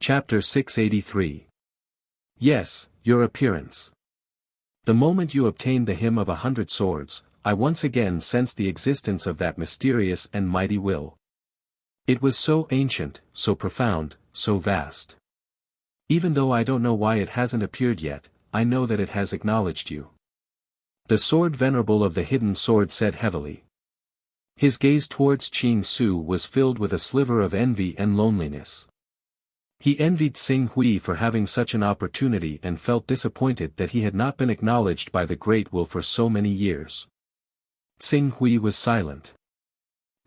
Chapter 683. Yes, your appearance. The moment you obtained the hymn of 100 swords, I once again sensed the existence of that mysterious and mighty will. It was so ancient, so profound, so vast. Even though I don't know why it hasn't appeared yet, I know that it has acknowledged you. The sword venerable of the hidden sword said heavily. His gaze towards Qing Su was filled with a sliver of envy and loneliness. He envied Xing Hui for having such an opportunity and felt disappointed that he had not been acknowledged by the Great Will for so many years. Xing Hui was silent.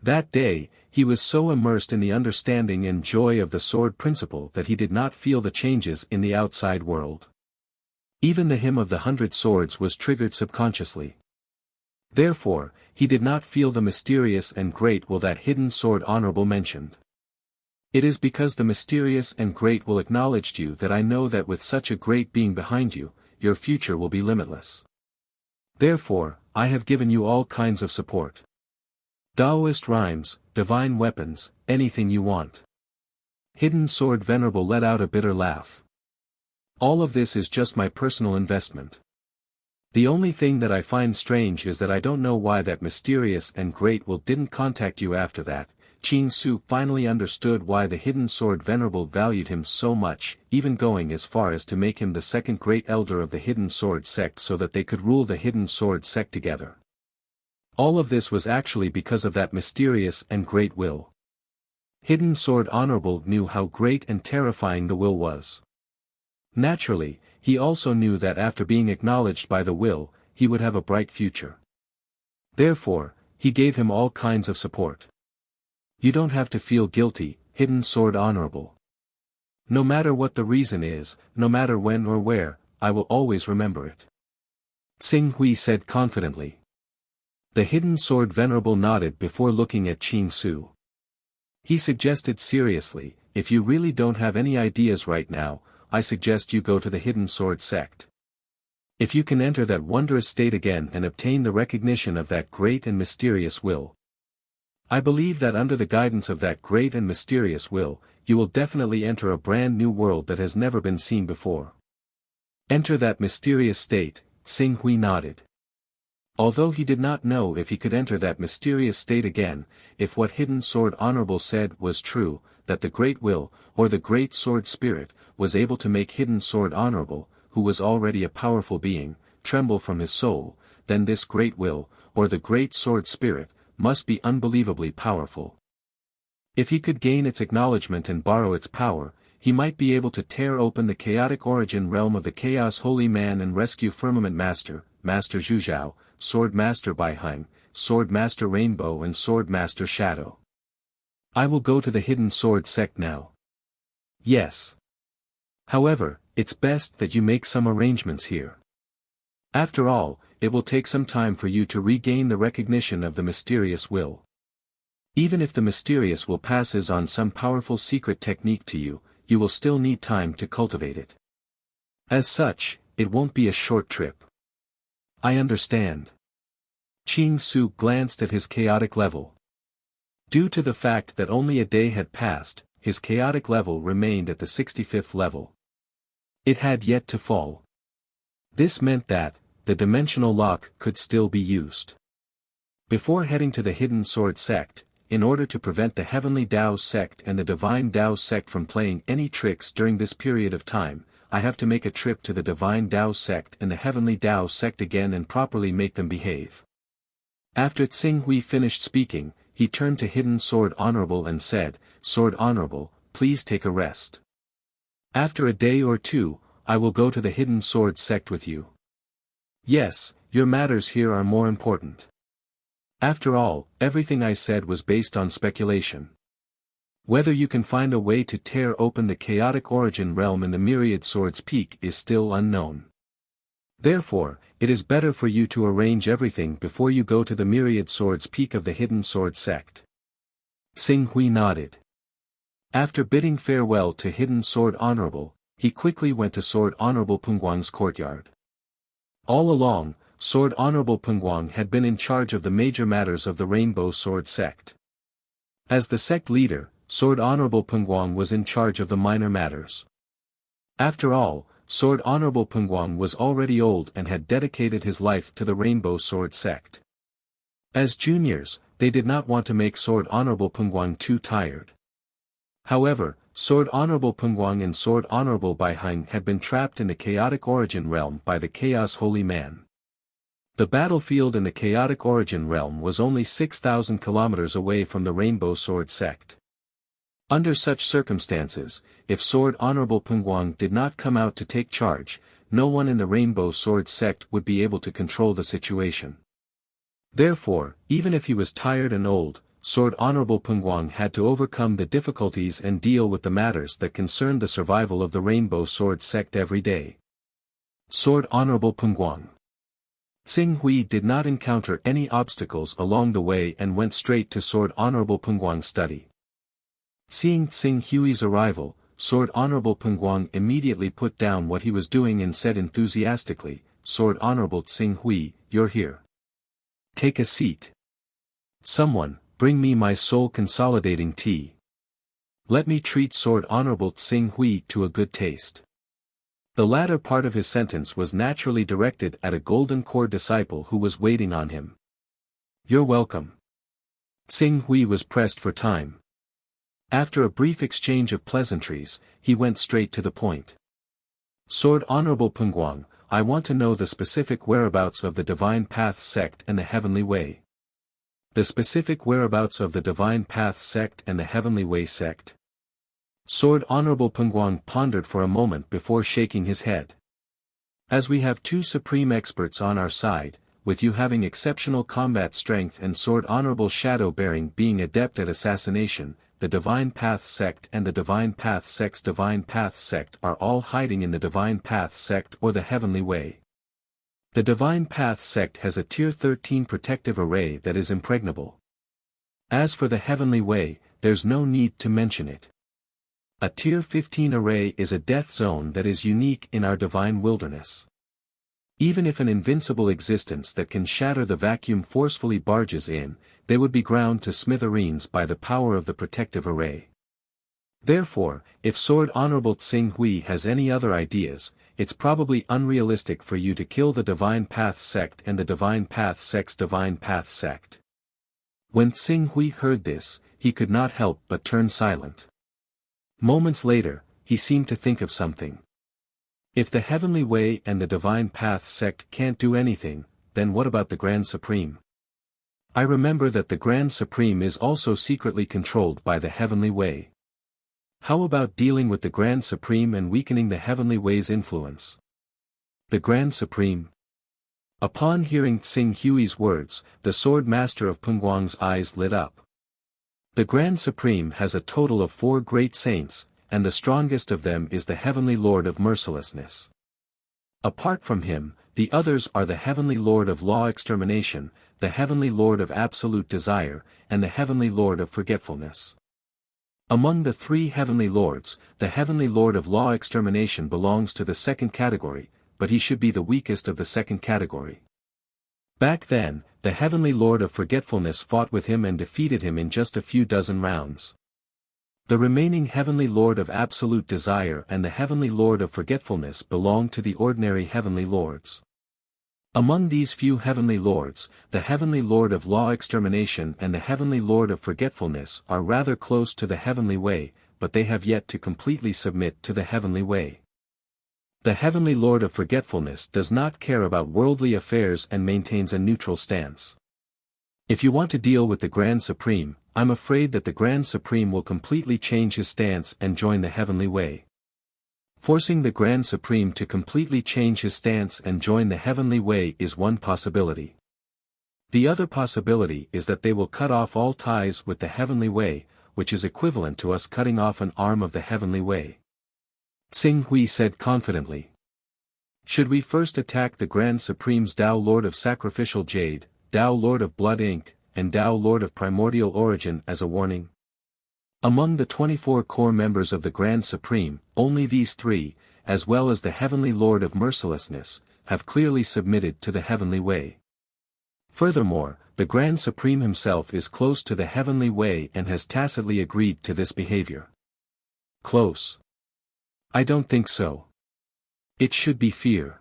That day, he was so immersed in the understanding and joy of the sword principle that he did not feel the changes in the outside world. Even the hymn of the 100 swords was triggered subconsciously. Therefore, he did not feel the mysterious and great will that hidden sword honorable mentioned. It is because the mysterious and great will acknowledged you that I know that with such a great being behind you, your future will be limitless. Therefore, I have given you all kinds of support. Taoist rhymes, divine weapons, anything you want. Hidden Sword Venerable let out a bitter laugh. All of this is just my personal investment. The only thing that I find strange is that I don't know why that mysterious and great will didn't contact you after that. Qing Su finally understood why the Hidden Sword Venerable valued him so much, even going as far as to make him the second great elder of the Hidden Sword sect so that they could rule the Hidden Sword sect together. All of this was actually because of that mysterious and great will. Hidden Sword Honorable knew how great and terrifying the will was. Naturally, he also knew that after being acknowledged by the will, he would have a bright future. Therefore, he gave him all kinds of support. You don't have to feel guilty, Hidden Sword Honorable. No matter what the reason is, no matter when or where, I will always remember it. Xing Hui said confidently. The Hidden Sword Venerable nodded before looking at Qing Su. He suggested seriously, if you really don't have any ideas right now, I suggest you go to the Hidden Sword sect. If you can enter that wondrous state again and obtain the recognition of that great and mysterious will. I believe that under the guidance of that great and mysterious will, you will definitely enter a brand new world that has never been seen before. Enter that mysterious state, Xing Hui nodded. Although he did not know if he could enter that mysterious state again, if what Hidden Sword Honorable said was true, that the Great Will, or the Great Sword Spirit, was able to make Hidden Sword Honorable, who was already a powerful being, tremble from his soul, then this Great Will, or the Great Sword Spirit, must be unbelievably powerful. If he could gain its acknowledgement and borrow its power, he might be able to tear open the chaotic origin realm of the Chaos Holy Man and rescue Firmament Master, Master Zhuzhao, Sword Master Baiheim, Sword Master Rainbow and Sword Master Shadow. I will go to the Hidden Sword sect now. Yes. However, it's best that you make some arrangements here. After all, it will take some time for you to regain the recognition of the mysterious will. Even if the mysterious will passes on some powerful secret technique to you, you will still need time to cultivate it. As such, it won't be a short trip. I understand. Qing Su glanced at his chaotic level. Due to the fact that only a day had passed, his chaotic level remained at the 65th level. It had yet to fall. This meant that, the dimensional lock could still be used. Before heading to the Hidden Sword sect, in order to prevent the Heavenly Tao sect and the Divine Tao sect from playing any tricks during this period of time, I have to make a trip to the Divine Tao sect and the Heavenly Tao sect again and properly make them behave. After Xing Hui finished speaking, he turned to Hidden Sword Honorable and said, Sword Honorable, please take a rest. After a day or two, I will go to the Hidden Sword sect with you. Yes, your matters here are more important. After all, everything I said was based on speculation. Whether you can find a way to tear open the chaotic origin realm in the Myriad Swords Peak is still unknown. Therefore, it is better for you to arrange everything before you go to the Myriad Swords Peak of the Hidden Sword sect. Xing Hui nodded. After bidding farewell to Hidden Sword Honorable, he quickly went to Sword Honorable Pengguang's courtyard. All along, Sword Honorable Pengguang had been in charge of the major matters of the Rainbow Sword sect. As the sect leader, Sword Honorable Pengguang was in charge of the minor matters. After all, Sword Honorable Pengguang was already old and had dedicated his life to the Rainbow Sword sect. As juniors, they did not want to make Sword Honorable Pengguang too tired. However, Sword Honorable Pengguang and Sword Honorable Baiheng had been trapped in the chaotic origin realm by the Chaos Holy Man. The battlefield in the chaotic origin realm was only 6,000 kilometers away from the Rainbow Sword sect. Under such circumstances, if Sword Honorable Pengguang did not come out to take charge, no one in the Rainbow Sword sect would be able to control the situation. Therefore, even if he was tired and old, Sword Honorable Pengguang had to overcome the difficulties and deal with the matters that concerned the survival of the Rainbow Sword sect every day. Sword Honorable Pengguang. Tsing Hui did not encounter any obstacles along the way and went straight to Sword Honorable Pengguang's study. Seeing Tsing Hui's arrival, Sword Honorable Pengguang immediately put down what he was doing and said enthusiastically, "Sword Honorable Tsing Hui, you're here. Take a seat. Someone, bring me my soul-consolidating tea. Let me treat Sword Honorable Tsing Hui to a good taste." The latter part of his sentence was naturally directed at a Golden Core disciple who was waiting on him. "You're welcome." Tsing Hui was pressed for time. After a brief exchange of pleasantries, he went straight to the point. "Sword Honorable Pengguang, I want to know the specific whereabouts of the Divine Path sect and the Heavenly Way." The specific whereabouts of the Divine Path sect and the Heavenly Way sect? Sword Honorable Pengguang pondered for a moment before shaking his head. "As we have two supreme experts on our side, with you having exceptional combat strength and Sword Honorable Shadow Bearing being adept at assassination, the Divine Path sect and the Divine Path sect's Divine Path sect are all hiding in the Divine Path sect or the Heavenly Way. The Divine Path sect has a Tier 13 protective array that is impregnable. As for the Heavenly Way, there's no need to mention it. A Tier 15 array is a death zone that is unique in our divine wilderness. Even if an invincible existence that can shatter the vacuum forcefully barges in, they would be ground to smithereens by the power of the protective array. Therefore, if Sword Honorable Tsing Hui has any other ideas, it's probably unrealistic for you to kill the Divine Path sect and the Divine Path sect's Divine Path sect." When Tsing Hui heard this, he could not help but turn silent. Moments later, he seemed to think of something. If the Heavenly Way and the Divine Path sect can't do anything, then what about the Grand Supreme? I remember that the Grand Supreme is also secretly controlled by the Heavenly Way. How about dealing with the Grand Supreme and weakening the Heavenly Way's influence? The Grand Supreme? Upon hearing Tsing Hui's words, the Sword Master of Pengguang's eyes lit up. The Grand Supreme has a total of 4 great saints, and the strongest of them is the Heavenly Lord of Mercilessness. Apart from him, the others are the Heavenly Lord of Law Extermination, the Heavenly Lord of Absolute Desire, and the Heavenly Lord of Forgetfulness. Among the 3 Heavenly Lords, the Heavenly Lord of Law Extermination belongs to the second category, but he should be the weakest of the second category. Back then, the Heavenly Lord of Forgetfulness fought with him and defeated him in just a few dozen rounds. The remaining Heavenly Lord of Absolute Desire and the Heavenly Lord of Forgetfulness belong to the ordinary Heavenly Lords. Among these few Heavenly Lords, the Heavenly Lord of Law Extermination and the Heavenly Lord of Forgetfulness are rather close to the Heavenly Way, but they have yet to completely submit to the Heavenly Way. The Heavenly Lord of Forgetfulness does not care about worldly affairs and maintains a neutral stance. If you want to deal with the Grand Supreme, I'm afraid that the Grand Supreme will completely change his stance and join the Heavenly Way. Forcing the Grand Supreme to completely change his stance and join the Heavenly Way is one possibility. The other possibility is that they will cut off all ties with the Heavenly Way, which is equivalent to us cutting off an arm of the Heavenly Way. Tsing Hui said confidently. "Should we first attack the Grand Supreme's Tao Lord of Sacrificial Jade, Tao Lord of Blood Ink, and Tao Lord of Primordial Origin as a warning?" Among the 24 core members of the Grand Supreme, only these 3, as well as the Heavenly Lord of Mercilessness, have clearly submitted to the Heavenly Way. Furthermore, the Grand Supreme himself is close to the heavenly way and has tacitly agreed to this behavior. Close? I don't think so. It should be fear.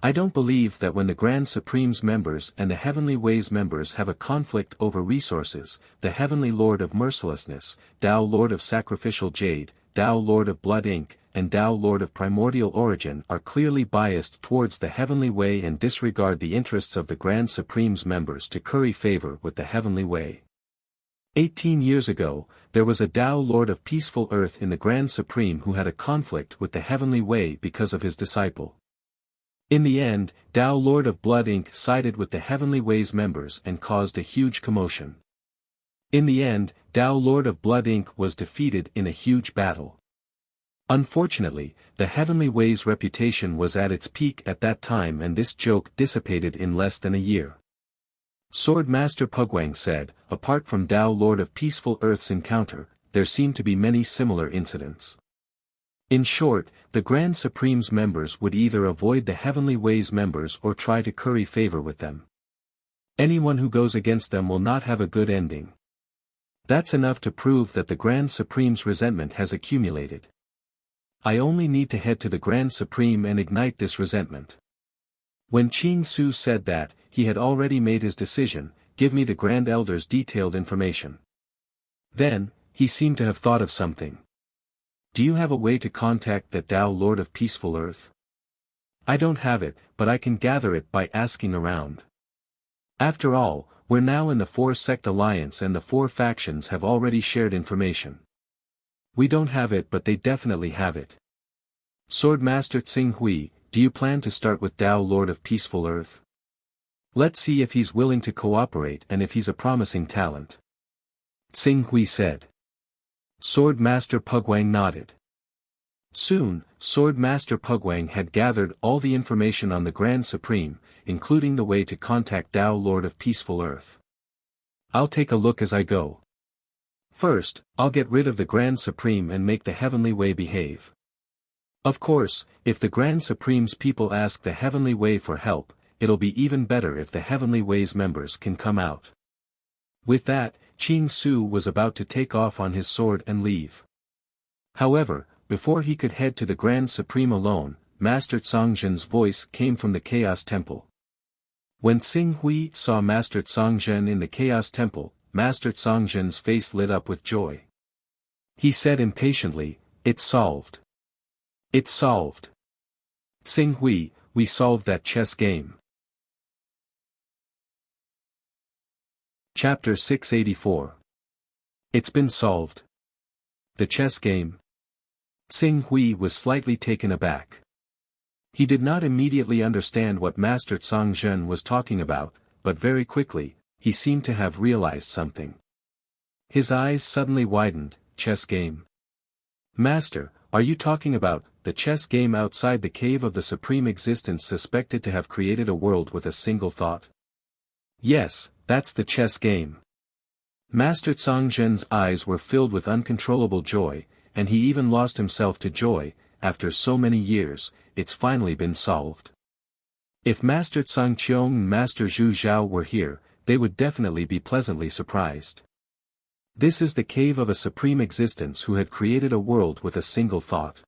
I don't believe that when the Grand Supreme's members and the Heavenly Way's members have a conflict over resources, the Heavenly Lord of Mercilessness, Tao Lord of Sacrificial Jade, Tao Lord of Blood Ink, and Tao Lord of Primordial Origin are clearly biased towards the Heavenly Way and disregard the interests of the Grand Supreme's members to curry favor with the Heavenly Way. 18 years ago, there was a Tao Lord of Peaceful Earth in the Grand Supreme who had a conflict with the Heavenly Way because of his disciple. In the end, Tao Lord of Blood Ink sided with the Heavenly Way's members and caused a huge commotion. In the end, Tao Lord of Blood Ink was defeated in a huge battle. Unfortunately, the Heavenly Way's reputation was at its peak at that time and this joke dissipated in less than a year. Sword Master Pugwang said, apart from Tao Lord of Peaceful Earth's encounter, there seem to be many similar incidents. In short, the Grand Supreme's members would either avoid the Heavenly Way's members or try to curry favor with them. Anyone who goes against them will not have a good ending. That's enough to prove that the Grand Supreme's resentment has accumulated. I only need to head to the Grand Supreme and ignite this resentment. When Qing Su said that, he had already made his decision, give me the Grand Elder's detailed information. Then, he seemed to have thought of something. Do you have a way to contact that Tao Lord of Peaceful Earth? I don't have it, but I can gather it by asking around. After all, we're now in the 4-sect alliance and the 4 factions have already shared information. We don't have it but they definitely have it. Swordmaster Tsing Hui, do you plan to start with Tao Lord of Peaceful Earth? Let's see if he's willing to cooperate and if he's a promising talent. Tsing Hui said. Sword Master Pugwang nodded. Soon, Sword Master Pugwang had gathered all the information on the Grand Supreme, including the way to contact Tao Lord of Peaceful Earth. I'll take a look as I go. First, I'll get rid of the Grand Supreme and make the Heavenly Way behave. Of course, if the Grand Supreme's people ask the Heavenly Way for help, it'll be even better if the Heavenly Way's members can come out. With that, Qing Su was about to take off on his sword and leave. However, before he could head to the Grand Supreme alone, Master Tsongzhen's voice came from the Chaos Temple. When Tsing Hui saw Master Tsongzhen in the Chaos Temple, Master Tsongzhen's face lit up with joy. He said impatiently, "It's solved. It's solved. Tsing Hui, we solved that chess game." Chapter 684. It's been solved. The chess game. Tsing Hui was slightly taken aback. He did not immediately understand what Master Tsongzhen was talking about, but very quickly, he seemed to have realized something. His eyes suddenly widened. Chess game. Master, are you talking about the chess game outside the cave of the Supreme Existence suspected to have created a world with a single thought? Yes, that's the chess game. Master Tsongzhen's eyes were filled with uncontrollable joy, and he even lost himself to joy. After so many years, it's finally been solved. If Master Tsongqiong and Master Zhu Zhao were here, they would definitely be pleasantly surprised. This is the cave of a Supreme Existence who had created a world with a single thought.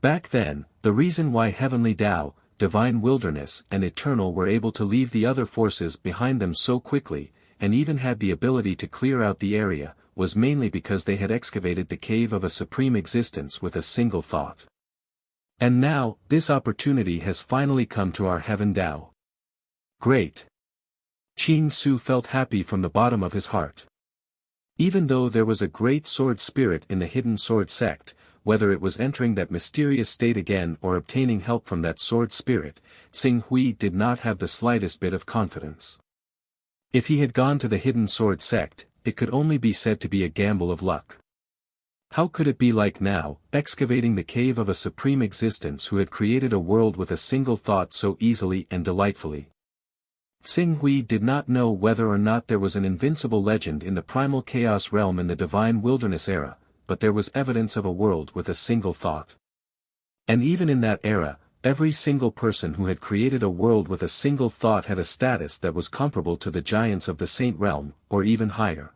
Back then, the reason why Heavenly Tao, Divine Wilderness and Eternal were able to leave the other forces behind them so quickly, and even had the ability to clear out the area, was mainly because they had excavated the cave of a Supreme Existence with a single thought. And now, this opportunity has finally come to our Heaven Tao. Great! Qing Su felt happy from the bottom of his heart. Even though there was a great sword spirit in the hidden sword sect, whether it was entering that mysterious state again or obtaining help from that sword spirit, Tsing Hui did not have the slightest bit of confidence. If he had gone to the hidden sword sect, it could only be said to be a gamble of luck. How could it be like now, excavating the cave of a Supreme Existence who had created a world with a single thought so easily and delightfully? Tsing Hui did not know whether or not there was an invincible legend in the primal chaos realm in the Divine Wilderness era, but there was evidence of a world with a single thought. And even in that era, every single person who had created a world with a single thought had a status that was comparable to the giants of the Saint Realm, or even higher.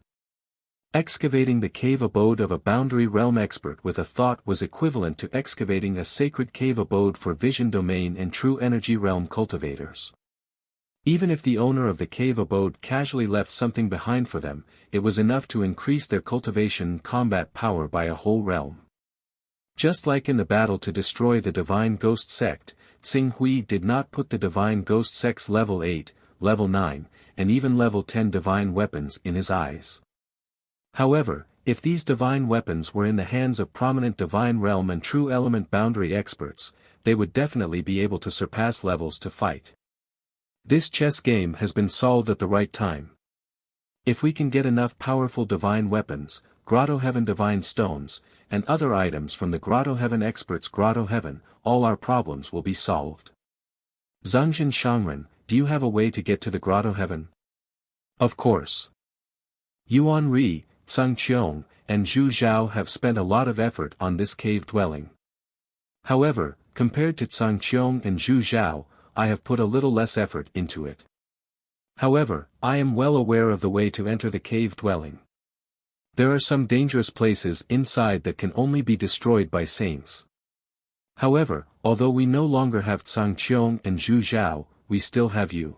Excavating the cave abode of a boundary realm expert with a thought was equivalent to excavating a sacred cave abode for vision domain and true energy realm cultivators. Even if the owner of the cave abode casually left something behind for them, it was enough to increase their cultivation combat power by a whole realm. Just like in the battle to destroy the Divine Ghost Sect, Tsing Hui did not put the Divine Ghost Sect's level 8, level 9, and even level 10 divine weapons in his eyes. However, if these divine weapons were in the hands of prominent divine realm and true element boundary experts, they would definitely be able to surpass levels to fight. This chess game has been solved at the right time. If we can get enough powerful divine weapons, Grotto Heaven divine stones, and other items from the Grotto Heaven experts' Grotto Heaven, all our problems will be solved. Zhangzhen Shangren, do you have a way to get to the Grotto Heaven? Of course. Yuan Ri, Tsang Qiong, and Zhu Zhao have spent a lot of effort on this cave dwelling. However, compared to Tsang Qiong and Zhu Zhao, I have put a little less effort into it. However, I am well aware of the way to enter the cave dwelling. There are some dangerous places inside that can only be destroyed by saints. However, although we no longer have Tsang Qiong and Zhu Zhao, we still have you.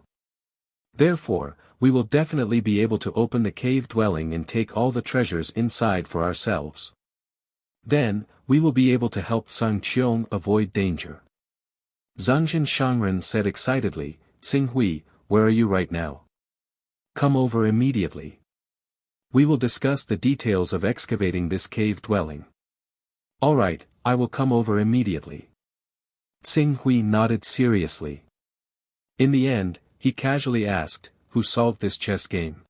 Therefore, we will definitely be able to open the cave dwelling and take all the treasures inside for ourselves. Then, we will be able to help Tsang Qiong avoid danger. Zhangzhen Shangren said excitedly, Tsing Hui, where are you right now? Come over immediately. We will discuss the details of excavating this cave dwelling. Alright, I will come over immediately. Tsing Hui nodded seriously. In the end, he casually asked, who solved this chess game?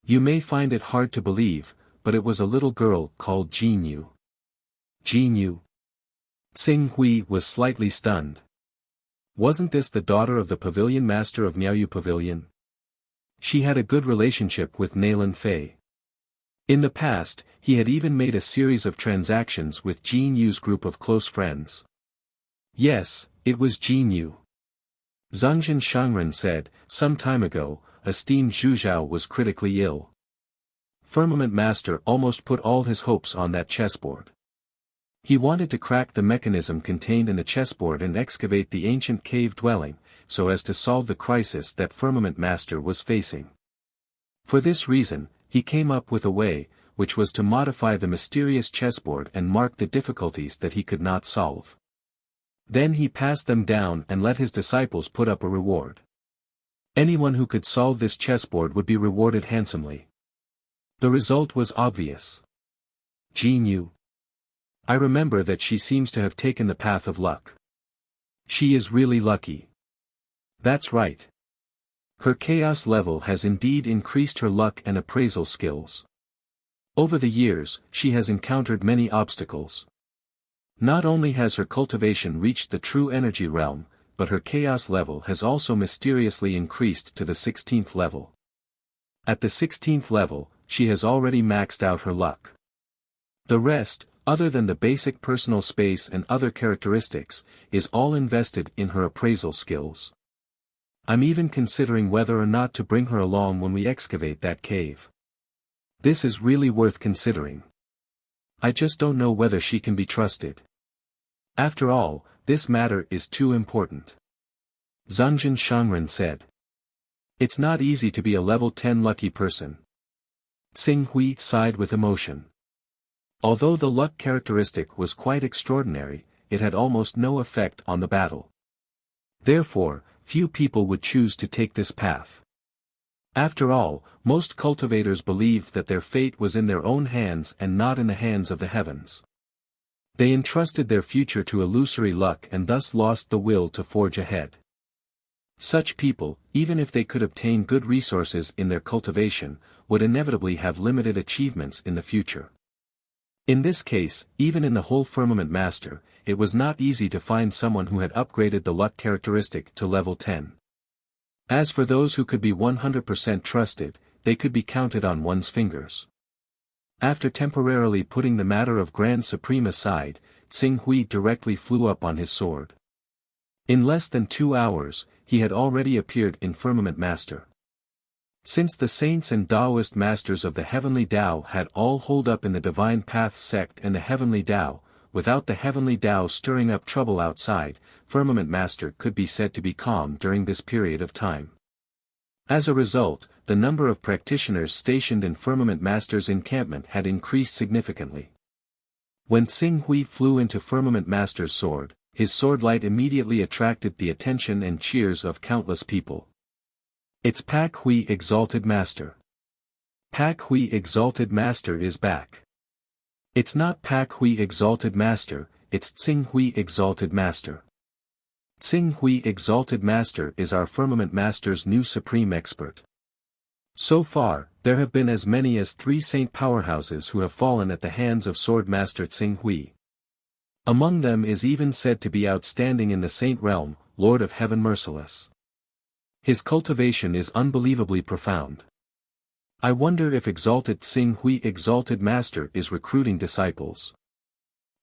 You may find it hard to believe, but it was a little girl called Jin Yu. Jin Yu? Tsing Hui was slightly stunned. Wasn't this the daughter of the pavilion master of Miaoyu Pavilion? She had a good relationship with Naylan Fei. In the past, he had even made a series of transactions with Jin Yu's group of close friends. Yes, it was Jin Yu. Zhangzhen Shangren said, some time ago, esteemed Zhu Zhao was critically ill. Firmament Master almost put all his hopes on that chessboard. He wanted to crack the mechanism contained in the chessboard and excavate the ancient cave dwelling, so as to solve the crisis that Firmament Master was facing. For this reason, he came up with a way, which was to modify the mysterious chessboard and mark the difficulties that he could not solve. Then he passed them down and let his disciples put up a reward. Anyone who could solve this chessboard would be rewarded handsomely. The result was obvious. Jin Yu. I remember that she seems to have taken the path of luck. She is really lucky. That's right. Her chaos level has indeed increased her luck and appraisal skills. Over the years, she has encountered many obstacles. Not only has her cultivation reached the true energy realm, but her chaos level has also mysteriously increased to the 16th level. At the 16th level, she has already maxed out her luck. The rest, other than the basic personal space and other characteristics, is all invested in her appraisal skills. I'm even considering whether or not to bring her along when we excavate that cave. This is really worth considering. I just don't know whether she can be trusted. After all, this matter is too important. Zhangzhen Shangren said. It's not easy to be a level 10 lucky person. Tsing Hui sighed with emotion. Although the luck characteristic was quite extraordinary, it had almost no effect on the battle. Therefore, few people would choose to take this path. After all, most cultivators believed that their fate was in their own hands and not in the hands of the heavens. They entrusted their future to illusory luck and thus lost the will to forge ahead. Such people, even if they could obtain good resources in their cultivation, would inevitably have limited achievements in the future. In this case, even in the whole Firmament Master, it was not easy to find someone who had upgraded the luck characteristic to level 10. As for those who could be 100% trusted, they could be counted on one's fingers. After temporarily putting the matter of Grand Supreme aside, Tsing Hui directly flew up on his sword. In less than 2 hours, he had already appeared in Firmament Master. Since the saints and Taoist masters of the Heavenly Tao had all holed up in the Divine Path sect and the Heavenly Tao, without the Heavenly Tao stirring up trouble outside, Firmament Master could be said to be calm during this period of time. As a result, the number of practitioners stationed in Firmament Master's encampment had increased significantly. When Tsing Hui flew into Firmament Master's sword, his sword light immediately attracted the attention and cheers of countless people. It's Pak Hui Exalted Master. Pak Hui Exalted Master is back. It's not Pak Hui Exalted Master, it's Tsing Hui Exalted Master. Tsing Hui Exalted Master is our Firmament Master's new supreme expert. So far, there have been as many as 3 saint powerhouses who have fallen at the hands of Sword Master Tsing Hui. Among them is even said to be outstanding in the saint realm, Lord of Heaven Merciless. His cultivation is unbelievably profound. I wonder if Exalted Tsing Hui Exalted Master is recruiting disciples.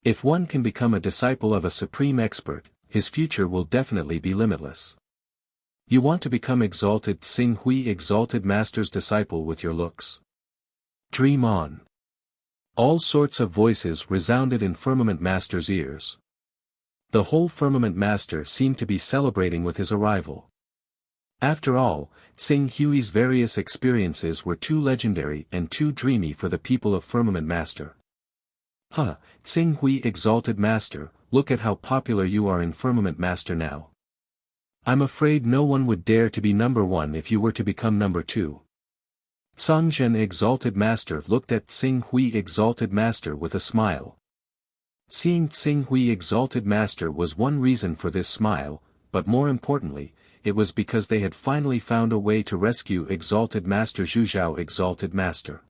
If one can become a disciple of a supreme expert, his future will definitely be limitless. You want to become Exalted Tsing Hui Exalted Master's disciple with your looks? Dream on. All sorts of voices resounded in Firmament Master's ears. The whole Firmament Master seemed to be celebrating with his arrival. After all, Tsing Hui's various experiences were too legendary and too dreamy for the people of Firmament Master. Tsing Hui Exalted Master, look at how popular you are in Firmament Master now. I'm afraid no one would dare to be number 1 if you were to become number 2. Tsangzhen Exalted Master looked at Tsing Hui Exalted Master with a smile. Seeing Tsing Hui Exalted Master was one reason for this smile, but more importantly, it was because they had finally found a way to rescue Exalted Master Zhuzhao Exalted Master.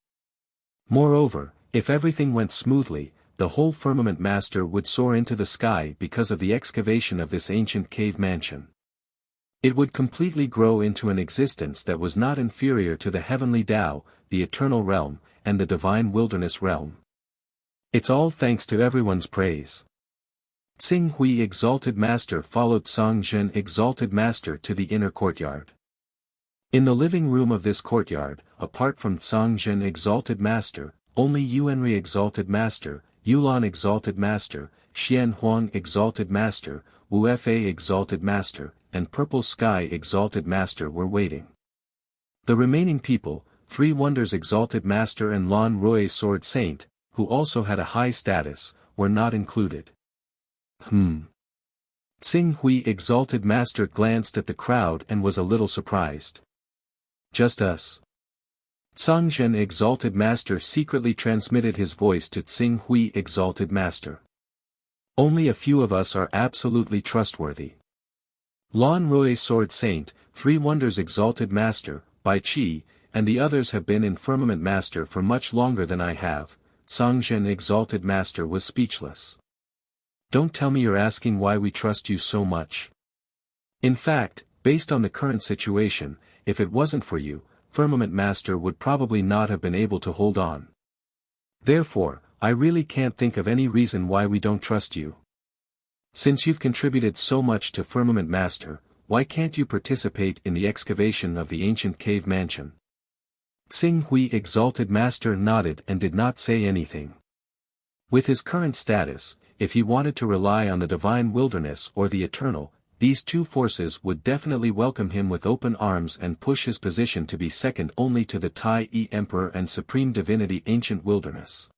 Moreover, if everything went smoothly, the whole Firmament Master would soar into the sky because of the excavation of this ancient cave mansion. It would completely grow into an existence that was not inferior to the Heavenly Tao, the Eternal Realm, and the Divine Wilderness Realm. It's all thanks to everyone's praise. Tsing Hui Exalted Master followed Tsangzhen Exalted Master to the inner courtyard. In the living room of this courtyard, apart from Tsangzhen Exalted Master, only Yuanri Exalted Master, Yulan Exalted Master, Xian Huang Exalted Master, Wu Fa Exalted Master, and Purple Sky Exalted Master were waiting. The remaining people, 3 Wonders Exalted Master and Lan Rui Sword Saint, who also had a high status, were not included. Tsing Hui Exalted Master glanced at the crowd and was a little surprised. Just us. Tsangzhen Exalted Master secretly transmitted his voice to Tsing Hui Exalted Master. Only a few of us are absolutely trustworthy. Lan Rui Sword Saint, 3 Wonders Exalted Master, Bai Qi, and the others have been in Firmament Master for much longer than I have. Tsangzhen Exalted Master was speechless. Don't tell me you're asking why we trust you so much. In fact, based on the current situation, if it wasn't for you, Firmament Master would probably not have been able to hold on. Therefore, I really can't think of any reason why we don't trust you. Since you've contributed so much to Firmament Master, why can't you participate in the excavation of the ancient cave mansion? Tsing Hui Exalted Master nodded and did not say anything. With his current status, if he wanted to rely on the Divine Wilderness or the Eternal, these 2 forces would definitely welcome him with open arms and push his position to be second only to the Tai Emperor and Supreme Divinity Ancient Wilderness.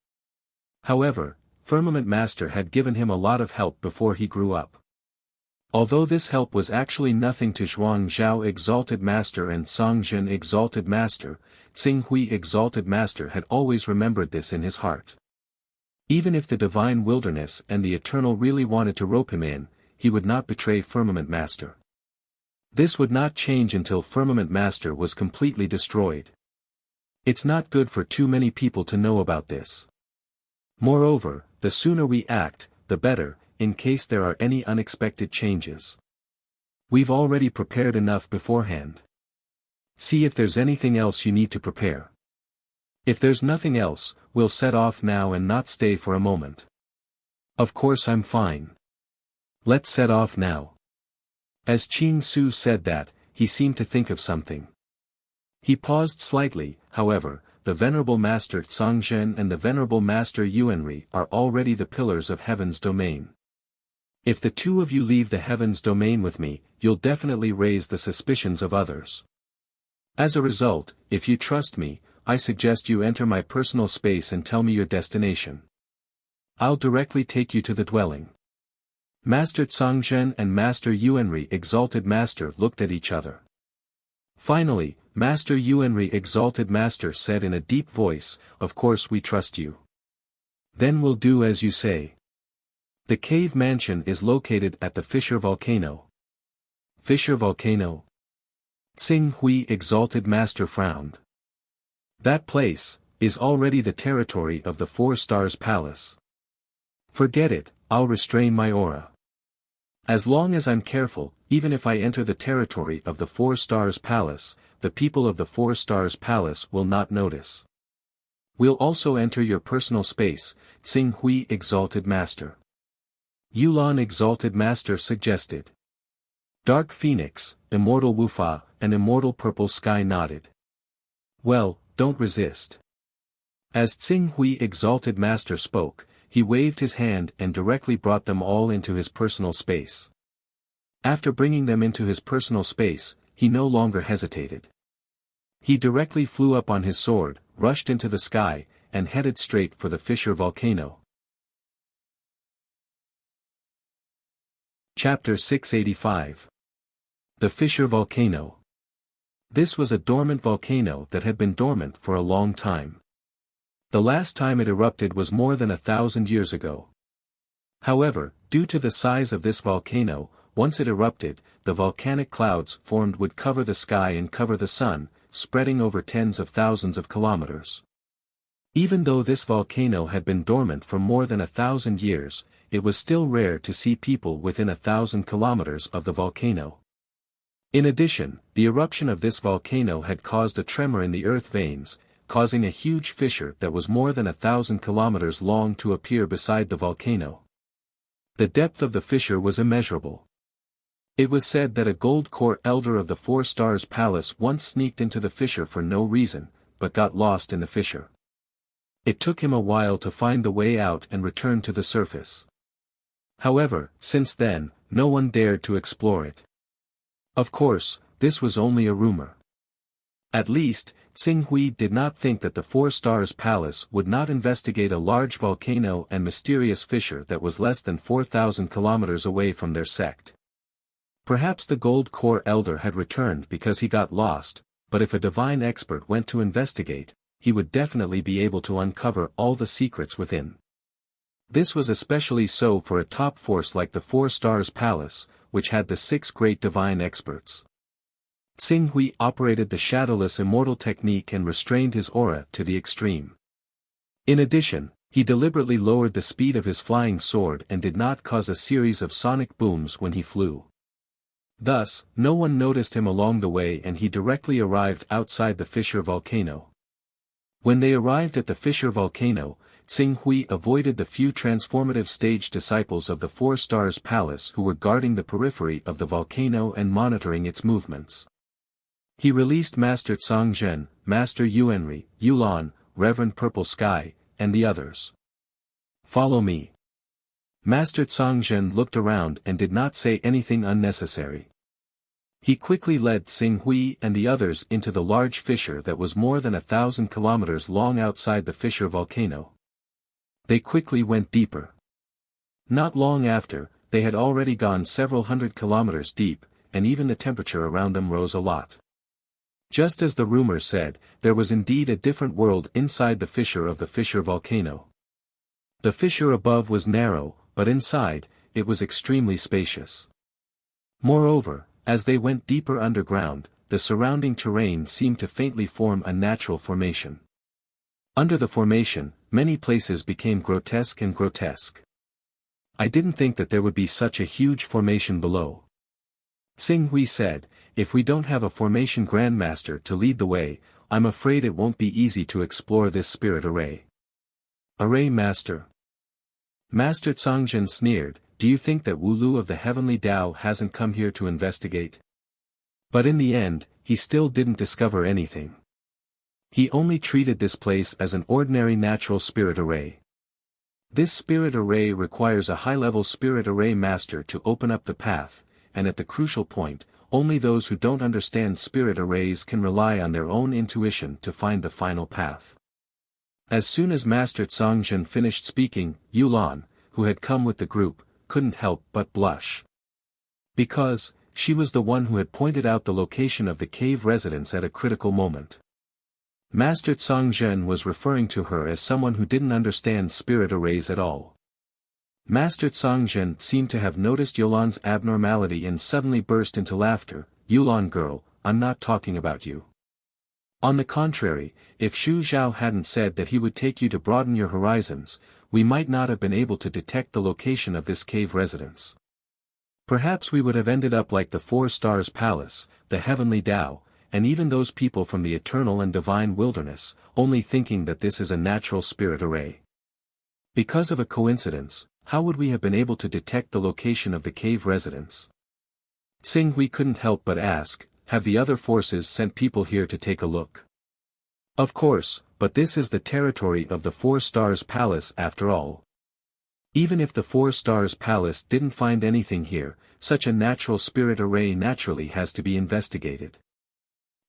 However, Firmament Master had given him a lot of help before he grew up. Although this help was actually nothing to Zhuang Zhao Exalted Master and Tsangzhen Exalted Master, Tsing Hui Exalted Master had always remembered this in his heart. Even if the Divine Wilderness and the Eternal really wanted to rope him in, he would not betray Firmament Master. This would not change until Firmament Master was completely destroyed. It's not good for too many people to know about this. Moreover, the sooner we act, the better, in case there are any unexpected changes. We've already prepared enough beforehand. See if there's anything else you need to prepare. If there's nothing else, we'll set off now and not stay for a moment. Of course I'm fine. Let's set off now. As Qing Su said that, he seemed to think of something. He paused slightly. However, the Venerable Master Tsangzhen and the Venerable Master Yuanri are already the pillars of heaven's domain. If the two of you leave the heaven's domain with me, you'll definitely raise the suspicions of others. As a result, if you trust me, I suggest you enter my personal space and tell me your destination. I'll directly take you to the dwelling. Master Tsangzhen and Master Yuanri Exalted Master looked at each other. Finally, Master Yuanri Exalted Master said in a deep voice, "Of course we trust you. Then we'll do as you say." The cave mansion is located at the Fissure Volcano. Fissure Volcano? Tsing Hui Exalted Master frowned. That place is already the territory of the Four Stars Palace. Forget it, I'll restrain my aura. As long as I'm careful, even if I enter the territory of the Four Stars Palace, the people of the Four Stars Palace will not notice. We'll also enter your personal space, Tsing Hui Exalted Master. Yulan Exalted Master suggested. Dark Phoenix, Immortal Wufa, and Immortal Purple Sky nodded. Well, don't resist. As Tsing Hui Exalted Master spoke, he waved his hand and directly brought them all into his personal space. After bringing them into his personal space, he no longer hesitated. He directly flew up on his sword, rushed into the sky, and headed straight for the Fissure Volcano. Chapter 685. The Fissure Volcano. This was a dormant volcano that had been dormant for a long time. The last time it erupted was more than 1,000 years ago. However, due to the size of this volcano, once it erupted, the volcanic clouds formed would cover the sky and cover the sun, spreading over tens of thousands of kilometers. Even though this volcano had been dormant for more than 1,000 years, it was still rare to see people within 1,000 kilometers of the volcano. In addition, the eruption of this volcano had caused a tremor in the earth veins, causing a huge fissure that was more than 1,000 kilometers long to appear beside the volcano. The depth of the fissure was immeasurable. It was said that a gold core elder of the Four Stars Palace once sneaked into the fissure for no reason, but got lost in the fissure. It took him a while to find the way out and return to the surface. However, since then, no one dared to explore it. Of course, this was only a rumor. At least, Tsing Hui did not think that the Four Stars Palace would not investigate a large volcano and mysterious fissure that was less than 4,000 kilometers away from their sect. Perhaps the Gold Core Elder had returned because he got lost, but if a divine expert went to investigate, he would definitely be able to uncover all the secrets within. This was especially so for a top force like the Four Stars Palace, which had the 6 great divine experts. Tsing Hui operated the shadowless immortal technique and restrained his aura to the extreme. In addition, he deliberately lowered the speed of his flying sword and did not cause a series of sonic booms when he flew. Thus, no one noticed him along the way and he directly arrived outside the Fissure Volcano. When they arrived at the Fissure Volcano, Tsing Hui avoided the few transformative stage disciples of the Four Stars Palace who were guarding the periphery of the volcano and monitoring its movements. He released Master Tsangzhen, Master Yuanri, Yulan, Reverend Purple Sky, and the others. Follow me. Master Tsangzhen looked around and did not say anything unnecessary. He quickly led Tsing Hui and the others into the large fissure that was more than 1,000 kilometers long outside the Fissure Volcano. They quickly went deeper. Not long after, they had already gone several hundred kilometers deep, and even the temperature around them rose a lot. Just as the rumor said, there was indeed a different world inside the fissure of the Fissure Volcano. The fissure above was narrow, but inside, it was extremely spacious. Moreover, as they went deeper underground, the surrounding terrain seemed to faintly form a natural formation. Under the formation, many places became grotesque and grotesque. I didn't think that there would be such a huge formation below. Tsing Hui said, if we don't have a formation grandmaster to lead the way, I'm afraid it won't be easy to explore this spirit array. Array master. Master Tsangzhen sneered, do you think that Wu Lu of the Heavenly Tao hasn't come here to investigate? But in the end, he still didn't discover anything. He only treated this place as an ordinary natural spirit array. This spirit array requires a high-level spirit array master to open up the path, and at the crucial point, only those who don't understand spirit arrays can rely on their own intuition to find the final path. As soon as Master Tsongzhen finished speaking, Yulan, who had come with the group, couldn't help but blush. Because, she was the one who had pointed out the location of the cave residence at a critical moment. Master Tsongzhen was referring to her as someone who didn't understand spirit arrays at all. Master Tsongzhen seemed to have noticed Yulan's abnormality and suddenly burst into laughter. "Yulan girl, I'm not talking about you. On the contrary, if Xu Zhao hadn't said that he would take you to broaden your horizons, we might not have been able to detect the location of this cave residence. Perhaps we would have ended up like the Four Stars Palace, the Heavenly Tao, and even those people from the eternal and divine wilderness, only thinking that this is a natural spirit array. Because of a coincidence, how would we have been able to detect the location of the cave residence?" Tsing Hui couldn't help but ask, "Have the other forces sent people here to take a look?" "Of course, but this is the territory of the Four Stars Palace after all. Even if the Four Stars Palace didn't find anything here, such a natural spirit array naturally has to be investigated.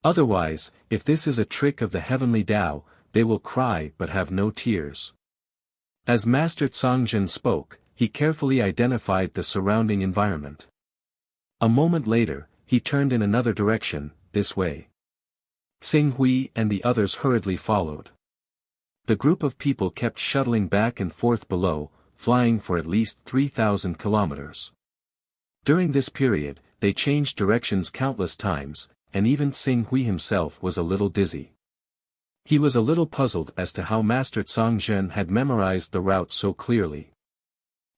Otherwise, if this is a trick of the Heavenly Tao, they will cry but have no tears." As Master Tsongzhen spoke, he carefully identified the surrounding environment. A moment later, he turned in another direction, this way. Tsing Hui and the others hurriedly followed. The group of people kept shuttling back and forth below, flying for at least 3,000 kilometers. During this period, they changed directions countless times, and even Tsing Hui himself was a little dizzy. He was a little puzzled as to how Master Tsongzhen had memorized the route so clearly.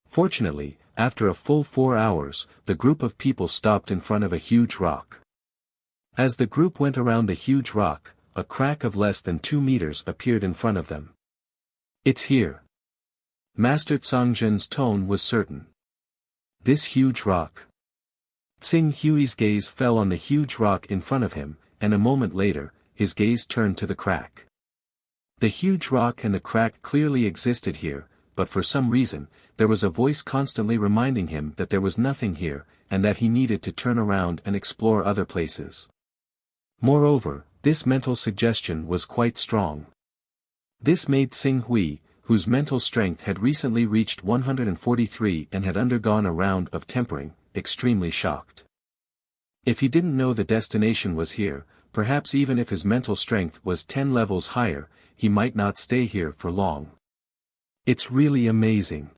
Fortunately, after a full 4 hours, the group of people stopped in front of a huge rock. As the group went around the huge rock, a crack of less than 2 meters appeared in front of them. "It's here." Master Tsongzhen's tone was certain. "This huge rock." Tsing Hui's gaze fell on the huge rock in front of him, and a moment later, his gaze turned to the crack. The huge rock and the crack clearly existed here, but for some reason, there was a voice constantly reminding him that there was nothing here, and that he needed to turn around and explore other places. Moreover, this mental suggestion was quite strong. This made Tsing Hui, whose mental strength had recently reached 143 and had undergone a round of tempering, extremely shocked. If he didn't know the destination was here, perhaps even if his mental strength was 10 levels higher, he might not stay here for long. It's really amazing.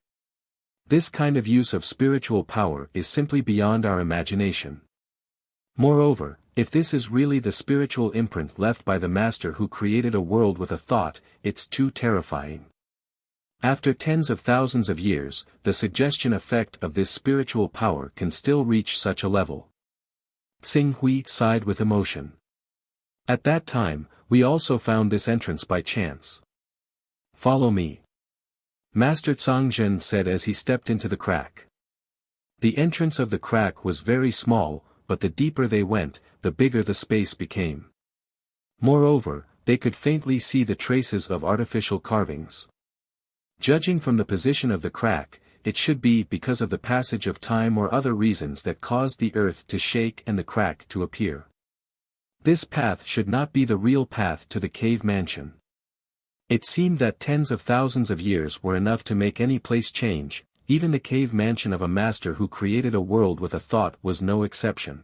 This kind of use of spiritual power is simply beyond our imagination. Moreover, if this is really the spiritual imprint left by the Master who created a world with a thought, it's too terrifying. After tens of thousands of years, the suggestion effect of this spiritual power can still reach such a level. Tsing Hui sighed with emotion. At that time, we also found this entrance by chance. "Follow me," Master Tsongzhen said as he stepped into the crack. The entrance of the crack was very small, but the deeper they went, the bigger the space became. Moreover, they could faintly see the traces of artificial carvings. Judging from the position of the crack, it should be because of the passage of time or other reasons that caused the earth to shake and the crack to appear. This path should not be the real path to the cave mansion. It seemed that tens of thousands of years were enough to make any place change, even the cave mansion of a master who created a world with a thought was no exception.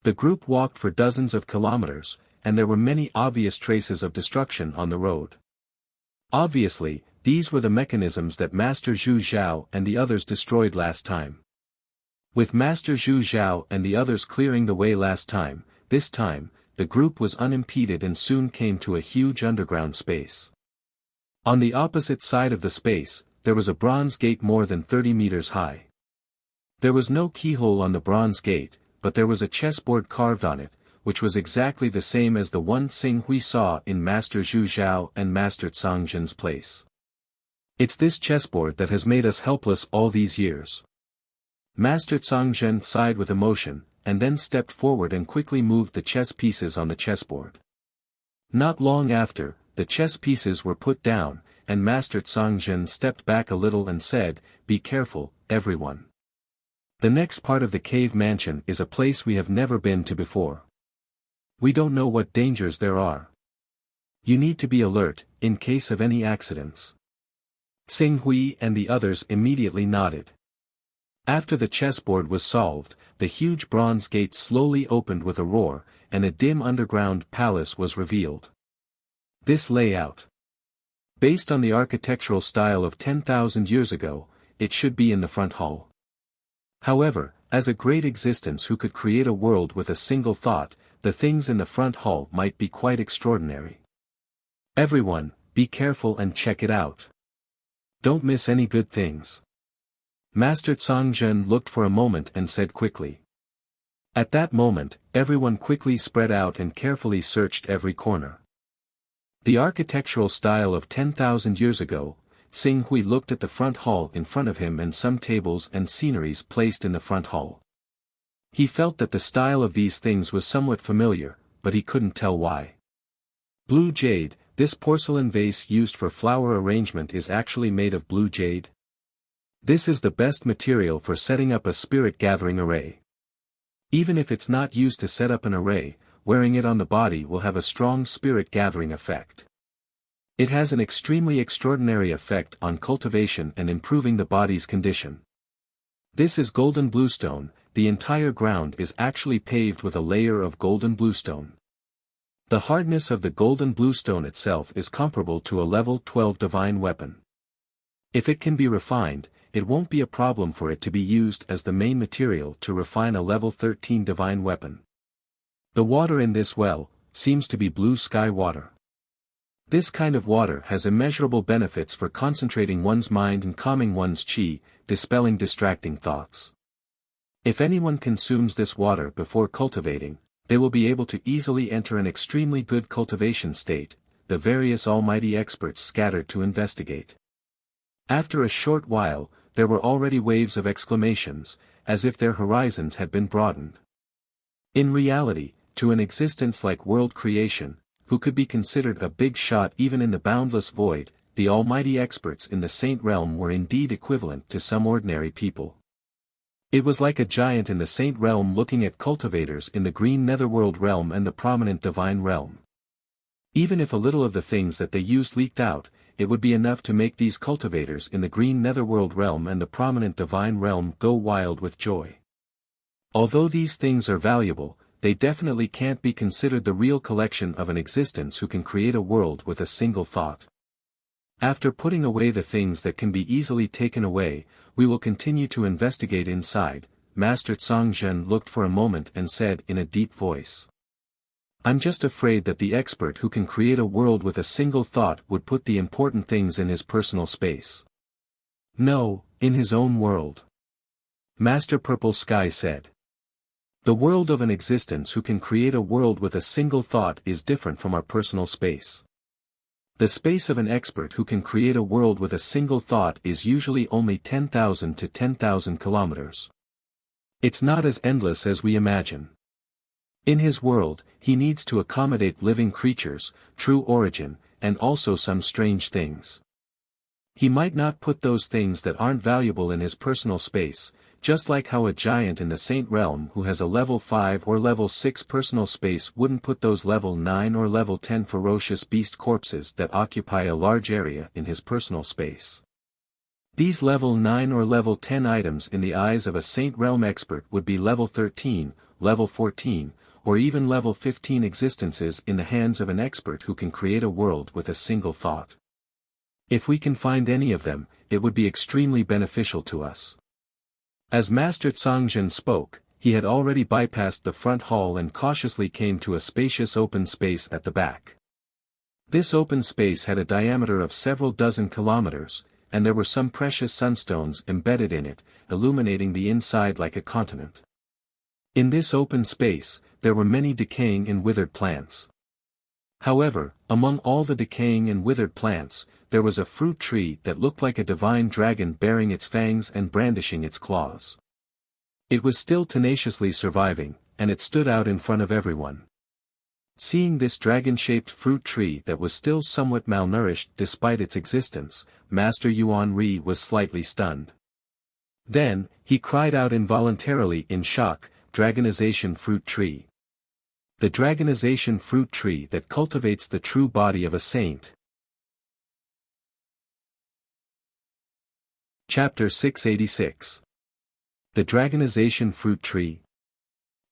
The group walked for dozens of kilometers, and there were many obvious traces of destruction on the road. Obviously, these were the mechanisms that Master Zhu Zhao and the others destroyed last time. With Master Zhu Zhao and the others clearing the way last time, this time, the group was unimpeded and soon came to a huge underground space. On the opposite side of the space, there was a bronze gate more than 30 meters high. There was no keyhole on the bronze gate, but there was a chessboard carved on it, which was exactly the same as the one Tsing Hui saw in Master Zhu Zhao and Master Tsongzhen's place. It's this chessboard that has made us helpless all these years. Master Tsangzhen sighed with emotion, and then stepped forward and quickly moved the chess pieces on the chessboard. Not long after, the chess pieces were put down, and Master Tsangzhen stepped back a little and said, "Be careful, everyone. The next part of the cave mansion is a place we have never been to before. We don't know what dangers there are. You need to be alert, in case of any accidents." Xing Hui and the others immediately nodded. After the chessboard was solved, the huge bronze gate slowly opened with a roar, and a dim underground palace was revealed. This layout, based on the architectural style of 10,000 years ago, it should be in the front hall. However, as a great existence who could create a world with a single thought, the things in the front hall might be quite extraordinary. Everyone, be careful and check it out. Don't miss any good things. Master Tsangzhen looked for a moment and said quickly. At that moment, everyone quickly spread out and carefully searched every corner. The architectural style of 10,000 years ago, Xing Hui looked at the front hall in front of him and some tables and sceneries placed in the front hall. He felt that the style of these things was somewhat familiar, but he couldn't tell why. Blue jade, this porcelain vase used for flower arrangement is actually made of blue jade. This is the best material for setting up a spirit gathering array. Even if it's not used to set up an array, wearing it on the body will have a strong spirit gathering effect. It has an extremely extraordinary effect on cultivation and improving the body's condition. This is golden bluestone, the entire ground is actually paved with a layer of golden bluestone. The hardness of the golden bluestone itself is comparable to a level 12 divine weapon. If it can be refined, it won't be a problem for it to be used as the main material to refine a level 13 divine weapon. The water in this well seems to be blue sky water. This kind of water has immeasurable benefits for concentrating one's mind and calming one's qi, dispelling distracting thoughts. If anyone consumes this water before cultivating, they will be able to easily enter an extremely good cultivation state. The various almighty experts scattered to investigate. After a short while, there were already waves of exclamations, as if their horizons had been broadened. In reality, to an existence like world creation, who could be considered a big shot even in the boundless void, the almighty experts in the saint realm were indeed equivalent to some ordinary people. It was like a giant in the saint realm looking at cultivators in the green netherworld realm and the prominent divine realm. Even if a little of the things that they used leaked out, it would be enough to make these cultivators in the green netherworld realm and the prominent divine realm go wild with joy. Although these things are valuable, they definitely can't be considered the real collection of an existence who can create a world with a single thought. After putting away the things that can be easily taken away, we will continue to investigate inside. Master Tsangzhen looked for a moment and said in a deep voice. I'm just afraid that the expert who can create a world with a single thought would put the important things in his personal space. No, in his own world. Master Purple Sky said. The world of an existence who can create a world with a single thought is different from our personal space. The space of an expert who can create a world with a single thought is usually only 10,000 to 10,000 kilometers. It's not as endless as we imagine. In his world, he needs to accommodate living creatures, true origin, and also some strange things. He might not put those things that aren't valuable in his personal space, just like how a giant in the saint realm who has a level 5 or level 6 personal space wouldn't put those level 9 or level 10 ferocious beast corpses that occupy a large area in his personal space. These level 9 or level 10 items in the eyes of a saint realm expert would be level 13, level 14, or even level 15 existences in the hands of an expert who can create a world with a single thought. If we can find any of them, it would be extremely beneficial to us. As Master Tsangzhen spoke, he had already bypassed the front hall and cautiously came to a spacious open space at the back. This open space had a diameter of several dozen kilometers, and there were some precious sunstones embedded in it, illuminating the inside like a continent. In this open space, there were many decaying and withered plants. However, among all the decaying and withered plants, there was a fruit tree that looked like a divine dragon bearing its fangs and brandishing its claws. It was still tenaciously surviving, and it stood out in front of everyone. Seeing this dragon-shaped fruit tree that was still somewhat malnourished despite its existence, Master Yuan Ri was slightly stunned. Then, he cried out involuntarily in shock, "Dragonization fruit tree. The dragonization fruit tree that cultivates the true body of a saint." Chapter 686. The dragonization fruit tree.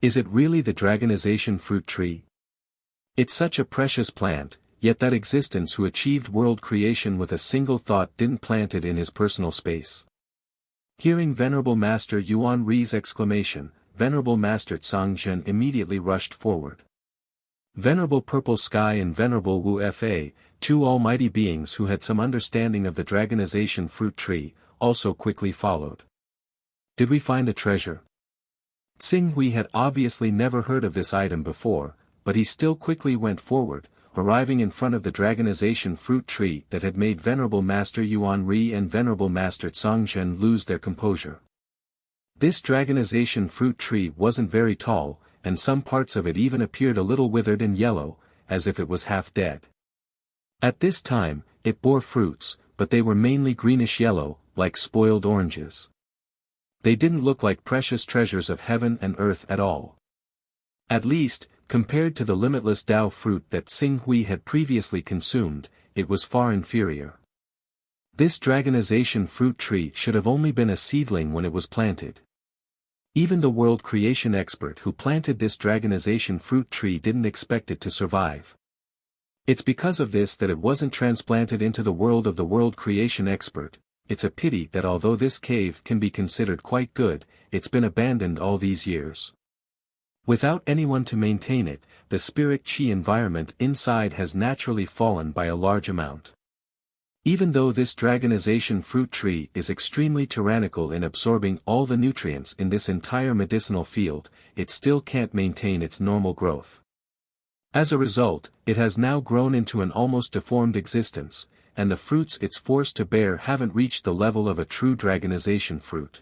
Is it really the dragonization fruit tree? It's such a precious plant, yet that existence who achieved world creation with a single thought didn't plant it in his personal space. Hearing Venerable Master Yuan Ri's exclamation, Venerable Master Tsangzhen immediately rushed forward. Venerable Purple Sky and Venerable Wu Fa, two almighty beings who had some understanding of the dragonization fruit tree, also quickly followed. Did we find a treasure? Tsing Hui had obviously never heard of this item before, but he still quickly went forward, arriving in front of the dragonization fruit tree that had made Venerable Master Yuan Ri and Venerable Master Tsangzhen lose their composure. This dragonization fruit tree wasn't very tall, and some parts of it even appeared a little withered and yellow, as if it was half dead. At this time, it bore fruits, but they were mainly greenish-yellow, like spoiled oranges. They didn't look like precious treasures of heaven and earth at all. At least, compared to the limitless Tao fruit that Tsing Hui had previously consumed, it was far inferior. This dragonization fruit tree should have only been a seedling when it was planted. Even the world creation expert who planted this dragonization fruit tree didn't expect it to survive. It's because of this that it wasn't transplanted into the world of the world creation expert. It's a pity that although this cave can be considered quite good, it's been abandoned all these years. Without anyone to maintain it, the spirit chi environment inside has naturally fallen by a large amount. Even though this dragonization fruit tree is extremely tyrannical in absorbing all the nutrients in this entire medicinal field, it still can't maintain its normal growth. As a result, it has now grown into an almost deformed existence, and the fruits it's forced to bear haven't reached the level of a true dragonization fruit.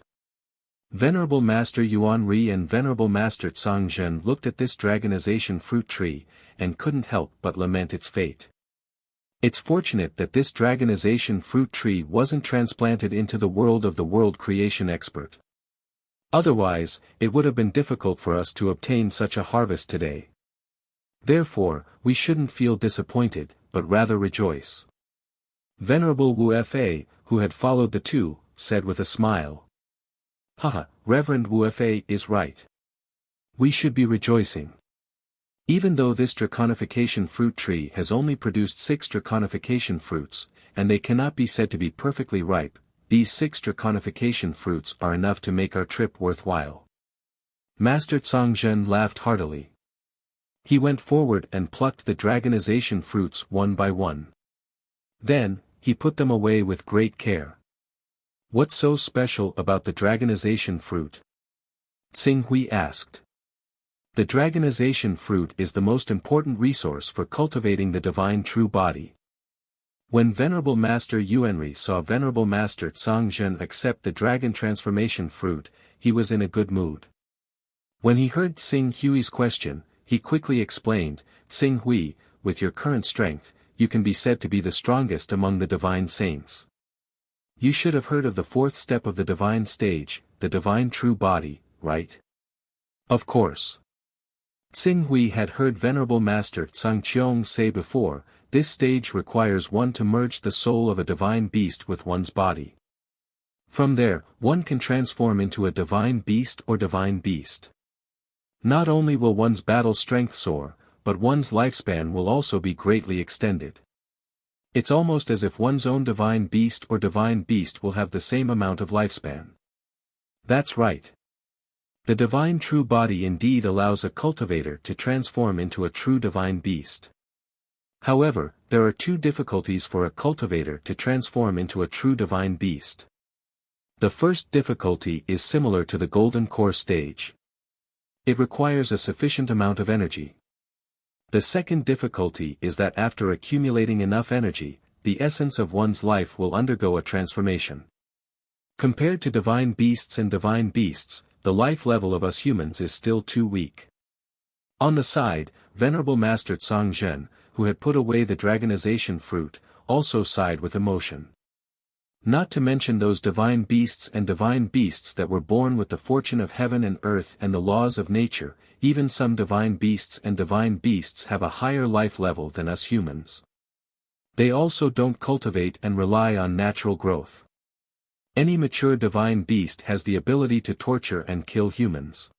Venerable Master Yuan Ri and Venerable Master Tsangzhen looked at this dragonization fruit tree, and couldn't help but lament its fate. It's fortunate that this dragonization fruit tree wasn't transplanted into the world of the world creation expert. Otherwise, it would have been difficult for us to obtain such a harvest today. Therefore, we shouldn't feel disappointed, but rather rejoice. Venerable Wu Fa, who had followed the two, said with a smile. Haha, Reverend Wu Fa is right. We should be rejoicing. Even though this draconification fruit tree has only produced 6 draconification fruits, and they cannot be said to be perfectly ripe, these 6 draconification fruits are enough to make our trip worthwhile. Master Tsangzhen laughed heartily. He went forward and plucked the dragonization fruits one by one. Then, he put them away with great care. What's so special about the dragonization fruit? Tsing Hui asked. The dragonization fruit is the most important resource for cultivating the divine true body. When Venerable Master Yuanri saw Venerable Master Tsangzhen accept the dragon transformation fruit, he was in a good mood. When he heard Tsing Hui's question, he quickly explained, Tsing Hui, with your current strength, you can be said to be the strongest among the divine saints. You should have heard of the 4th step of the divine stage, the divine true body, right? Of course. Tsing Hui had heard Venerable Master Tsangqiong say before, this stage requires one to merge the soul of a divine beast with one's body. From there, one can transform into a divine beast or divine beast. Not only will one's battle strength soar, but one's lifespan will also be greatly extended. It's almost as if one's own divine beast or divine beast will have the same amount of lifespan. That's right. The divine true body indeed allows a cultivator to transform into a true divine beast. However, there are 2 difficulties for a cultivator to transform into a true divine beast. The first difficulty is similar to the golden core stage. It requires a sufficient amount of energy. The second difficulty is that after accumulating enough energy, the essence of one's life will undergo a transformation. Compared to divine beasts, the life level of us humans is still too weak. On the side, Venerable Master Tsang Zhen, who had put away the dragonization fruit, also sighed with emotion. Not to mention those divine beasts that were born with the fortune of heaven and earth and the laws of nature, even some divine beasts have a higher life level than us humans. They also don't cultivate and rely on natural growth. Any mature divine beast has the ability to torture and kill humans.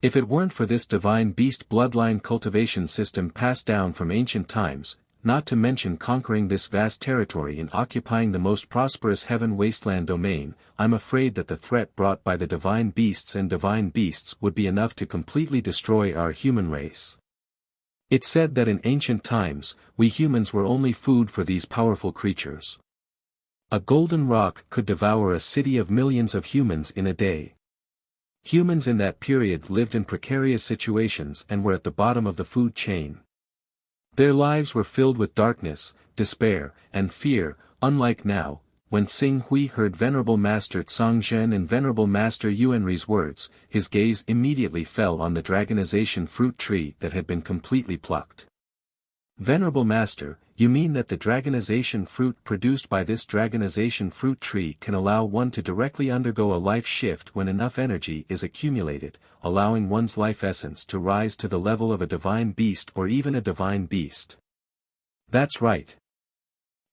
If it weren't for this divine beast bloodline cultivation system passed down from ancient times, not to mention conquering this vast territory and occupying the most prosperous heaven wasteland domain, I'm afraid that the threat brought by the divine beasts would be enough to completely destroy our human race. It's said that in ancient times, we humans were only food for these powerful creatures. A golden rock could devour a city of millions of humans in a day. Humans in that period lived in precarious situations and were at the bottom of the food chain. Their lives were filled with darkness, despair, and fear, unlike now. When Xing Hui heard Venerable Master Tsang Zhen and Venerable Master Yuanri's words, his gaze immediately fell on the dragonization fruit tree that had been completely plucked. Venerable Master, you mean that the dragonization fruit produced by this dragonization fruit tree can allow one to directly undergo a life shift when enough energy is accumulated, allowing one's life essence to rise to the level of a divine beast or even a divine beast? That's right.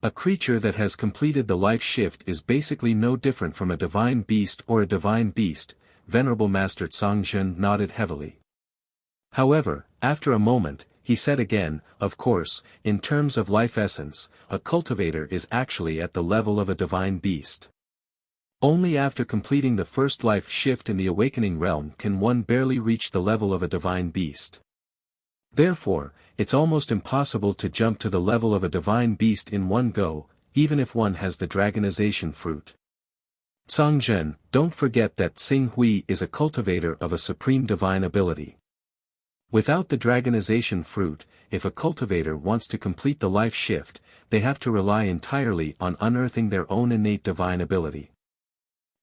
A creature that has completed the life shift is basically no different from a divine beast or a divine beast. Venerable Master Tsang Zhen nodded heavily. However, after a moment, he said again, of course, in terms of life essence, a cultivator is actually at the level of a divine beast. Only after completing the first life shift in the awakening realm can one barely reach the level of a divine beast. Therefore, it's almost impossible to jump to the level of a divine beast in one go, even if one has the dragonization fruit. Tsang Zhen, don't forget that Xing Hui is a cultivator of a supreme divine ability. Without the dragonization fruit, if a cultivator wants to complete the life shift, they have to rely entirely on unearthing their own innate divine ability.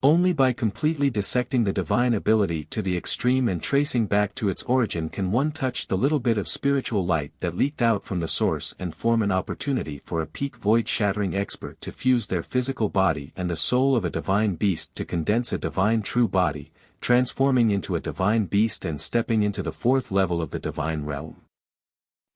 Only by completely dissecting the divine ability to the extreme and tracing back to its origin can one touch the little bit of spiritual light that leaked out from the source and form an opportunity for a peak void-shattering expert to fuse their physical body and the soul of a divine beast to condense a divine true body, transforming into a divine beast and stepping into the fourth level of the divine realm.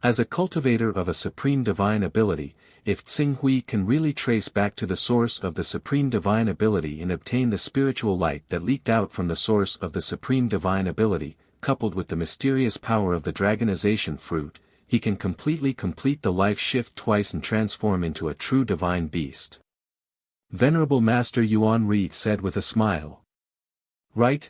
As a cultivator of a supreme divine ability, if Xing Hui can really trace back to the source of the supreme divine ability and obtain the spiritual light that leaked out from the source of the supreme divine ability, coupled with the mysterious power of the dragonization fruit, he can completely complete the life shift twice and transform into a true divine beast. Venerable Master Yuanri said with a smile. Right.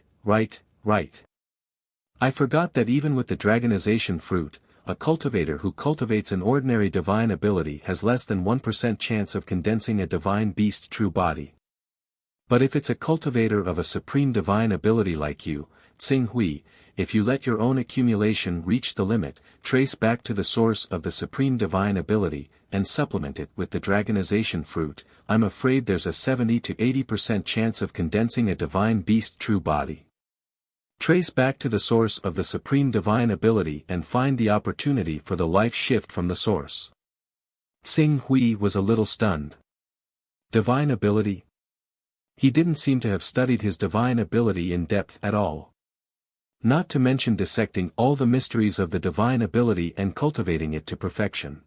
I forgot that even with the dragonization fruit, a cultivator who cultivates an ordinary divine ability has less than 1% chance of condensing a divine beast true body. But if it's a cultivator of a supreme divine ability like you, Xing Hui, if you let your own accumulation reach the limit, trace back to the source of the supreme divine ability, and supplement it with the dragonization fruit, I'm afraid there's a 70 to 80% chance of condensing a divine beast true body. Trace back to the source of the supreme divine ability and find the opportunity for the life shift from the source. Xing Hui was a little stunned. Divine ability? He didn't seem to have studied his divine ability in depth at all. Not to mention dissecting all the mysteries of the divine ability and cultivating it to perfection.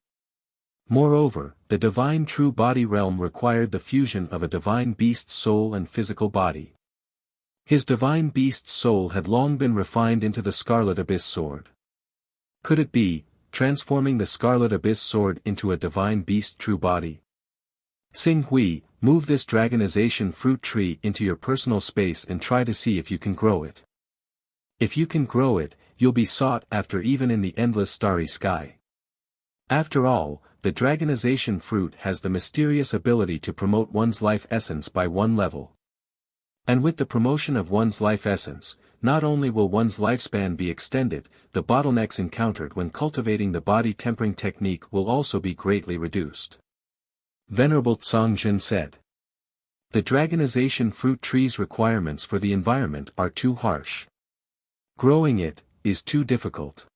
Moreover, the divine true body realm required the fusion of a divine beast's soul and physical body. His divine beast's soul had long been refined into the Scarlet Abyss sword. Could it be, transforming the Scarlet Abyss sword into a divine beast true body? Xing Hui, move this dragonization fruit tree into your personal space and try to see if you can grow it. If you can grow it, you'll be sought after even in the endless starry sky. After all, the dragonization fruit has the mysterious ability to promote one's life essence by one level. And with the promotion of one's life essence, not only will one's lifespan be extended, the bottlenecks encountered when cultivating the body tempering technique will also be greatly reduced. Venerable Tsongjin said. The dragonization fruit tree's requirements for the environment are too harsh. Growing it is too difficult.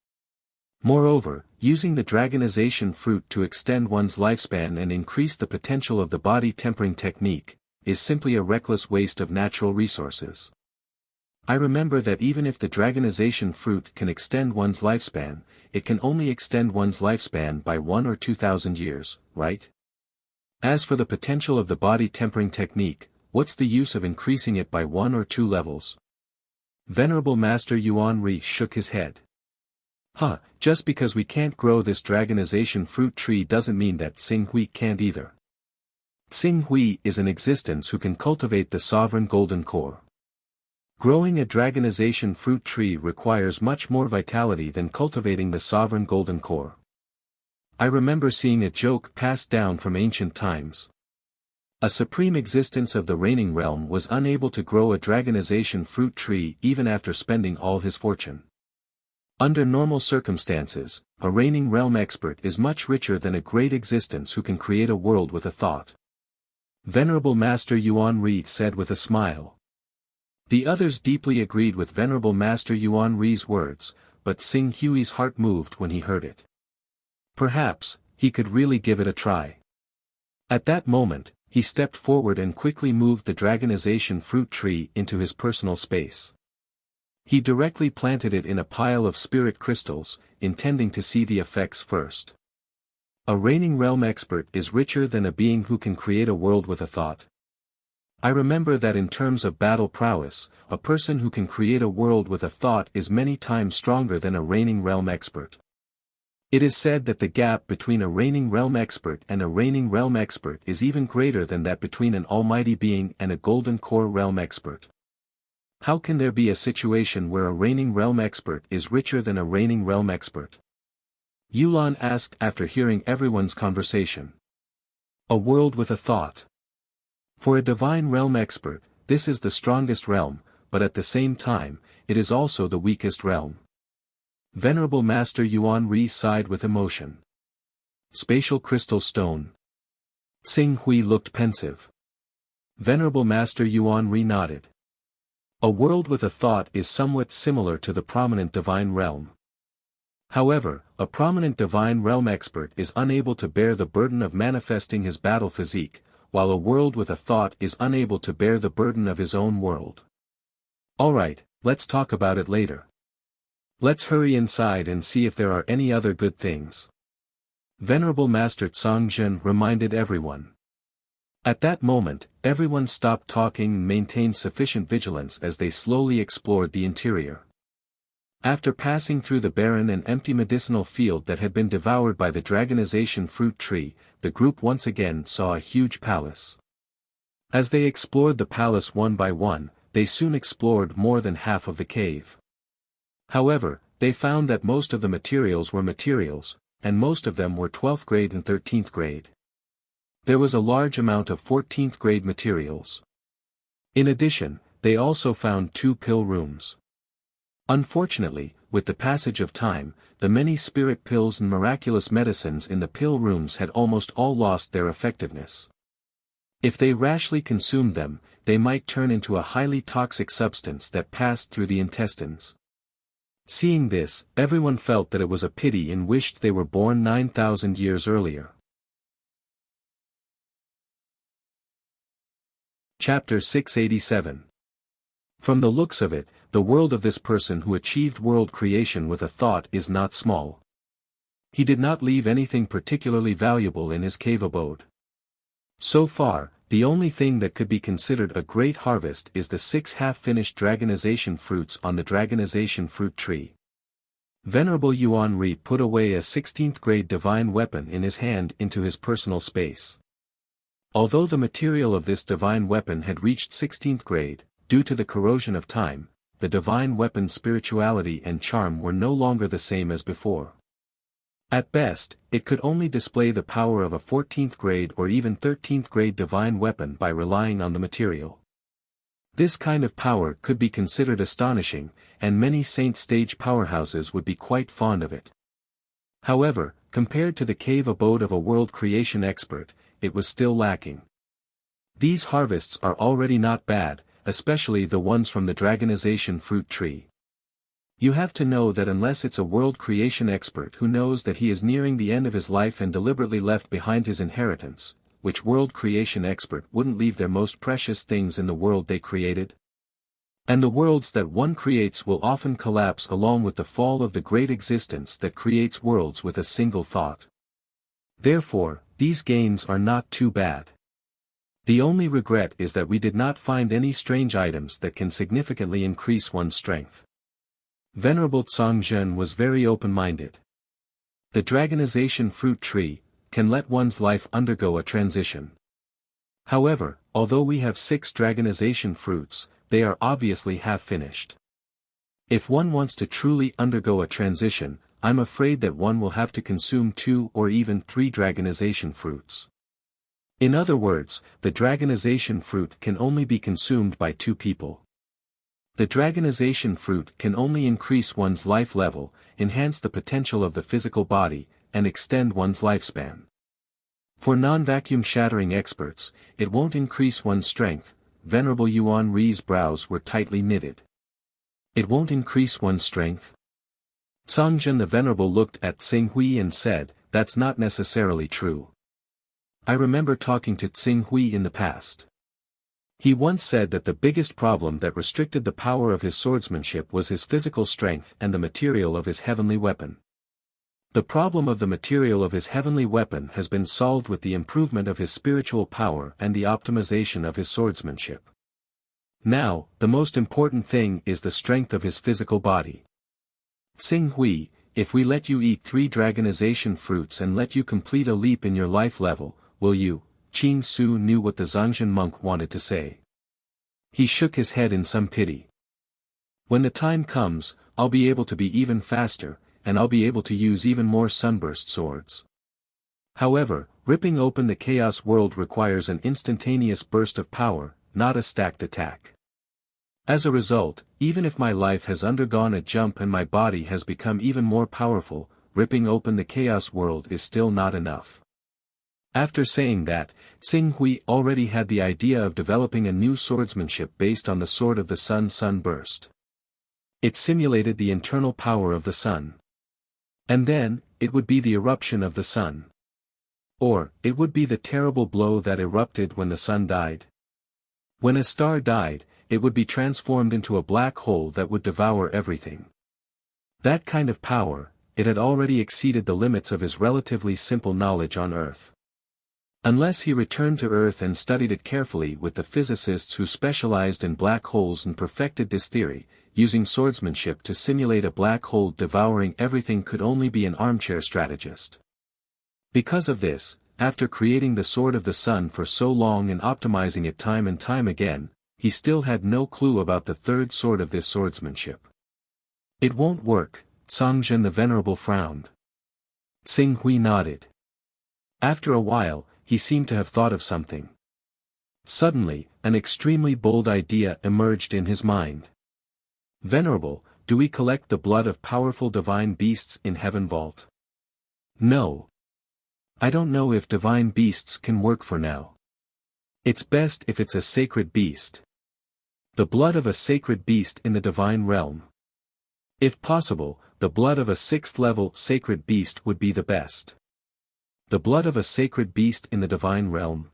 Moreover, using the dragonization fruit to extend one's lifespan and increase the potential of the body tempering technique is simply a reckless waste of natural resources. I remember that even if the dragonization fruit can extend one's lifespan, it can only extend one's lifespan by 1 or 2,000 years, right? As for the potential of the body tempering technique, what's the use of increasing it by 1 or 2 levels? Venerable Master Yuan Ri shook his head. Just because we can't grow this dragonization fruit tree doesn't mean that Xing Hui can't either. Xing Hui is an existence who can cultivate the sovereign golden core. Growing a dragonization fruit tree requires much more vitality than cultivating the sovereign golden core. I remember seeing a joke passed down from ancient times. A supreme existence of the reigning realm was unable to grow a dragonization fruit tree even after spending all his fortune. Under normal circumstances, a reigning realm expert is much richer than a great existence who can create a world with a thought. Venerable Master Yuan Ri said with a smile. The others deeply agreed with Venerable Master Yuan Ri's words, but Xing Hui's heart moved when he heard it. Perhaps, he could really give it a try. At that moment, he stepped forward and quickly moved the dragonization fruit tree into his personal space. He directly planted it in a pile of spirit crystals, intending to see the effects first. A reigning realm expert is richer than a being who can create a world with a thought. I remember that in terms of battle prowess, a person who can create a world with a thought is many times stronger than a reigning realm expert. It is said that the gap between a reigning realm expert and a reigning realm expert is even greater than that between an almighty being and a golden core realm expert. How can there be a situation where a reigning realm expert is richer than a reigning realm expert? Yulan asked after hearing everyone's conversation. A world with a thought. For a divine realm expert, this is the strongest realm, but at the same time, it is also the weakest realm. Venerable Master Yuan Ri sighed with emotion. Spatial crystal stone. Xing Hui looked pensive. Venerable Master Yuan Ri nodded. A world with a thought is somewhat similar to the prominent divine realm. However, a prominent divine realm expert is unable to bear the burden of manifesting his battle physique, while a world with a thought is unable to bear the burden of his own world. Alright, let's talk about it later. Let's hurry inside and see if there are any other good things. Venerable Master Tsongjin reminded everyone. At that moment, everyone stopped talking and maintained sufficient vigilance as they slowly explored the interior. After passing through the barren and empty medicinal field that had been devoured by the dragonization fruit tree, the group once again saw a huge palace. As they explored the palace one by one, they soon explored more than half of the cave. However, they found that most of the materials were materials, and most of them were 12th grade and 13th grade. There was a large amount of 14th grade materials. In addition, they also found 2 pill rooms. Unfortunately, with the passage of time, the many spirit pills and miraculous medicines in the pill rooms had almost all lost their effectiveness. If they rashly consumed them, they might turn into a highly toxic substance that passed through the intestines. Seeing this, everyone felt that it was a pity and wished they were born 9,000 years earlier. Chapter 687. From the looks of it, the world of this person who achieved world creation with a thought is not small. He did not leave anything particularly valuable in his cave abode. So far, the only thing that could be considered a great harvest is the 6 half-finished dragonization fruits on the dragonization fruit tree. Venerable Yuan Ri put away a 16th grade divine weapon in his hand into his personal space. Although the material of this divine weapon had reached 16th grade, due to the corrosion of time, the divine weapon's spirituality and charm were no longer the same as before. At best, it could only display the power of a 14th grade or even 13th grade divine weapon by relying on the material. This kind of power could be considered astonishing, and many saint stage powerhouses would be quite fond of it. However, compared to the cave abode of a world creation expert, it was still lacking. These harvests are already not bad, especially the ones from the dragonization fruit tree. You have to know that unless it's a world creation expert who knows that he is nearing the end of his life and deliberately left behind his inheritance, which world creation expert wouldn't leave their most precious things in the world they created? And the worlds that one creates will often collapse along with the fall of the great existence that creates worlds with a single thought. Therefore, these gains are not too bad. The only regret is that we did not find any strange items that can significantly increase one's strength. Venerable Tsongzhen was very open-minded. The dragonization fruit tree can let one's life undergo a transition. However, although we have 6 dragonization fruits, they are obviously half-finished. If one wants to truly undergo a transition, I'm afraid that one will have to consume 2 or even 3 dragonization fruits. In other words, the dragonization fruit can only be consumed by 2 people. The dragonization fruit can only increase one's life level, enhance the potential of the physical body, and extend one's lifespan. For non-vacuum shattering experts, it won't increase one's strength. Venerable Yuan Ri's brows were tightly knitted. It won't increase one's strength? Tsongzhen the Venerable looked at Tsing Hui and said, that's not necessarily true. I remember talking to Tsing Hui in the past. He once said that the biggest problem that restricted the power of his swordsmanship was his physical strength and the material of his heavenly weapon. The problem of the material of his heavenly weapon has been solved with the improvement of his spiritual power and the optimization of his swordsmanship. Now, the most important thing is the strength of his physical body. Tsing Hui, if we let you eat 3 dragonization fruits and let you complete a leap in your life level, will you? Qing Su knew what the Zhangzhen monk wanted to say. He shook his head in some pity. When the time comes, I'll be able to be even faster, and I'll be able to use even more sunburst swords. However, ripping open the chaos world requires an instantaneous burst of power, not a stacked attack. As a result, even if my life has undergone a jump and my body has become even more powerful, ripping open the chaos world is still not enough. After saying that, Tsing Hui already had the idea of developing a new swordsmanship based on the Sword of the Sun Sunburst. It simulated the internal power of the sun. And then, it would be the eruption of the sun. Or, it would be the terrible blow that erupted when the sun died. When a star died, it would be transformed into a black hole that would devour everything. That kind of power, it had already exceeded the limits of his relatively simple knowledge on Earth. Unless he returned to Earth and studied it carefully with the physicists who specialized in black holes and perfected this theory, using swordsmanship to simulate a black hole devouring everything could only be an armchair strategist. Because of this, after creating the Sword of the Sun for so long and optimizing it time and time again, he still had no clue about the third sword of this swordsmanship. It won't work, Tsongzhen the Venerable frowned. Tsing Hui nodded. After a while, he seemed to have thought of something. Suddenly, an extremely bold idea emerged in his mind. Venerable, do we collect the blood of powerful divine beasts in Heaven Vault? No. I don't know if divine beasts can work for now. It's best if it's a sacred beast. The blood of a sacred beast in the divine realm. If possible, the blood of a 6th-level sacred beast would be the best. The blood of a sacred beast in the divine realm.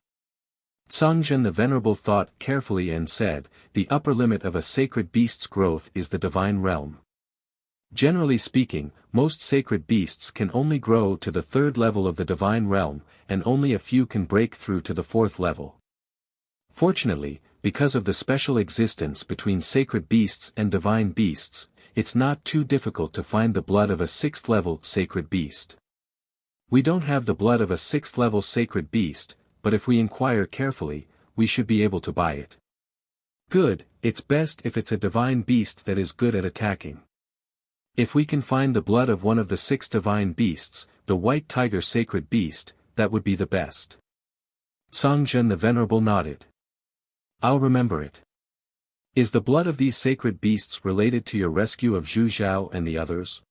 Tsongzhen the Venerable thought carefully and said, the upper limit of a sacred beast's growth is the divine realm. Generally speaking, most sacred beasts can only grow to the 3rd level of the divine realm, and only a few can break through to the 4th level. Fortunately, because of the special existence between sacred beasts and divine beasts, it's not too difficult to find the blood of a 6th-level sacred beast. We don't have the blood of a 6th-level sacred beast, but if we inquire carefully, we should be able to buy it. Good, it's best if it's a divine beast that is good at attacking. If we can find the blood of one of the 6 divine beasts, the white tiger sacred beast, that would be the best. Tsongzhen the Venerable nodded. I'll remember it. Is the blood of these sacred beasts related to your rescue of Zhu Zhao and the others?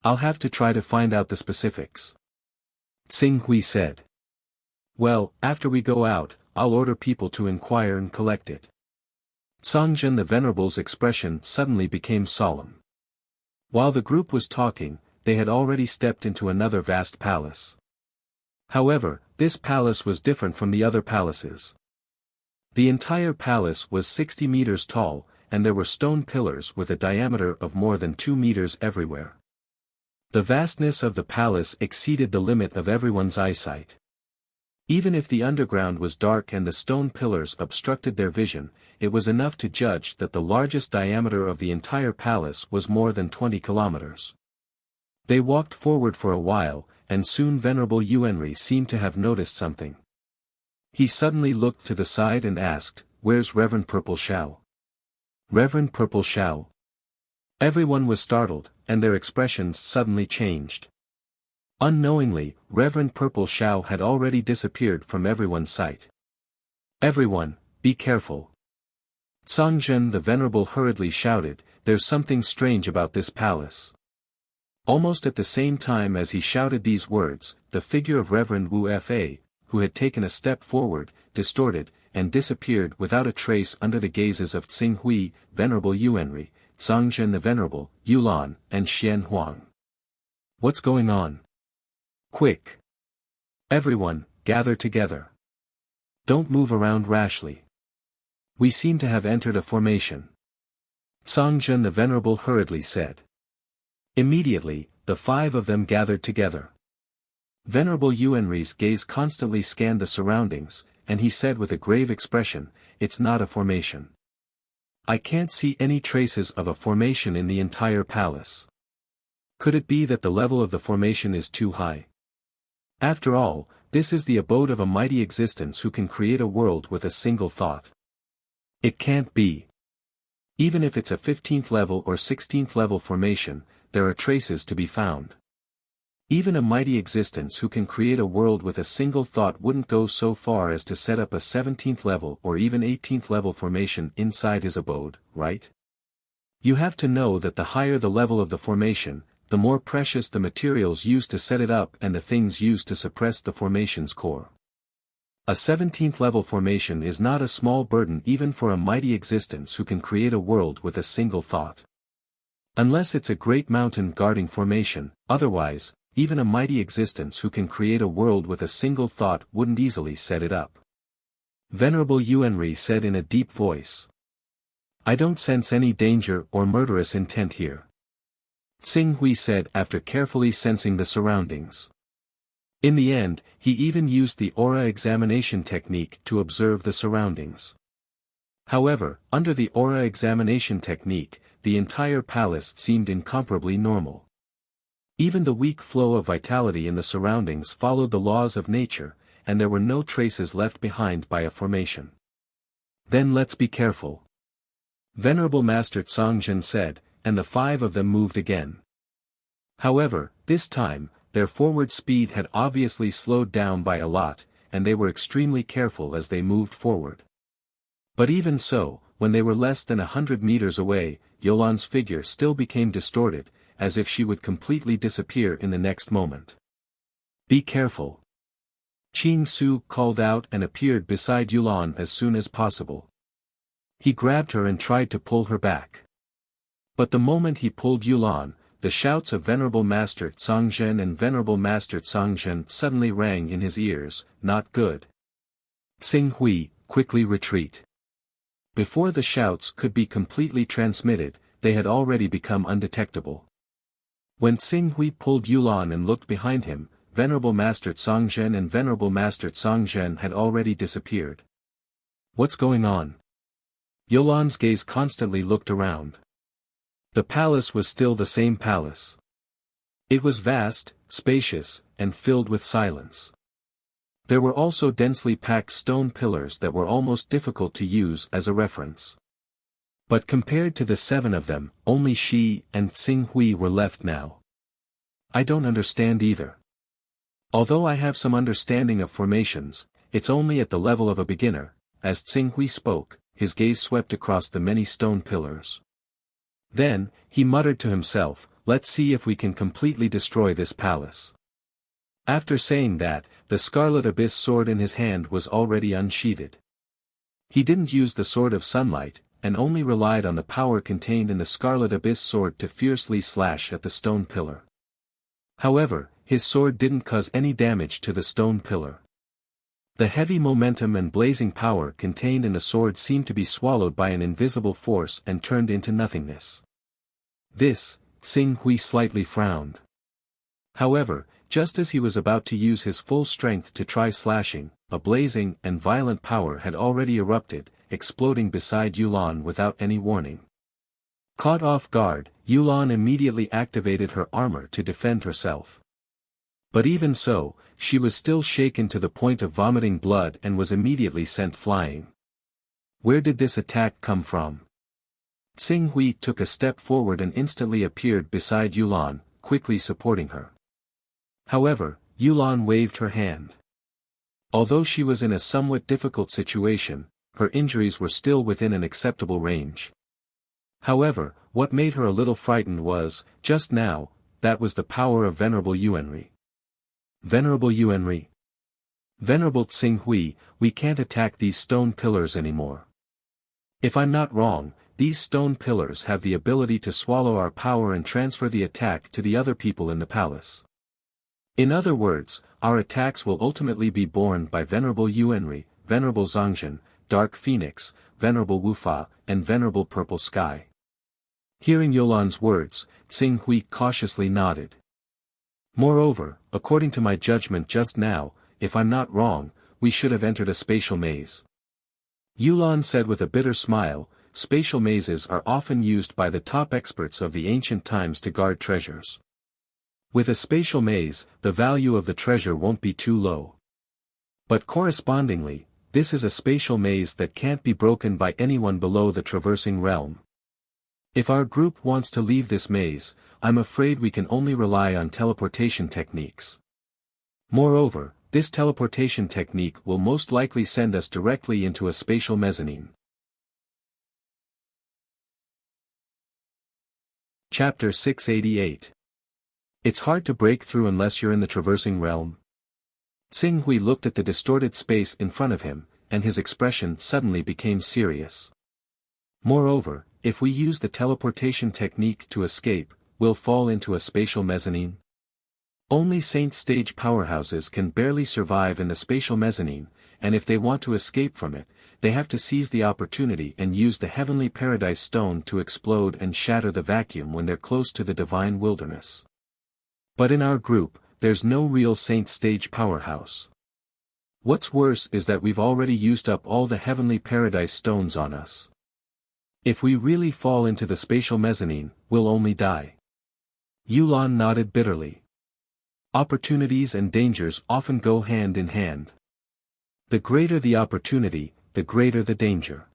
I'll have to try to find out the specifics. Tsing Hui said. Well, after we go out, I'll order people to inquire and collect it. Songzhen the Venerable's expression suddenly became solemn. While the group was talking, they had already stepped into another vast palace. However, this palace was different from the other palaces. The entire palace was 60 meters tall, and there were stone pillars with a diameter of more than 2 meters everywhere. The vastness of the palace exceeded the limit of everyone's eyesight. Even if the underground was dark and the stone pillars obstructed their vision, it was enough to judge that the largest diameter of the entire palace was more than 20 kilometers. They walked forward for a while, and soon Venerable Yuanri seemed to have noticed something. He suddenly looked to the side and asked, "Where's Reverend Purple Shao?" Reverend Purple Shao? Everyone was startled, and their expressions suddenly changed. Unknowingly, Reverend Purple Shao had already disappeared from everyone's sight. "Everyone, be careful." Songzhen the Venerable hurriedly shouted, "There's something strange about this palace." Almost at the same time as he shouted these words, the figure of Reverend Wu Fa, who had taken a step forward, distorted, and disappeared without a trace under the gazes of Tsing Hui, Venerable Yuanri, Songzhen the Venerable, Yulan, and Xian Huang. "What's going on? Quick! Everyone, gather together. Don't move around rashly. We seem to have entered a formation." Songzhen the Venerable hurriedly said. Immediately, the 5 of them gathered together. Venerable Yuanri's gaze constantly scanned the surroundings, and he said with a grave expression, "It's not a formation. I can't see any traces of a formation in the entire palace. Could it be that the level of the formation is too high? After all, this is the abode of a mighty existence who can create a world with a single thought. It can't be. Even if it's a 15th level or 16th level formation, there are traces to be found. Even a mighty existence who can create a world with a single thought wouldn't go so far as to set up a 17th level or even 18th level formation inside his abode, right? You have to know that the higher the level of the formation, the more precious the materials used to set it up and the things used to suppress the formation's core. A 17th level formation is not a small burden even for a mighty existence who can create a world with a single thought. Unless it's a great mountain guarding formation, otherwise, even a mighty existence who can create a world with a single thought wouldn't easily set it up. Venerable Yuanri said in a deep voice. "I don't sense any danger or murderous intent here," Tsing Hui said after carefully sensing the surroundings. In the end, he even used the aura examination technique to observe the surroundings. However, under the aura examination technique, the entire palace seemed incomparably normal. Even the weak flow of vitality in the surroundings followed the laws of nature, and there were no traces left behind by a formation. "Then let's be careful," Venerable Master Songzhen said, and the 5 of them moved again. However, this time, their forward speed had obviously slowed down by a lot, and they were extremely careful as they moved forward. But even so, when they were less than 100 meters away, Yolan's figure still became distorted, as if she would completely disappear in the next moment. "Be careful." Qing Su called out and appeared beside Yulan as soon as possible. He grabbed her and tried to pull her back. But the moment he pulled Yulan, the shouts of Venerable Master Songzhen and Venerable Master Songzhen suddenly rang in his ears, "Not good. Tsing Hui, quickly retreat." Before the shouts could be completely transmitted, they had already become undetectable. When Tsing Hui pulled Yulan and looked behind him, Venerable Master Songzhen and Venerable Master Songzhen had already disappeared. "What's going on?" Yulan's gaze constantly looked around. The palace was still the same palace. It was vast, spacious, and filled with silence. There were also densely packed stone pillars that were almost difficult to use as a reference. But compared to the 7 of them, only she and Tsing Hui were left now. "I don't understand either. Although I have some understanding of formations, it's only at the level of a beginner." As Tsing Hui spoke, his gaze swept across the many stone pillars. Then, he muttered to himself, "Let's see if we can completely destroy this palace." After saying that, the Scarlet Abyss sword in his hand was already unsheathed. He didn't use the Sword of Sunlight, and only relied on the power contained in the Scarlet Abyss sword to fiercely slash at the stone pillar. However, his sword didn't cause any damage to the stone pillar. The heavy momentum and blazing power contained in the sword seemed to be swallowed by an invisible force and turned into nothingness. This, Xing Hui slightly frowned. However, just as he was about to use his full strength to try slashing, a blazing and violent power had already erupted, exploding beside Yulan without any warning. Caught off guard, Yulan immediately activated her armor to defend herself. But even so, she was still shaken to the point of vomiting blood and was immediately sent flying. Where did this attack come from? Xing Hui took a step forward and instantly appeared beside Yulan, quickly supporting her. However, Yulan waved her hand. Although she was in a somewhat difficult situation, her injuries were still within an acceptable range. However, what made her a little frightened was, just now, that was the power of Venerable Yuanri. Venerable Yuanri. Venerable Xing Hui, we can't attack these stone pillars anymore. If I'm not wrong, these stone pillars have the ability to swallow our power and transfer the attack to the other people in the palace. In other words, our attacks will ultimately be borne by Venerable Yuanri, Venerable Zhongzhen, Dark Phoenix, Venerable Wufa, and Venerable Purple Sky. Hearing Yulan's words, Xing Hui cautiously nodded. Moreover, according to my judgment just now, if I'm not wrong, we should have entered a spatial maze. Yulan said with a bitter smile, spatial mazes are often used by the top experts of the ancient times to guard treasures. With a spatial maze, the value of the treasure won't be too low. But correspondingly, this is a spatial maze that can't be broken by anyone below the traversing realm. If our group wants to leave this maze, I'm afraid we can only rely on teleportation techniques. Moreover, this teleportation technique will most likely send us directly into a spatial mezzanine. Chapter 688. It's hard to break through unless you're in the traversing realm. Xing Hui looked at the distorted space in front of him, and his expression suddenly became serious. Moreover, if we use the teleportation technique to escape, we'll fall into a spatial mezzanine. Only saint stage powerhouses can barely survive in the spatial mezzanine, and if they want to escape from it, they have to seize the opportunity and use the heavenly paradise stone to explode and shatter the vacuum when they're close to the divine wilderness. But in our group, there's no real saint stage powerhouse. What's worse is that we've already used up all the heavenly paradise stones on us. If we really fall into the spatial mezzanine, we'll only die. Yulan nodded bitterly. Opportunities and dangers often go hand in hand. The greater the opportunity, the greater the danger.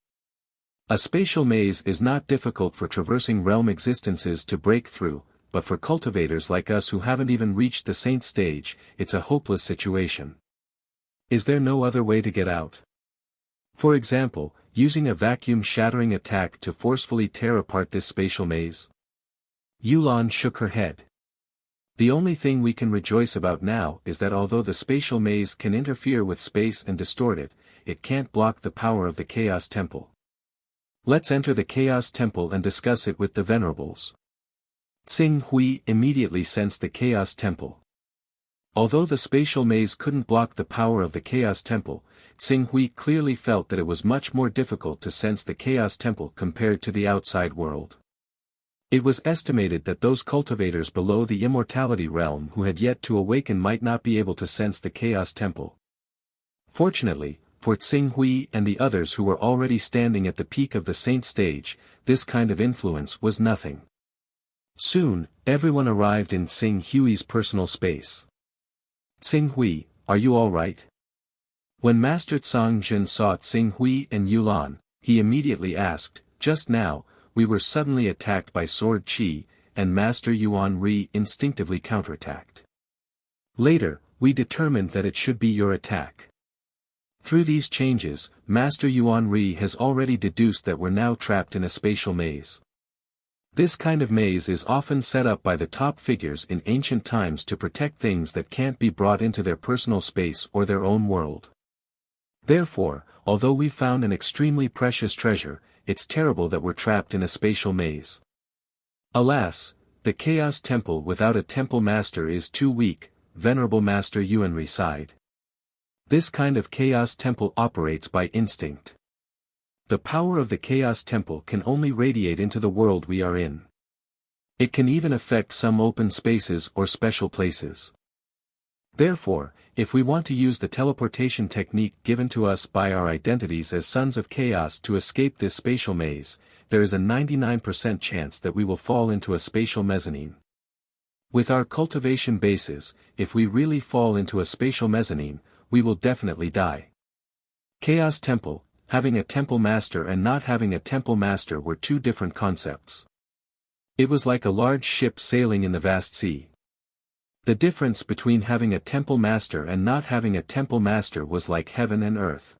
A spatial maze is not difficult for traversing realm existences to break through, but for cultivators like us who haven't even reached the saint stage, it's a hopeless situation. Is there no other way to get out? For example, using a vacuum-shattering attack to forcefully tear apart this spatial maze? Yulan shook her head. The only thing we can rejoice about now is that although the spatial maze can interfere with space and distort it, it can't block the power of the Chaos Temple. Let's enter the Chaos Temple and discuss it with the Venerables. Xing Hui immediately sensed the Chaos Temple. Although the spatial maze couldn't block the power of the Chaos Temple, Xing Hui clearly felt that it was much more difficult to sense the Chaos Temple compared to the outside world. It was estimated that those cultivators below the immortality realm who had yet to awaken might not be able to sense the Chaos Temple. Fortunately, for Xing Hui and the others who were already standing at the peak of the saint stage, this kind of influence was nothing. Soon, everyone arrived in Xing Hui's personal space. Xing Hui, are you all right? When Master Zhongzhen saw Xing Hui and Yulan, he immediately asked, just now, we were suddenly attacked by Sword Qi, and Master Yuan Ri instinctively counterattacked. Later, we determined that it should be your attack. Through these changes, Master Yuan Ri has already deduced that we're now trapped in a spatial maze. This kind of maze is often set up by the top figures in ancient times to protect things that can't be brought into their personal space or their own world. Therefore, although we've found an extremely precious treasure, it's terrible that we're trapped in a spatial maze. Alas, the Chaos Temple without a temple master is too weak, Venerable Master Yuan sighed. This kind of Chaos Temple operates by instinct. The power of the Chaos Temple can only radiate into the world we are in. It can even affect some open spaces or special places. Therefore, if we want to use the teleportation technique given to us by our identities as sons of chaos to escape this spatial maze, there is a 99% chance that we will fall into a spatial mezzanine. With our cultivation bases, if we really fall into a spatial mezzanine, we will definitely die. Chaos Temple, having a temple master and not having a temple master were two different concepts. It was like a large ship sailing in the vast sea. The difference between having a temple master and not having a temple master was like heaven and earth.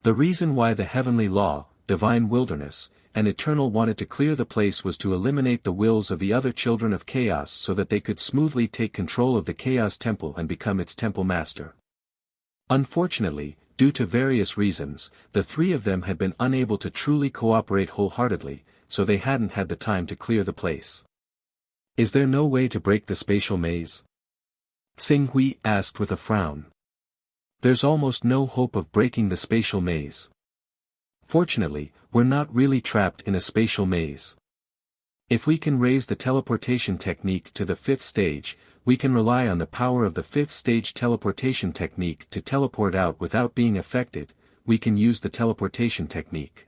The reason why the heavenly law, divine wilderness, and eternal wanted to clear the place was to eliminate the wills of the other children of chaos so that they could smoothly take control of the Chaos Temple and become its temple master. Unfortunately, due to various reasons, the three of them had been unable to truly cooperate wholeheartedly, so they hadn't had the time to clear the place. Is there no way to break the spatial maze? Xing Hui asked with a frown. There's almost no hope of breaking the spatial maze. Fortunately, we're not really trapped in a spatial maze. If we can raise the teleportation technique to the 5th stage, we can rely on the power of the 5th stage teleportation technique to teleport out without being affected. We can use the teleportation technique.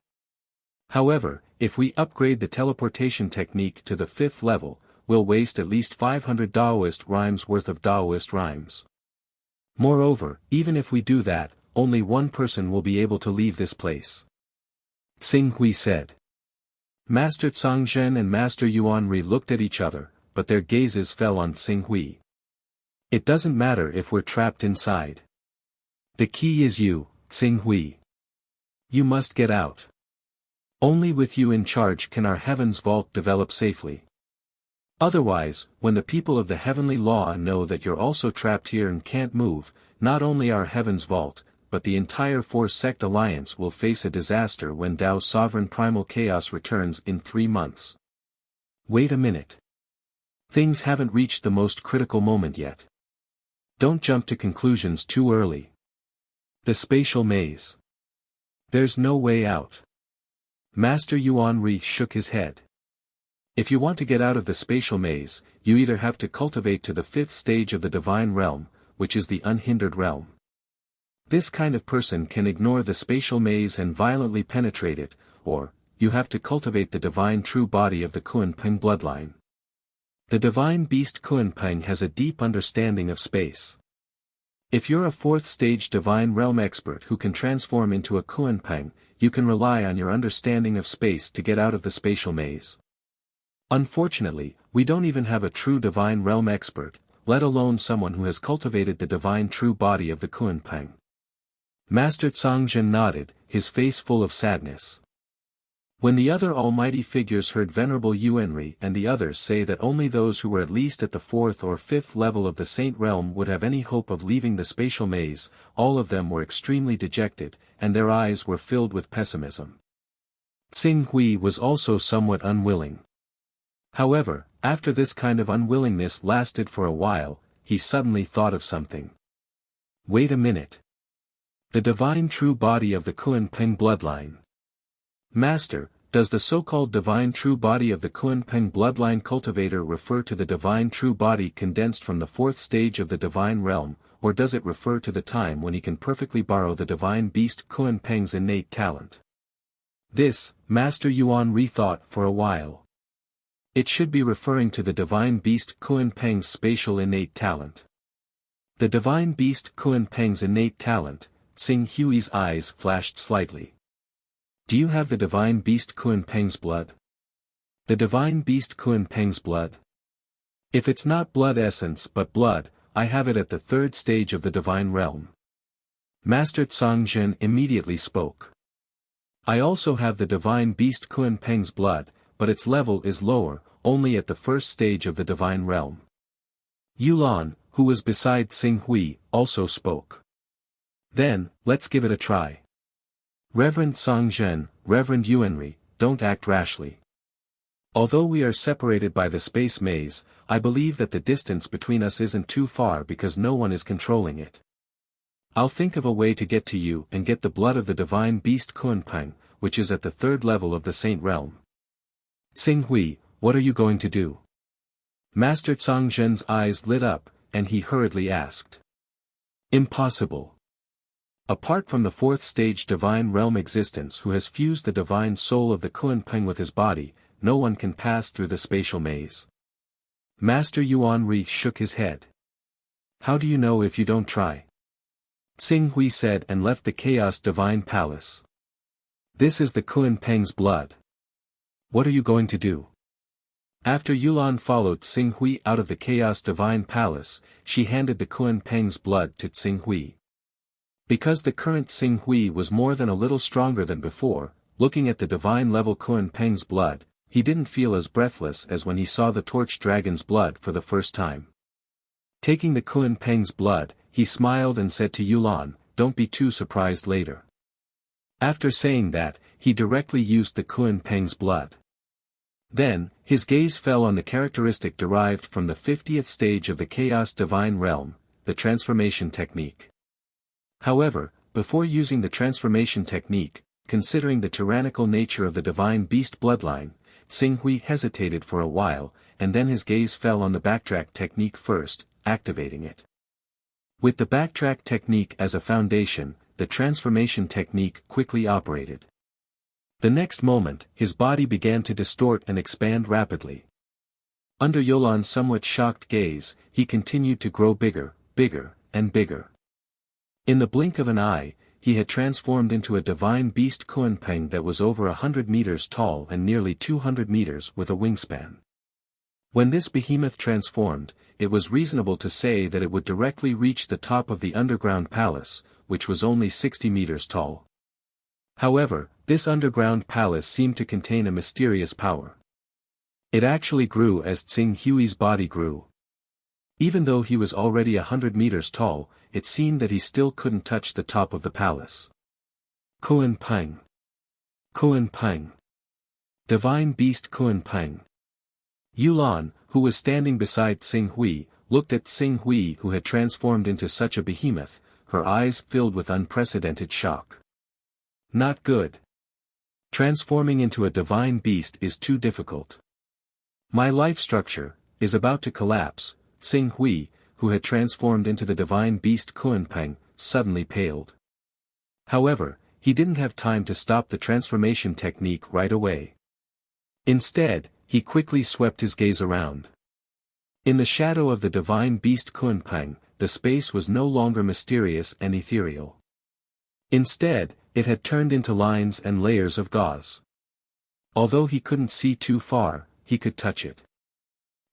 However, if we upgrade the teleportation technique to the 5th level, we'll waste at least 500 Daoist rhymes worth of Daoist rhymes. Moreover, even if we do that, only one person will be able to leave this place. Xing Hui said. Master Cangzhen and Master Yuan looked at each other, but their gazes fell on Xing Hui. It doesn't matter if we're trapped inside. The key is you, Xing Hui. You must get out. Only with you in charge can our Heaven's Vault develop safely. Otherwise, when the people of the Heavenly Law know that you're also trapped here and can't move, not only our Heaven's Vault, but the entire Four-Sect Alliance will face a disaster when Dao's sovereign primal chaos returns in 3 months. Wait a minute. Things haven't reached the most critical moment yet. Don't jump to conclusions too early. The spatial maze. There's no way out. Master Yuan shook his head. If you want to get out of the spatial maze, you either have to cultivate to the 5th stage of the divine realm, which is the unhindered realm. This kind of person can ignore the spatial maze and violently penetrate it, or, you have to cultivate the divine true body of the Kunpeng bloodline. The divine beast Kunpeng has a deep understanding of space. If you're a 4th stage divine realm expert who can transform into a Kunpeng, you can rely on your understanding of space to get out of the spatial maze. Unfortunately, we don't even have a true divine realm expert, let alone someone who has cultivated the divine true body of the Kunpeng. Master Cangzhen nodded, his face full of sadness. When the other almighty figures heard Venerable Yuan and the others say that only those who were at least at the 4th or 5th level of the Saint Realm would have any hope of leaving the spatial maze, all of them were extremely dejected, and their eyes were filled with pessimism. Xing Hui was also somewhat unwilling. However, after this kind of unwillingness lasted for a while, he suddenly thought of something. Wait a minute. The divine true body of the Kunpeng bloodline. Master, does the so-called divine true body of the Kunpeng bloodline cultivator refer to the divine true body condensed from the 4th stage of the divine realm, or does it refer to the time when he can perfectly borrow the divine beast Kunpeng's innate talent? This, Master Yuan rethought for a while. It should be referring to the divine beast Kunpeng's spatial innate talent. The divine beast Kunpeng's innate talent, Xing Hui's eyes flashed slightly. Do you have the divine beast Kunpeng's blood? The divine beast Kunpeng's blood? If it's not blood essence but blood, I have it at the 3rd stage of the divine realm. Master Cangzhen immediately spoke. I also have the divine beast Kunpeng's blood, but its level is lower, only at the first stage of the divine realm. Yulan, who was beside Xing Hui, also spoke. Then, let's give it a try. Reverend Song Zhen, Reverend Yuanri, don't act rashly. Although we are separated by the space maze, I believe that the distance between us isn't too far because no one is controlling it. I'll think of a way to get to you and get the blood of the divine beast Kunpeng, which is at the third level of the Saint Realm. Xing Hui, what are you going to do? Master Song Zhen's eyes lit up, and he hurriedly asked. Impossible. Apart from the fourth stage divine realm existence who has fused the divine soul of the Kunpeng with his body, no one can pass through the spatial maze. Master Yuan Ri shook his head. How do you know if you don't try? Xing Hui said and left the Chaos Divine Palace. This is the Kunpeng's blood. What are you going to do? After Yulan followed Xing Hui out of the Chaos Divine Palace, she handed the Kunpeng's blood to Xing Hui. Because the current Xing Hui was more than a little stronger than before, looking at the divine level Kunpeng's blood, he didn't feel as breathless as when he saw the torch dragon's blood for the first time. Taking the Kunpeng's blood, he smiled and said to Yulan, don't be too surprised later. After saying that, he directly used the Kunpeng's blood. Then, his gaze fell on the characteristic derived from the 50th stage of the Chaos Divine Realm, the transformation technique. However, before using the transformation technique, considering the tyrannical nature of the divine beast bloodline, Xing Hui hesitated for a while, and then his gaze fell on the backtrack technique first, activating it. With the backtrack technique as a foundation, the transformation technique quickly operated. The next moment, his body began to distort and expand rapidly. Under Yulan's somewhat shocked gaze, he continued to grow bigger, bigger, and bigger. In the blink of an eye, he had transformed into a divine beast Kunpeng that was over 100 meters tall and nearly 200 meters with a wingspan. When this behemoth transformed, it was reasonable to say that it would directly reach the top of the underground palace, which was only 60 meters tall. However, this underground palace seemed to contain a mysterious power. It actually grew as Xing Hui's body grew. Even though he was already 100 meters tall, it seemed that he still couldn't touch the top of the palace. Kunpeng. Kunpeng. Divine Beast Kunpeng. Yulan, who was standing beside Xing Hui, looked at Xing Hui who had transformed into such a behemoth, her eyes filled with unprecedented shock. Not good. Transforming into a divine beast is too difficult. My life structure is about to collapse. Xing Hui, who had transformed into the divine beast Kunpeng, suddenly paled. However, he didn't have time to stop the transformation technique right away. Instead, he quickly swept his gaze around. In the shadow of the divine beast Kunpeng, the space was no longer mysterious and ethereal. Instead, it had turned into lines and layers of gauze. Although he couldn't see too far, he could touch it.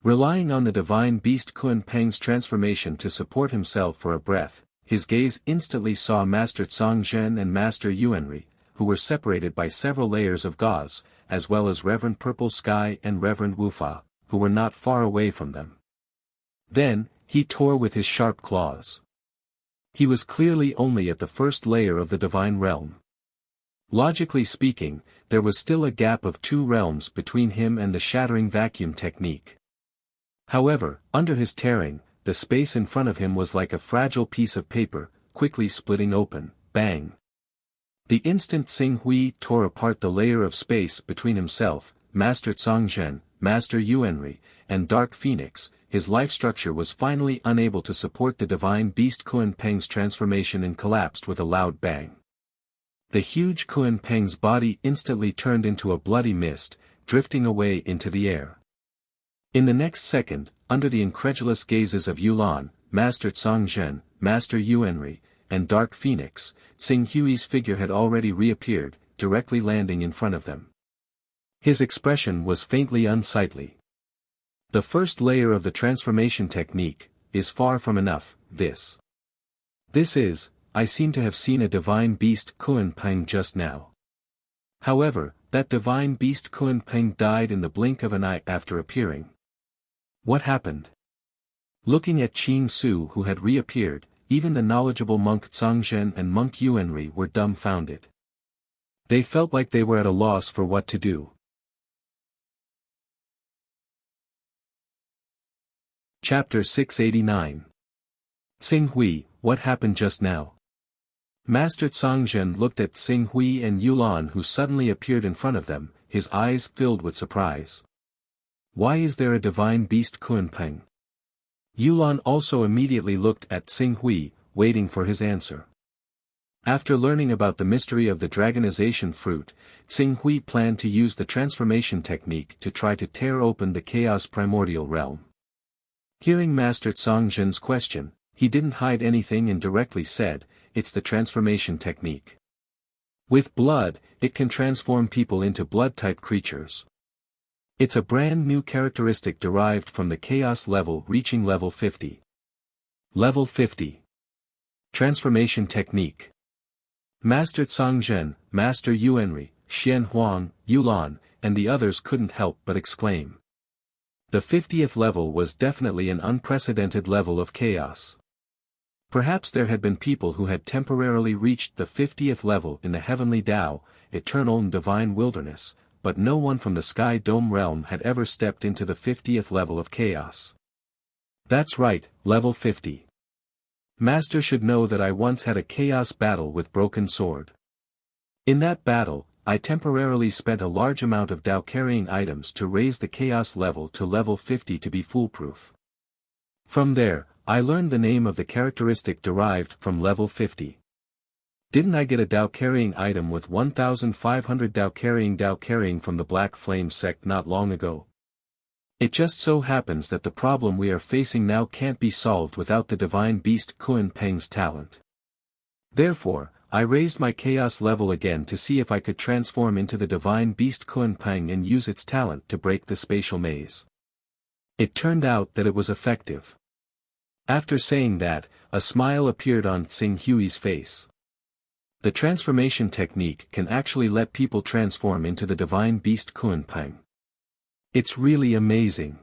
Relying on the divine beast Kunpeng's transformation to support himself for a breath, his gaze instantly saw Master Song Zhen and Master Yuanri, who were separated by several layers of gauze, as well as Reverend Purple Sky and Reverend Wufa, who were not far away from them. Then, he tore with his sharp claws. He was clearly only at the first layer of the divine realm. Logically speaking, there was still a gap of 2 realms between him and the shattering vacuum technique. However, under his tearing, the space in front of him was like a fragile piece of paper, quickly splitting open, bang. The instant Xing Hui tore apart the layer of space between himself, Master Zhongzhen, Master Yuanri, and Dark Phoenix, his life structure was finally unable to support the divine beast Kunpeng's transformation and collapsed with a loud bang. The huge Kunpeng's body instantly turned into a bloody mist, drifting away into the air. In the next second, under the incredulous gazes of Yulan, Master Zhongzhen, Master Yuanri, and Dark Phoenix, Xing Hui's figure had already reappeared, directly landing in front of them. His expression was faintly unsightly. The first layer of the transformation technique is far from enough. This is, I seem to have seen a divine beast Kunpeng just now. However, that divine beast Kunpeng died in the blink of an eye after appearing. What happened? Looking at Qing Su who had reappeared, even the knowledgeable monk Zhangzhen and monk Yuanri were dumbfounded. They felt like they were at a loss for what to do. Chapter 689. Xing Hui, what happened just now? Master Zhangzhen looked at Xing Hui and Yulan who suddenly appeared in front of them, his eyes filled with surprise. Why is there a divine beast Kunpeng? Yulan also immediately looked at Xing Hui, waiting for his answer. After learning about the mystery of the dragonization fruit, Xing Hui planned to use the transformation technique to try to tear open the chaos primordial realm. Hearing Master Zhangzhen's question, he didn't hide anything and directly said, "It's the transformation technique. With blood, it can transform people into blood-type creatures. It's a brand new characteristic derived from the chaos level reaching level 50. Level 50. Transformation technique." Master Zhangzhen, Master Yuanri, Xian Huang, Yulan, and the others couldn't help but exclaim. The 50th level was definitely an unprecedented level of chaos. Perhaps there had been people who had temporarily reached the 50th level in the heavenly Tao, eternal and divine wilderness, but no one from the Sky Dome realm had ever stepped into the 50th level of chaos. That's right, level 50. Master should know that I once had a chaos battle with Broken Sword. In that battle, I temporarily spent a large amount of Tao-carrying items to raise the chaos level to level 50 to be foolproof. From there, I learned the name of the characteristic derived from level 50. Didn't I get a Tao-carrying item with 1,500 Tao-carrying from the Black Flame sect not long ago? It just so happens that the problem we are facing now can't be solved without the divine beast Kunpeng's talent. Therefore, I raised my chaos level again to see if I could transform into the divine beast Kunpeng and use its talent to break the spatial maze. It turned out that it was effective. After saying that, a smile appeared on Xing Hui's face. The transformation technique can actually let people transform into the divine beast Kunpeng. It's really amazing.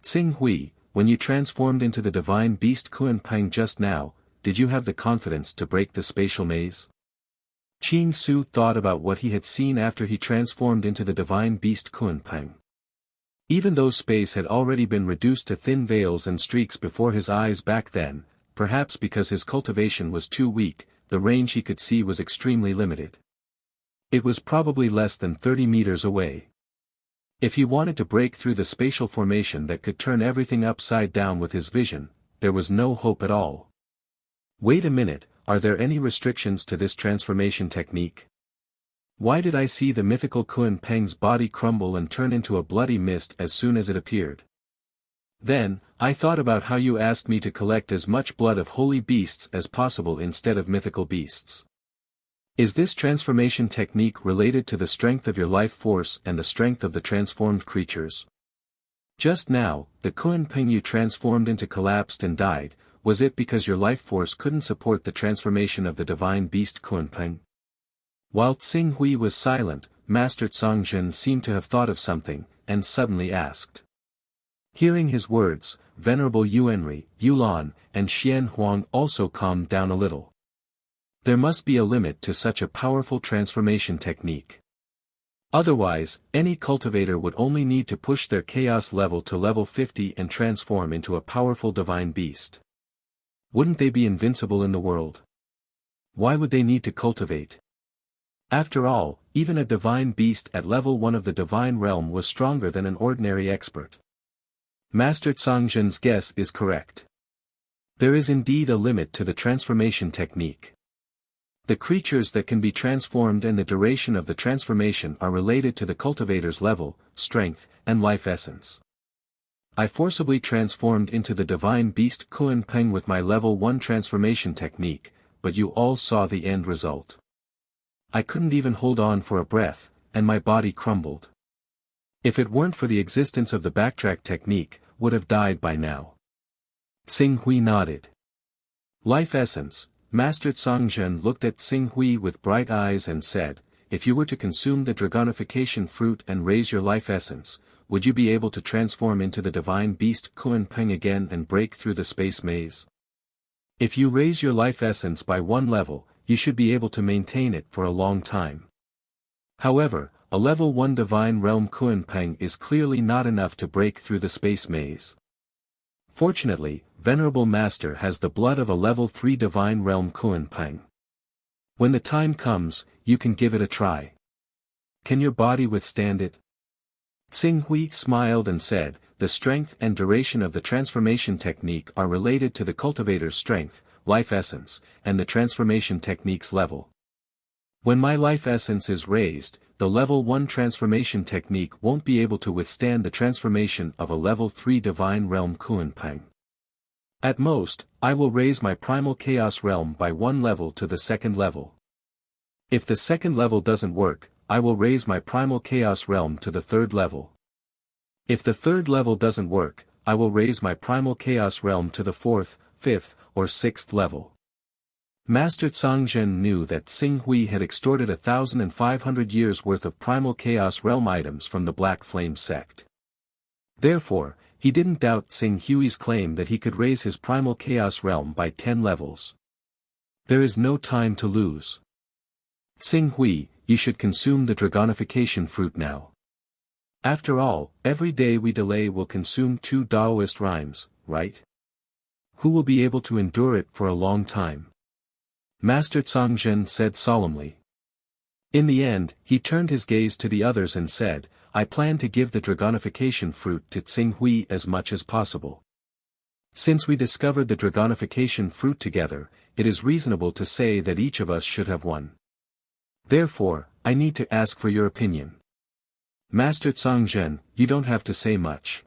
Xing Hui, when you transformed into the divine beast Kunpeng just now, did you have the confidence to break the spatial maze? Qing Su thought about what he had seen after he transformed into the divine beast Kunpeng. Even though space had already been reduced to thin veils and streaks before his eyes back then, perhaps because his cultivation was too weak, the range he could see was extremely limited. It was probably less than 30 meters away. If he wanted to break through the spatial formation that could turn everything upside down with his vision, there was no hope at all. Wait a minute, are there any restrictions to this transformation technique? Why did I see the mythical Kunpeng's body crumble and turn into a bloody mist as soon as it appeared? Then, I thought about how you asked me to collect as much blood of holy beasts as possible instead of mythical beasts. Is this transformation technique related to the strength of your life force and the strength of the transformed creatures? Just now, the Kunpeng you transformed into collapsed and died. Was it because your life force couldn't support the transformation of the divine beast Kunpeng? While Xing Hui was silent, Master Zhangzhen seemed to have thought of something, and suddenly asked. Hearing his words, Venerable Yuanri, Yulan, and Xian Huang also calmed down a little. There must be a limit to such a powerful transformation technique. Otherwise, any cultivator would only need to push their chaos level to level 50 and transform into a powerful divine beast. Wouldn't they be invincible in the world? Why would they need to cultivate? After all, even a divine beast at level 1 of the divine realm was stronger than an ordinary expert. Master Zhangzhen's guess is correct. There is indeed a limit to the transformation technique. The creatures that can be transformed and the duration of the transformation are related to the cultivator's level, strength, and life essence. I forcibly transformed into the divine beast Kunpeng with my level 1 transformation technique, but you all saw the end result. I couldn't even hold on for a breath, and my body crumbled. If it weren't for the existence of the backtrack technique, would have died by now. Xing Hui nodded. Life essence. Master Zhangzhen looked at Xing Hui with bright eyes and said, if you were to consume the Dragonification fruit and raise your life essence, would you be able to transform into the divine beast Kunpeng again and break through the space maze? If you raise your life essence by one level, you should be able to maintain it for a long time. However, a level 1 divine realm Kunpeng is clearly not enough to break through the space maze. Fortunately, Venerable Master has the blood of a level 3 divine realm Kunpeng. When the time comes, you can give it a try. Can your body withstand it? Xing Hui smiled and said, the strength and duration of the transformation technique are related to the cultivator's strength, life essence, and the transformation technique's level. When my life essence is raised, the level 1 transformation technique won't be able to withstand the transformation of a level 3 divine realm Kunpeng. At most, I will raise my primal chaos realm by one level to the second level. If the second level doesn't work, I will raise my primal chaos realm to the third level. If the third level doesn't work, I will raise my primal chaos realm to the fourth, fifth, or sixth level. Master Zhangzhen knew that Xing Hui had extorted 1,500 years worth of primal chaos realm items from the Black Flame sect. Therefore, he didn't doubt Xing Hui's claim that he could raise his primal chaos realm by 10 levels. There is no time to lose. Xing Hui, you should consume the Dragonification fruit now. After all, every day we delay will consume 2 Taoist rhymes, right? Who will be able to endure it for a long time? Master Zhangzhen said solemnly. In the end, he turned his gaze to the others and said, I plan to give the Dragonification fruit to Xing Hui as much as possible. Since we discovered the Dragonification fruit together, it is reasonable to say that each of us should have one. Therefore, I need to ask for your opinion. Master Zhangzhen, you don't have to say much.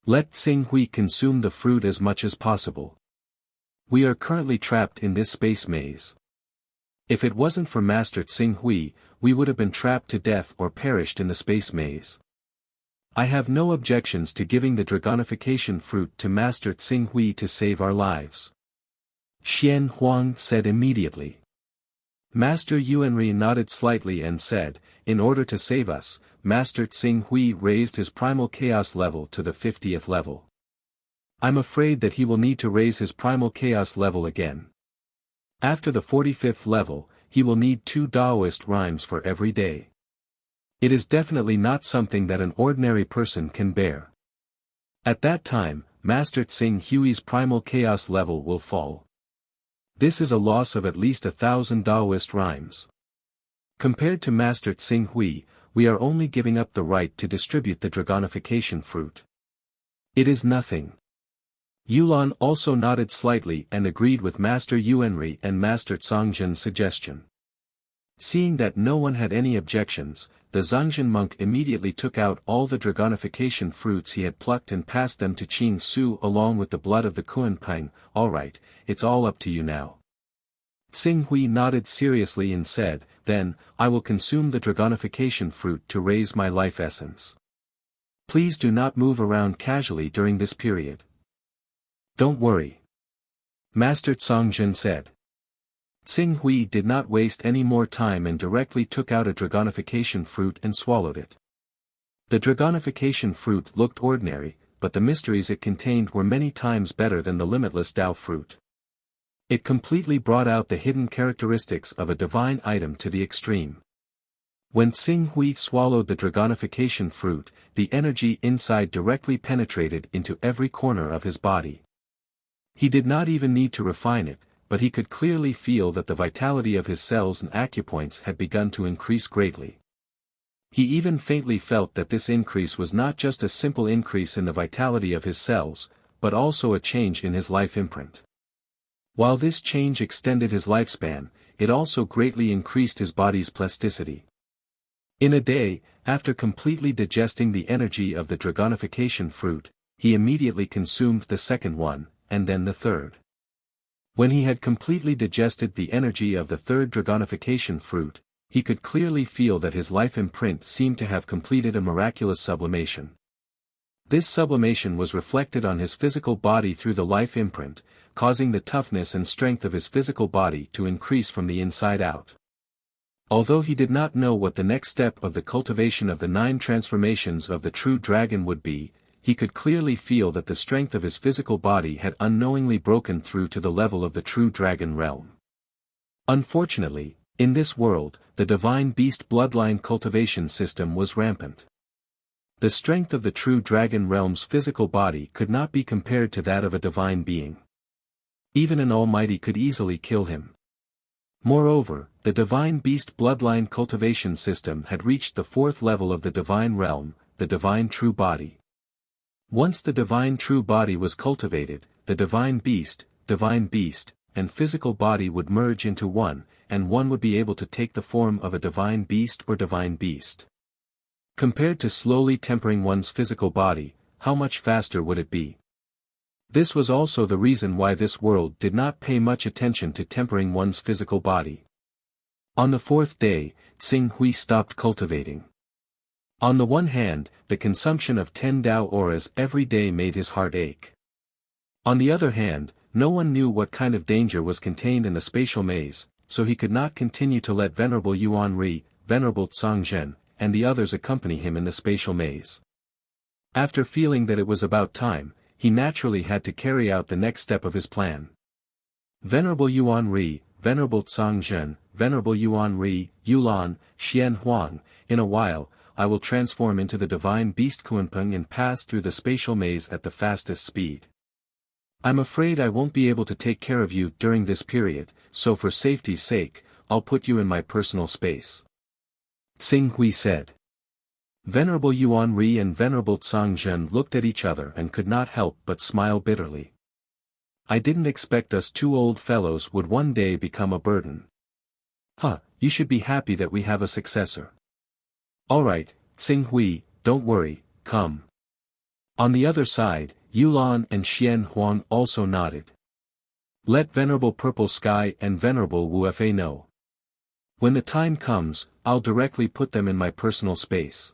Let Xing Hui consume the fruit as much as possible. We are currently trapped in this space maze. If it wasn't for Master Xing Hui, we would have been trapped to death or perished in the space maze. I have no objections to giving the Dragonification fruit to Master Xing Hui to save our lives. Xian Huang said immediately. Master Yuanri nodded slightly and said, in order to save us, Master Xing Hui raised his primal chaos level to the 50th level. I'm afraid that he will need to raise his primal chaos level again. After the 45th level, he will need 2 Taoist rhymes for every day. It is definitely not something that an ordinary person can bear. At that time, Master Xing Hui's primal chaos level will fall. This is a loss of at least 1,000 Taoist rhymes. Compared to Master Xing Hui, we are only giving up the right to distribute the Dragonification fruit. It is nothing. Yulan also nodded slightly and agreed with Master Yuanri and Master Zhangzhen's suggestion. Seeing that no one had any objections, the Zhangzhen monk immediately took out all the Dragonification fruits he had plucked and passed them to Qing Su along with the blood of the Kunpeng. Alright, it's all up to you now. Xing Hui nodded seriously and said, then, I will consume the Dragonification fruit to raise my life essence. Please do not move around casually during this period. Don't worry. Master Zhangzhen said. Xing Hui did not waste any more time and directly took out a Dragonification fruit and swallowed it. The Dragonification fruit looked ordinary, but the mysteries it contained were many times better than the limitless Tao fruit. It completely brought out the hidden characteristics of a divine item to the extreme. When Xing Hui swallowed the Dragonification fruit, the energy inside directly penetrated into every corner of his body. He did not even need to refine it, but he could clearly feel that the vitality of his cells and acupoints had begun to increase greatly. He even faintly felt that this increase was not just a simple increase in the vitality of his cells, but also a change in his life imprint. While this change extended his lifespan, it also greatly increased his body's plasticity. In a day, after completely digesting the energy of the Dragonification fruit, he immediately consumed the second one, and then the third. When he had completely digested the energy of the third Dragonification fruit, he could clearly feel that his life imprint seemed to have completed a miraculous sublimation. This sublimation was reflected on his physical body through the life imprint, causing the toughness and strength of his physical body to increase from the inside out. Although he did not know what the next step of the cultivation of the 9 transformations of the true dragon would be, he could clearly feel that the strength of his physical body had unknowingly broken through to the level of the true dragon realm. Unfortunately, in this world, the divine beast bloodline cultivation system was rampant. The strength of the true dragon realm's physical body could not be compared to that of a divine being. Even an almighty could easily kill him. Moreover, the divine beast bloodline cultivation system had reached the 4th level of the divine realm, the divine true body. Once the divine true body was cultivated, the divine beast, and physical body would merge into one, and one would be able to take the form of a divine beast or divine beast. Compared to slowly tempering one's physical body, how much faster would it be? This was also the reason why this world did not pay much attention to tempering one's physical body. On the 4th day, Xing Hui stopped cultivating. On the one hand, the consumption of 10 Dao auras every day made his heart ache. On the other hand, no one knew what kind of danger was contained in the spatial maze, so he could not continue to let Venerable Yuan Ri, Venerable Tsang Zhen, and the others accompany him in the spatial maze. After feeling that it was about time, he naturally had to carry out the next step of his plan. Venerable Yuan Ri, Venerable Tsang Zhen, Venerable Yuan Ri, Yulan, Xian Huang, in a while, I will transform into the divine beast Kunpeng and pass through the spatial maze at the fastest speed. I'm afraid I won't be able to take care of you during this period, so for safety's sake, I'll put you in my personal space. Xing Hui said. Venerable Yuan Ri and Venerable Tsang Zhen looked at each other and could not help but smile bitterly. I didn't expect us 2 old fellows would one day become a burden. You should be happy that we have a successor. Alright, Xing Hui, don't worry, come. On the other side, Yulan and Xian Huang also nodded. Let Venerable Purple Sky and Venerable Wu Fa know. When the time comes, I'll directly put them in my personal space.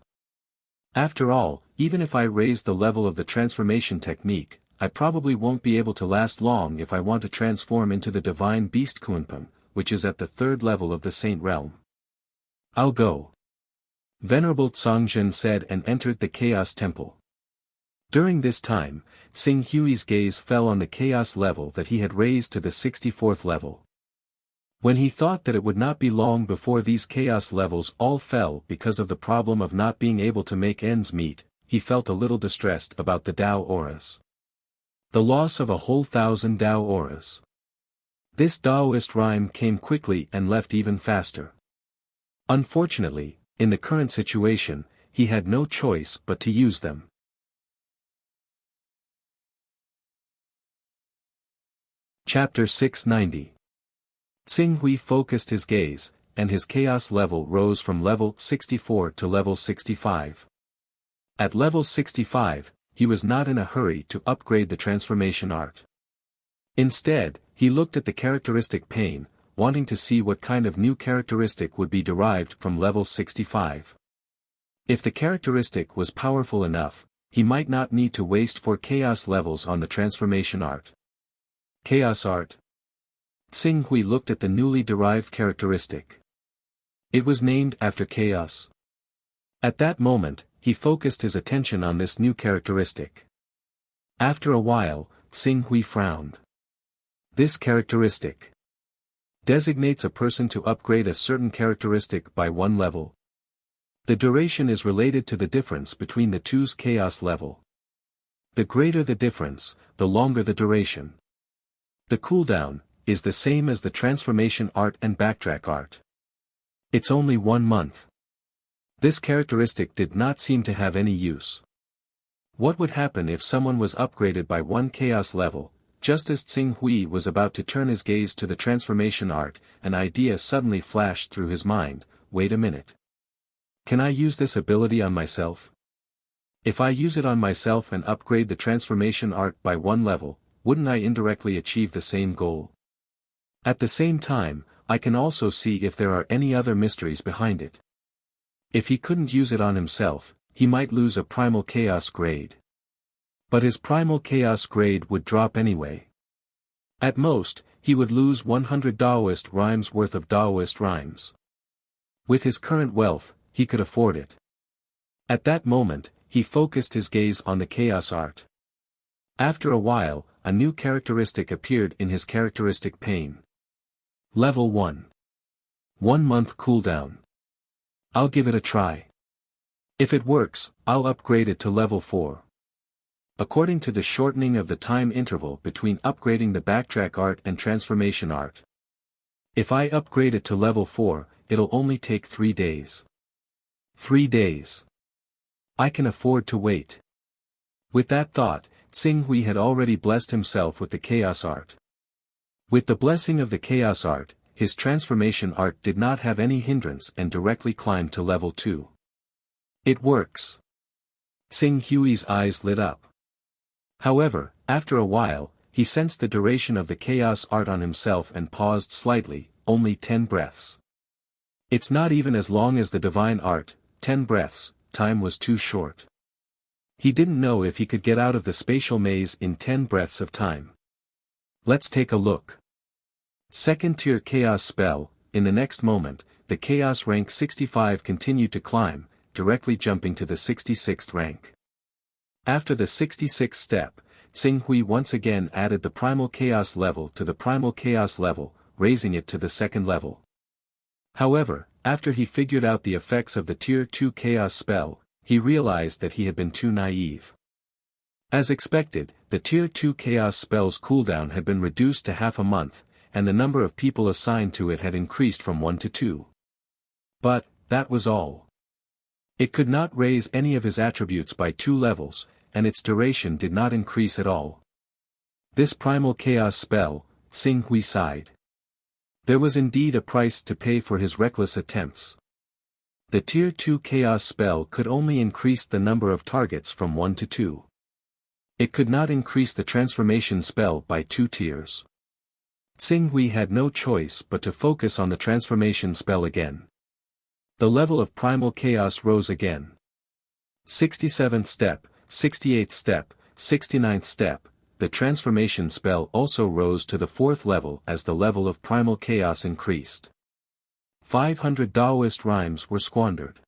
After all, even if I raise the level of the transformation technique, I probably won't be able to last long if I want to transform into the divine beast Kunpeng, which is at the 3rd level of the saint realm. I'll go. Venerable Tsang Zhen said and entered the chaos temple. During this time, Xing Hui's gaze fell on the chaos level that he had raised to the 64th level. When he thought that it would not be long before these chaos levels all fell because of the problem of not being able to make ends meet, he felt a little distressed about the Dao auras. The loss of a whole 1,000 Dao auras. This Daoist rhyme came quickly and left even faster. Unfortunately, in the current situation, he had no choice but to use them. Chapter 690. Xing Hui focused his gaze, and his chaos level rose from level 64 to level 65. At level 65, he was not in a hurry to upgrade the transformation art. Instead, he looked at the characteristic pain, wanting to see what kind of new characteristic would be derived from level 65. If the characteristic was powerful enough, he might not need to waste 4 chaos levels on the transformation art. Chaos art. Xing Hui looked at the newly derived characteristic. It was named after chaos. At that moment, he focused his attention on this new characteristic. After a while, Xing Hui frowned. This characteristic designates a person to upgrade a certain characteristic by 1 level. The duration is related to the difference between the two's chaos level. The greater the difference, the longer the duration. The cooldown is the same as the transformation art and backtrack art. It's only 1 month. This characteristic did not seem to have any use. What would happen if someone was upgraded by 1 chaos level? Just as Xing Hui was about to turn his gaze to the transformation art, an idea suddenly flashed through his mind. Wait a minute. Can I use this ability on myself? If I use it on myself and upgrade the transformation art by 1 level, wouldn't I indirectly achieve the same goal? At the same time, I can also see if there are any other mysteries behind it. If he couldn't use it on himself, he might lose a primal chaos grade. But his primal chaos grade would drop anyway. At most, he would lose 100 Daoist rhymes worth of Daoist rhymes. With his current wealth, he could afford it. At that moment, he focused his gaze on the chaos art. After a while, a new characteristic appeared in his characteristic pane. Level 1. 1 month cooldown. I'll give it a try. If it works, I'll upgrade it to level 4. According to the shortening of the time interval between upgrading the backtrack art and transformation art. If I upgrade it to level 4, it'll only take 3 days. 3 days. I can afford to wait. With that thought, Xinghui had already blessed himself with the chaos art. With the blessing of the chaos art, his transformation art did not have any hindrance and directly climbed to level 2. It works. Xinghui's eyes lit up. However, after a while, he sensed the duration of the chaos art on himself and paused slightly, only 10 breaths. It's not even as long as the divine art, 10 breaths, time was too short. He didn't know if he could get out of the spatial maze in 10 breaths of time. Let's take a look. Second tier chaos spell. In the next moment, the chaos rank 65 continued to climb, directly jumping to the 66th rank. After the 66th step, Xinghui once again added the primal chaos level to the primal chaos level, raising it to the 2nd level. However, after he figured out the effects of the tier 2 chaos spell, he realized that he had been too naive. As expected, the tier 2 chaos spell's cooldown had been reduced to half a month, and the number of people assigned to it had increased from 1 to 2. But, that was all. It could not raise any of his attributes by 2 levels, and its duration did not increase at all. This primal chaos spell, Xinghui sighed. There was indeed a price to pay for his reckless attempts. The tier 2 chaos spell could only increase the number of targets from 1 to 2. It could not increase the transformation spell by 2 tiers. Xinghui had no choice but to focus on the transformation spell again. The level of primal chaos rose again. 67th step, 68th step, 69th step, the transformation spell also rose to the 4th level as the level of primal chaos increased. 500 Taoist rhymes were squandered.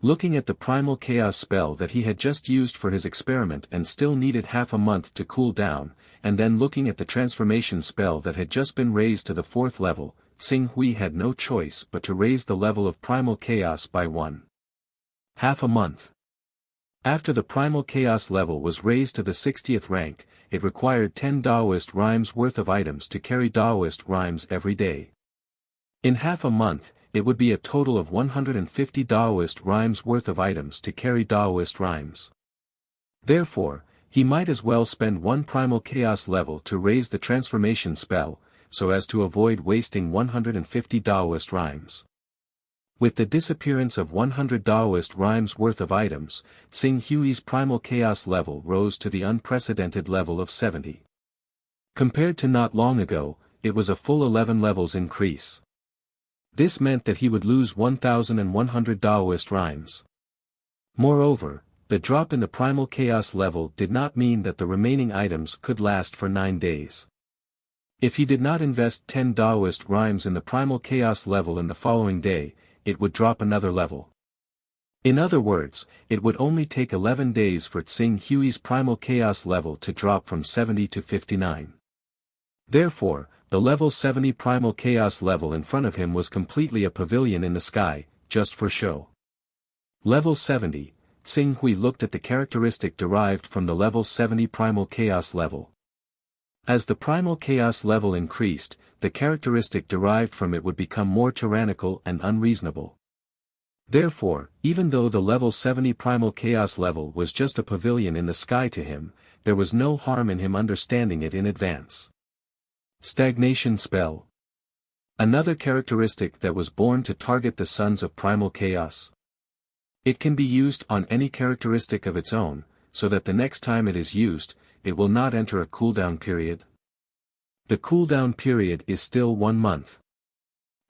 Looking at the primal chaos spell that he had just used for his experiment and still needed half a month to cool down, and then looking at the transformation spell that had just been raised to the 4th level, Xinghui had no choice but to raise the level of primal chaos by 1. Half a month. After the primal chaos level was raised to the 60th rank, it required 10 Taoist rhymes worth of items to carry Taoist rhymes every day. In half a month, it would be a total of 150 Taoist rhymes worth of items to carry Taoist rhymes. Therefore, he might as well spend 1 primal chaos level to raise the transformation spell, so as to avoid wasting 150 Taoist rhymes. With the disappearance of 100 Taoist rhymes worth of items, Xinghui's primal chaos level rose to the unprecedented level of 70. Compared to not long ago, it was a full 11 levels increase. This meant that he would lose 1,100 Taoist rhymes. Moreover, the drop in the primal chaos level did not mean that the remaining items could last for 9 days. If he did not invest 10 Taoist rhymes in the primal chaos level in the following day, it would drop another level. In other words, it would only take 11 days for Xinghui's primal chaos level to drop from 70 to 59. Therefore, the level 70 primal chaos level in front of him was completely a pavilion in the sky, just for show. Level 70, Xinghui looked at the characteristic derived from the level 70 primal chaos level. As the primal chaos level increased, the characteristic derived from it would become more tyrannical and unreasonable. Therefore, even though the level 70 primal chaos level was just a pavilion in the sky to him, there was no harm in him understanding it in advance. Stagnation spell. Another characteristic that was born to target the sons of primal chaos. It can be used on any characteristic of its own, so that the next time it is used, it will not enter a cooldown period. The cooldown period is still 1 month.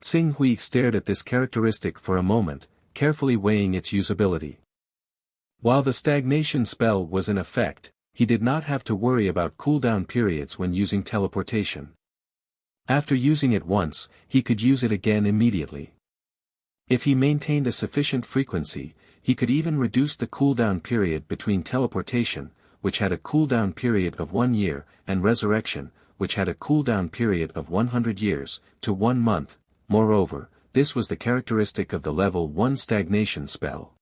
Xinghui stared at this characteristic for a moment, carefully weighing its usability. While the stagnation spell was in effect, he did not have to worry about cooldown periods when using teleportation. After using it once, he could use it again immediately. If he maintained a sufficient frequency, he could even reduce the cooldown period between teleportation, which had a cooldown period of 1 year, and resurrection, which had a cooldown period of 100 years, to 1 month. Moreover, this was the characteristic of the level 1 stagnation spell.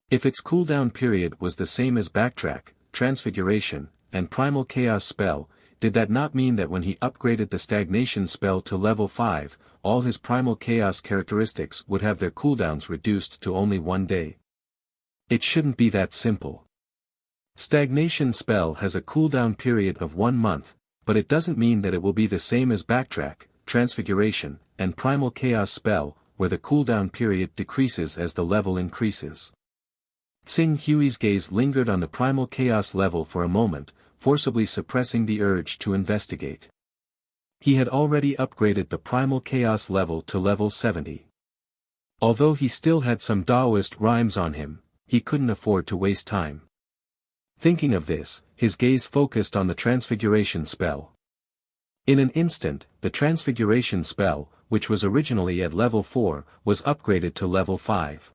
If its cooldown period was the same as backtrack, transfiguration, and primal chaos spell, did that not mean that when he upgraded the stagnation spell to level 5, all his primal chaos characteristics would have their cooldowns reduced to only 1 day? It shouldn't be that simple. Stagnation spell has a cooldown period of 1 month, but it doesn't mean that it will be the same as backtrack, transfiguration, and primal chaos spell, where the cooldown period decreases as the level increases. Tsing Hui's gaze lingered on the primal chaos level for a moment, forcibly suppressing the urge to investigate. He had already upgraded the primal chaos level to level 70. Although he still had some Taoist rhymes on him, he couldn't afford to waste time. Thinking of this, his gaze focused on the transfiguration spell. In an instant, the transfiguration spell, which was originally at level 4, was upgraded to level 5.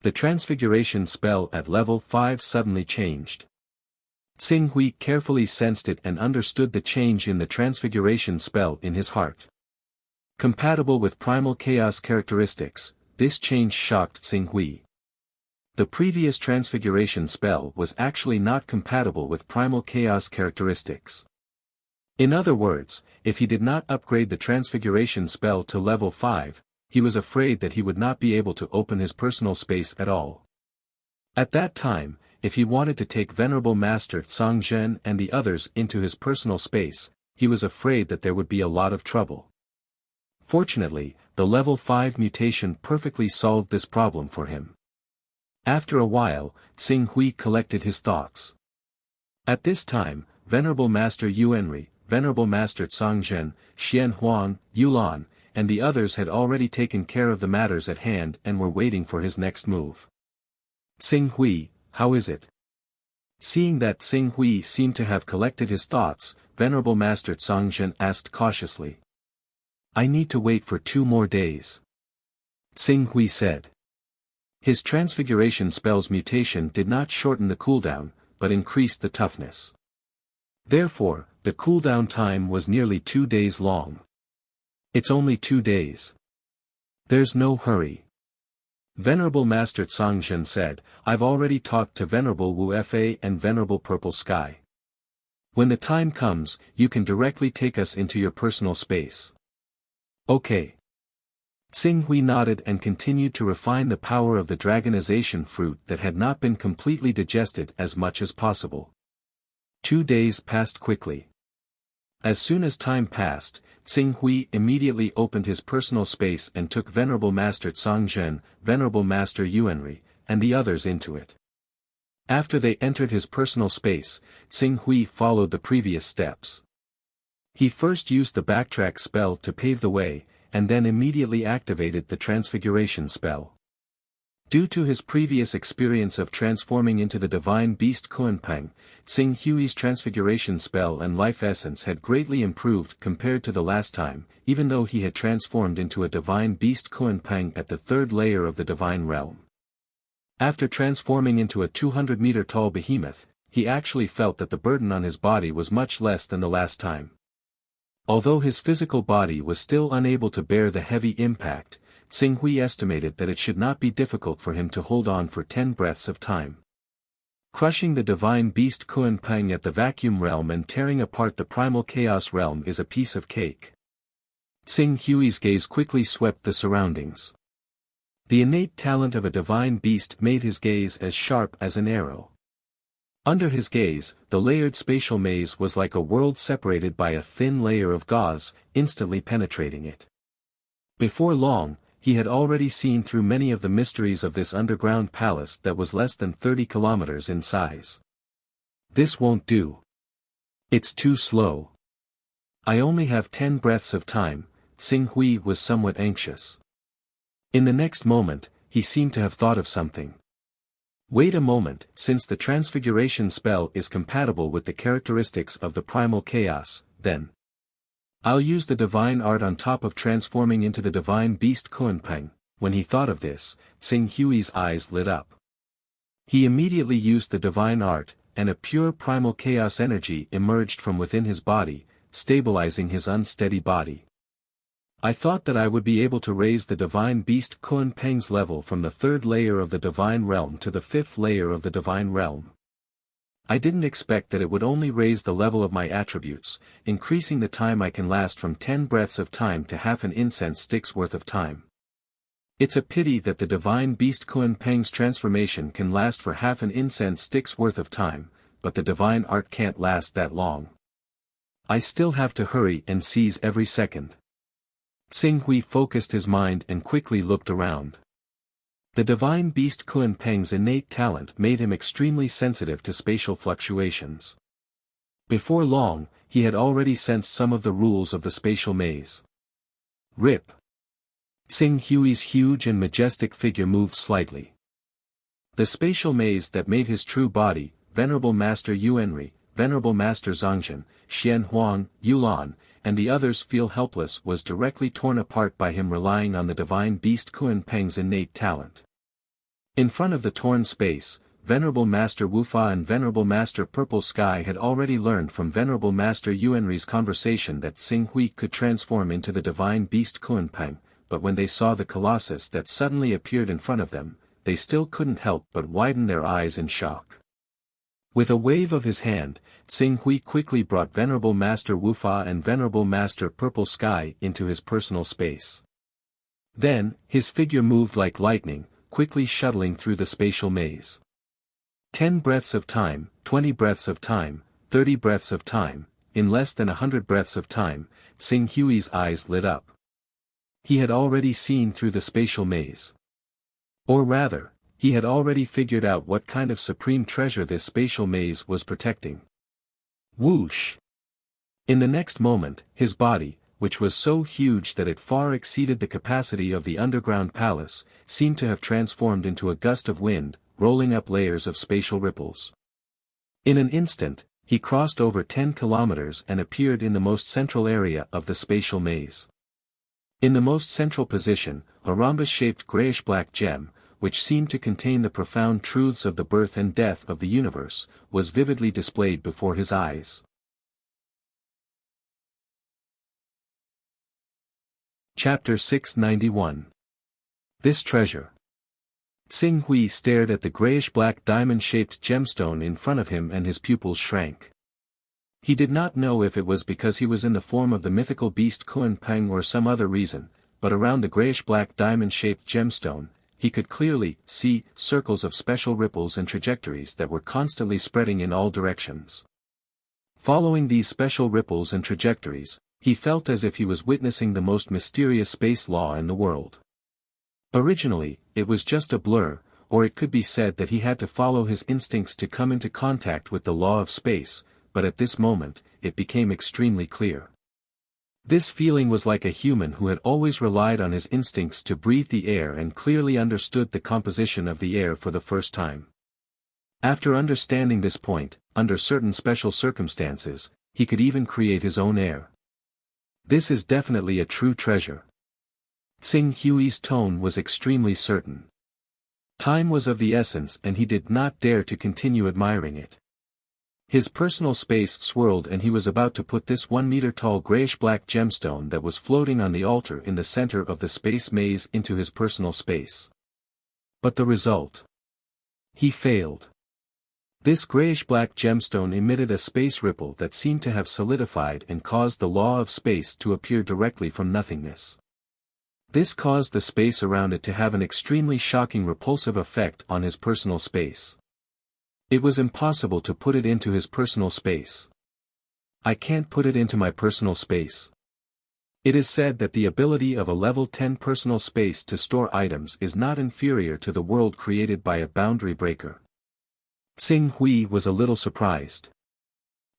The transfiguration spell at level 5 suddenly changed. Tsing Hui carefully sensed it and understood the change in the transfiguration spell in his heart. Compatible with primal chaos characteristics, this change shocked Tsing Hui. The previous transfiguration spell was actually not compatible with primal chaos characteristics. In other words, if he did not upgrade the transfiguration spell to level 5, he was afraid that he would not be able to open his personal space at all. At that time, if he wanted to take Venerable Master Tsongzhen and the others into his personal space, he was afraid that there would be a lot of trouble. Fortunately, the level 5 mutation perfectly solved this problem for him. After a while, Tsing Hui collected his thoughts. At this time, Venerable Master Yuanri, Venerable Master Tsongzhen, Xian Huang, Yulan, and the others had already taken care of the matters at hand and were waiting for his next move. Tsing Hui, how is it? Seeing that Tsing Hui seemed to have collected his thoughts, Venerable Master Tsongzhen asked cautiously. I need to wait for 2 more days. Tsing Hui said. His transfiguration spell's mutation did not shorten the cooldown, but increased the toughness. Therefore, the cooldown time was nearly 2 days long. It's only 2 days. There's no hurry. Venerable Master Tsongzhen said, I've already talked to Venerable Wu Fa and Venerable Purple Sky. When the time comes, you can directly take us into your personal space. Okay. Tsing Hui nodded and continued to refine the power of the dragonization fruit that had not been completely digested as much as possible. 2 days passed quickly. As soon as time passed, Tsing Hui immediately opened his personal space and took Venerable Master Tsongzhen, Venerable Master Yuanri, and the others into it. After they entered his personal space, Tsing Hui followed the previous steps. He first used the backtrack spell to pave the way, and then immediately activated the transfiguration spell. Due to his previous experience of transforming into the divine beast Kunpeng, Tsing Hui's transfiguration spell and life essence had greatly improved compared to the last time, even though he had transformed into a divine beast Kunpeng at the 3rd layer of the divine realm. After transforming into a 200-meter tall behemoth, he actually felt that the burden on his body was much less than the last time. Although his physical body was still unable to bear the heavy impact, Tsing Hui estimated that it should not be difficult for him to hold on for 10 breaths of time. Crushing the divine beast Kunpeng at the vacuum realm and tearing apart the primal chaos realm is a piece of cake. Tsing Hui's gaze quickly swept the surroundings. The innate talent of a divine beast made his gaze as sharp as an arrow. Under his gaze, the layered spatial maze was like a world separated by a thin layer of gauze, instantly penetrating it. Before long, he had already seen through many of the mysteries of this underground palace that was less than 30 kilometers in size. This won't do. It's too slow. I only have 10 breaths of time. Tsing Hui was somewhat anxious. In the next moment, he seemed to have thought of something. Wait a moment, since the transfiguration spell is compatible with the characteristics of the primal chaos, then I'll use the divine art on top of transforming into the divine beast Kunpeng, when he thought of this, Tsing Hui's eyes lit up. He immediately used the divine art, and a pure primal chaos energy emerged from within his body, stabilizing his unsteady body. I thought that I would be able to raise the divine beast Kun Peng's level from the 3rd layer of the divine realm to the 5th layer of the divine realm. I didn't expect that it would only raise the level of my attributes, increasing the time I can last from 10 breaths of time to half an incense stick's worth of time. It's a pity that the divine beast Kun Peng's transformation can last for half an incense stick's worth of time, but the divine art can't last that long. I still have to hurry and seize every second. Tsing Hui focused his mind and quickly looked around. The divine beast Kun Peng's innate talent made him extremely sensitive to spatial fluctuations. Before long, he had already sensed some of the rules of the spatial maze. Rip. Tsing Hui's huge and majestic figure moved slightly. The spatial maze that made his true body, Venerable Master Yuanri, Venerable Master Zhongzhen, Xian Huang, Yulan, and the others feel helpless was directly torn apart by him relying on the divine beast Kun Peng's innate talent. In front of the torn space, Venerable Master Wufa and Venerable Master Purple Sky had already learned from Venerable Master Yuanri's conversation that Tsing Hui could transform into the divine beast Kun Peng, but when they saw the colossus that suddenly appeared in front of them, they still couldn't help but widen their eyes in shock. With a wave of his hand, Tsing Hui quickly brought Venerable Master Wufa and Venerable Master Purple Sky into his personal space. Then, his figure moved like lightning, quickly shuttling through the spatial maze. 10 breaths of time, 20 breaths of time, 30 breaths of time, in less than 100 breaths of time, Tsing Hui's eyes lit up. He had already seen through the spatial maze. Or rather, he had already figured out what kind of supreme treasure this spatial maze was protecting. Whoosh! In the next moment, his body, which was so huge that it far exceeded the capacity of the underground palace, seemed to have transformed into a gust of wind, rolling up layers of spatial ripples. In an instant, he crossed over 10 kilometers and appeared in the most central area of the spatial maze. In the most central position, a rhombus-shaped grayish-black gem, which seemed to contain the profound truths of the birth and death of the universe, was vividly displayed before his eyes. Chapter 691. This treasure. Tsing Hui stared at the grayish-black diamond-shaped gemstone in front of him and his pupils shrank. He did not know if it was because he was in the form of the mythical beast Kun Peng or some other reason, but around the grayish-black diamond-shaped gemstone, he could clearly see circles of special ripples and trajectories that were constantly spreading in all directions. Following these special ripples and trajectories, he felt as if he was witnessing the most mysterious space law in the world. Originally, it was just a blur, or it could be said that he had to follow his instincts to come into contact with the law of space, but at this moment, it became extremely clear. This feeling was like a human who had always relied on his instincts to breathe the air and clearly understood the composition of the air for the first time. After understanding this point, under certain special circumstances, he could even create his own air. This is definitely a true treasure. Tsing Hui's tone was extremely certain. Time was of the essence and he did not dare to continue admiring it. His personal space swirled and he was about to put this 1-meter-tall grayish-black gemstone that was floating on the altar in the center of the space maze into his personal space. But the result? He failed. This grayish-black gemstone emitted a space ripple that seemed to have solidified and caused the law of space to appear directly from nothingness. This caused the space around it to have an extremely shocking repulsive effect on his personal space. It was impossible to put it into his personal space. I can't put it into my personal space. It is said that the ability of a level 10 personal space to store items is not inferior to the world created by a boundary breaker. Tsing Hui was a little surprised.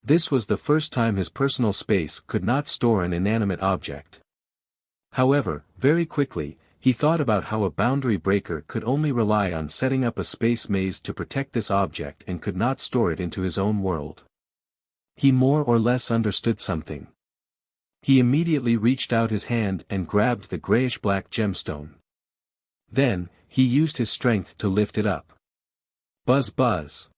This was the first time his personal space could not store an inanimate object. However, very quickly, he thought about how a boundary breaker could only rely on setting up a space maze to protect this object and could not store it into his own world. He more or less understood something. He immediately reached out his hand and grabbed the grayish-black gemstone. Then, he used his strength to lift it up. Buzz buzz.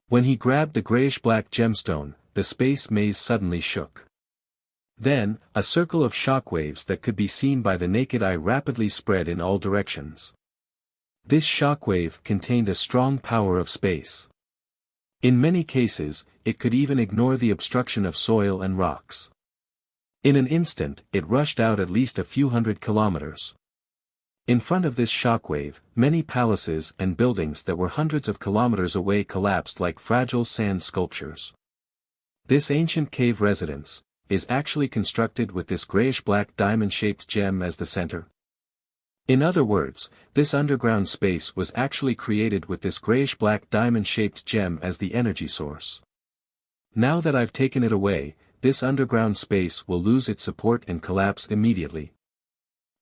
When he grabbed the grayish-black gemstone, the space maze suddenly shook. Then, a circle of shockwaves that could be seen by the naked eye rapidly spread in all directions. This shockwave contained a strong power of space. In many cases, it could even ignore the obstruction of soil and rocks. In an instant, it rushed out at least a few hundred kilometers. In front of this shockwave, many palaces and buildings that were hundreds of kilometers away collapsed like fragile sand sculptures. This ancient cave residence is actually constructed with this grayish-black diamond-shaped gem as the center. In other words, this underground space was actually created with this grayish-black diamond-shaped gem as the energy source. Now that I've taken it away, this underground space will lose its support and collapse immediately.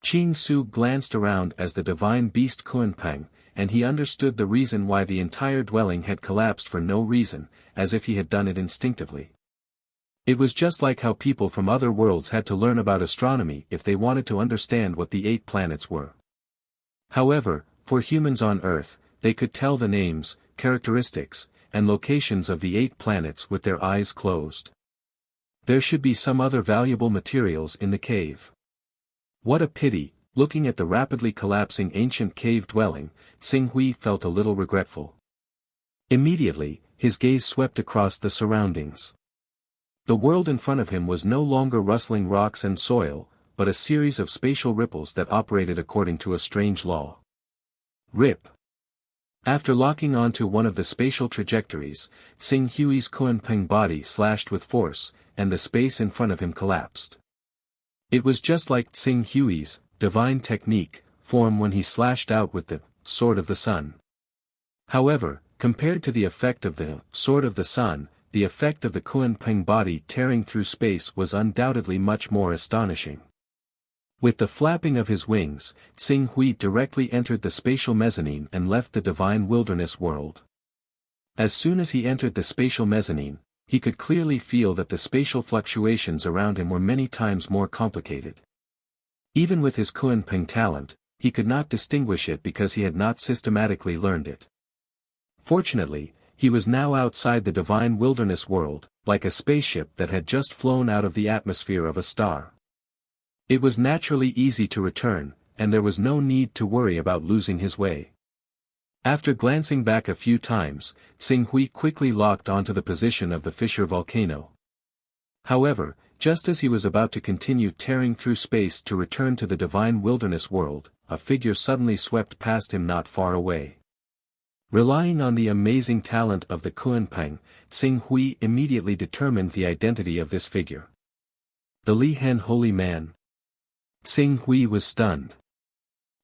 Qing Su glanced around as the divine beast Kunpeng, and he understood the reason why the entire dwelling had collapsed for no reason, as if he had done it instinctively. It was just like how people from other worlds had to learn about astronomy if they wanted to understand what the 8 planets were. However, for humans on Earth, they could tell the names, characteristics, and locations of the 8 planets with their eyes closed. There should be some other valuable materials in the cave. What a pity, looking at the rapidly collapsing ancient cave dwelling, Xing Hui felt a little regretful. Immediately, his gaze swept across the surroundings. The world in front of him was no longer rustling rocks and soil, but a series of spatial ripples that operated according to a strange law. Rip. After locking onto one of the spatial trajectories, Xing Hui's Kunpeng body slashed with force, and the space in front of him collapsed. It was just like Xing Hui's divine technique form when he slashed out with the Sword of the Sun. However, compared to the effect of the Sword of the Sun, the effect of the Kunpeng body tearing through space was undoubtedly much more astonishing. With the flapping of his wings, Xing Hui directly entered the spatial mezzanine and left the divine wilderness world. As soon as he entered the spatial mezzanine, he could clearly feel that the spatial fluctuations around him were many times more complicated. Even with his Kunpeng talent, he could not distinguish it because he had not systematically learned it. Fortunately, he was now outside the divine wilderness world, like a spaceship that had just flown out of the atmosphere of a star. It was naturally easy to return, and there was no need to worry about losing his way. After glancing back a few times, Xing Hui quickly locked onto the position of the fissure volcano. However, just as he was about to continue tearing through space to return to the divine wilderness world, a figure suddenly swept past him not far away. Relying on the amazing talent of the Kunpeng, Xing Hui immediately determined the identity of this figure. The Li Hen Holy Man. Xing Hui was stunned.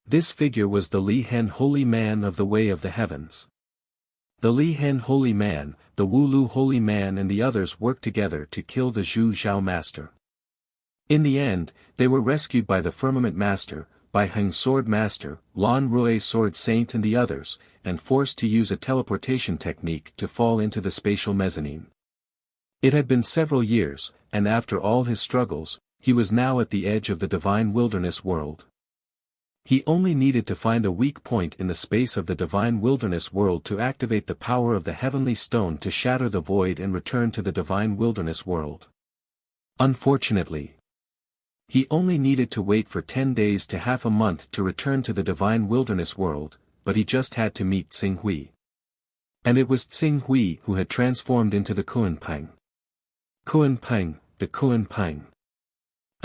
This figure was the Li Hen Holy Man of the Way of the Heavens. The Li Hen Holy Man, the Wu Lu Holy Man and the others worked together to kill the Zhu Zhao Master. In the end, they were rescued by the Firmament Master, by Heng Sword Master, Lan Rui Sword Saint and the others, and forced to use a teleportation technique to fall into the spatial mezzanine. It had been several years, and after all his struggles, he was now at the edge of the divine wilderness world. He only needed to find a weak point in the space of the divine wilderness world to activate the power of the heavenly stone to shatter the void and return to the divine wilderness world. Unfortunately, he only needed to wait for 10 days to half a month to return to the divine wilderness world, but he just had to meet Xing Hui. And it was Xing Hui who had transformed into the Kunpeng. Kunpeng, the Kunpeng.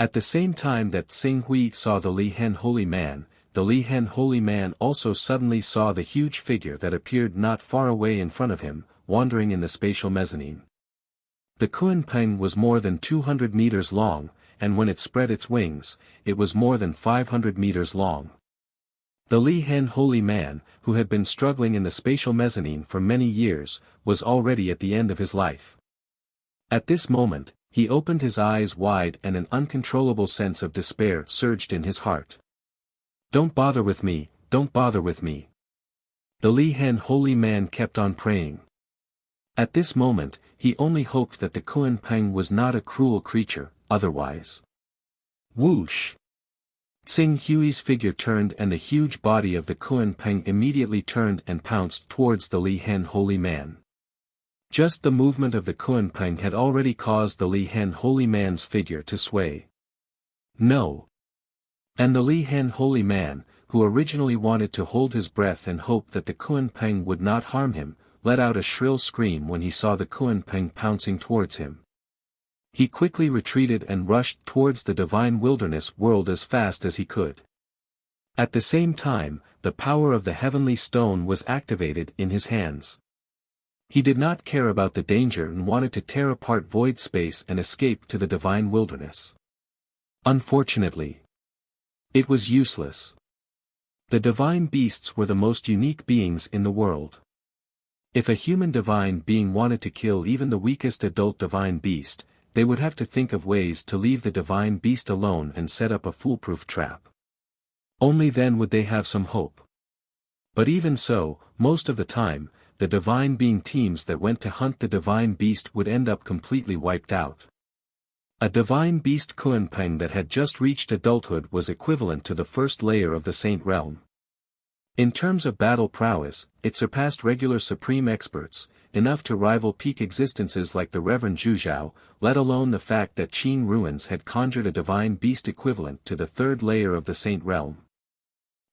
At the same time that Xing Hui saw the Li Hen Holy Man, the Li Hen Holy Man also suddenly saw the huge figure that appeared not far away in front of him, wandering in the spatial mezzanine. The Kunpeng was more than 200 meters long, and when it spread its wings, it was more than 500 meters long. The Li Hen Holy Man, who had been struggling in the spatial mezzanine for many years, was already at the end of his life. At this moment, he opened his eyes wide and an uncontrollable sense of despair surged in his heart. "Don't bother with me, don't bother with me." The Li Hen Holy Man kept on praying. At this moment, he only hoped that the Kunpeng was not a cruel creature, otherwise. Whoosh! Tsing Hui's figure turned and the huge body of the Kuan Peng immediately turned and pounced towards the Li Hen holy man. Just the movement of the Kuan Peng had already caused the Li Hen holy man's figure to sway. No. And the Li Hen holy man, who originally wanted to hold his breath and hope that the Kuan Peng would not harm him, let out a shrill scream when he saw the Kuan Peng pouncing towards him. He quickly retreated and rushed towards the divine wilderness world as fast as he could. At the same time, the power of the heavenly stone was activated in his hands. He did not care about the danger and wanted to tear apart void space and escape to the divine wilderness. Unfortunately, it was useless. The divine beasts were the most unique beings in the world. If a human divine being wanted to kill even the weakest adult divine beast, they would have to think of ways to leave the divine beast alone and set up a foolproof trap. Only then would they have some hope. But even so, most of the time, the divine being teams that went to hunt the divine beast would end up completely wiped out. A divine beast Kuan Peng that had just reached adulthood was equivalent to the first layer of the Saint Realm. In terms of battle prowess, it surpassed regular supreme experts, enough to rival peak existences like the Reverend Zhu Zhao, let alone the fact that Qin Ruins had conjured a divine beast equivalent to the third layer of the Saint Realm.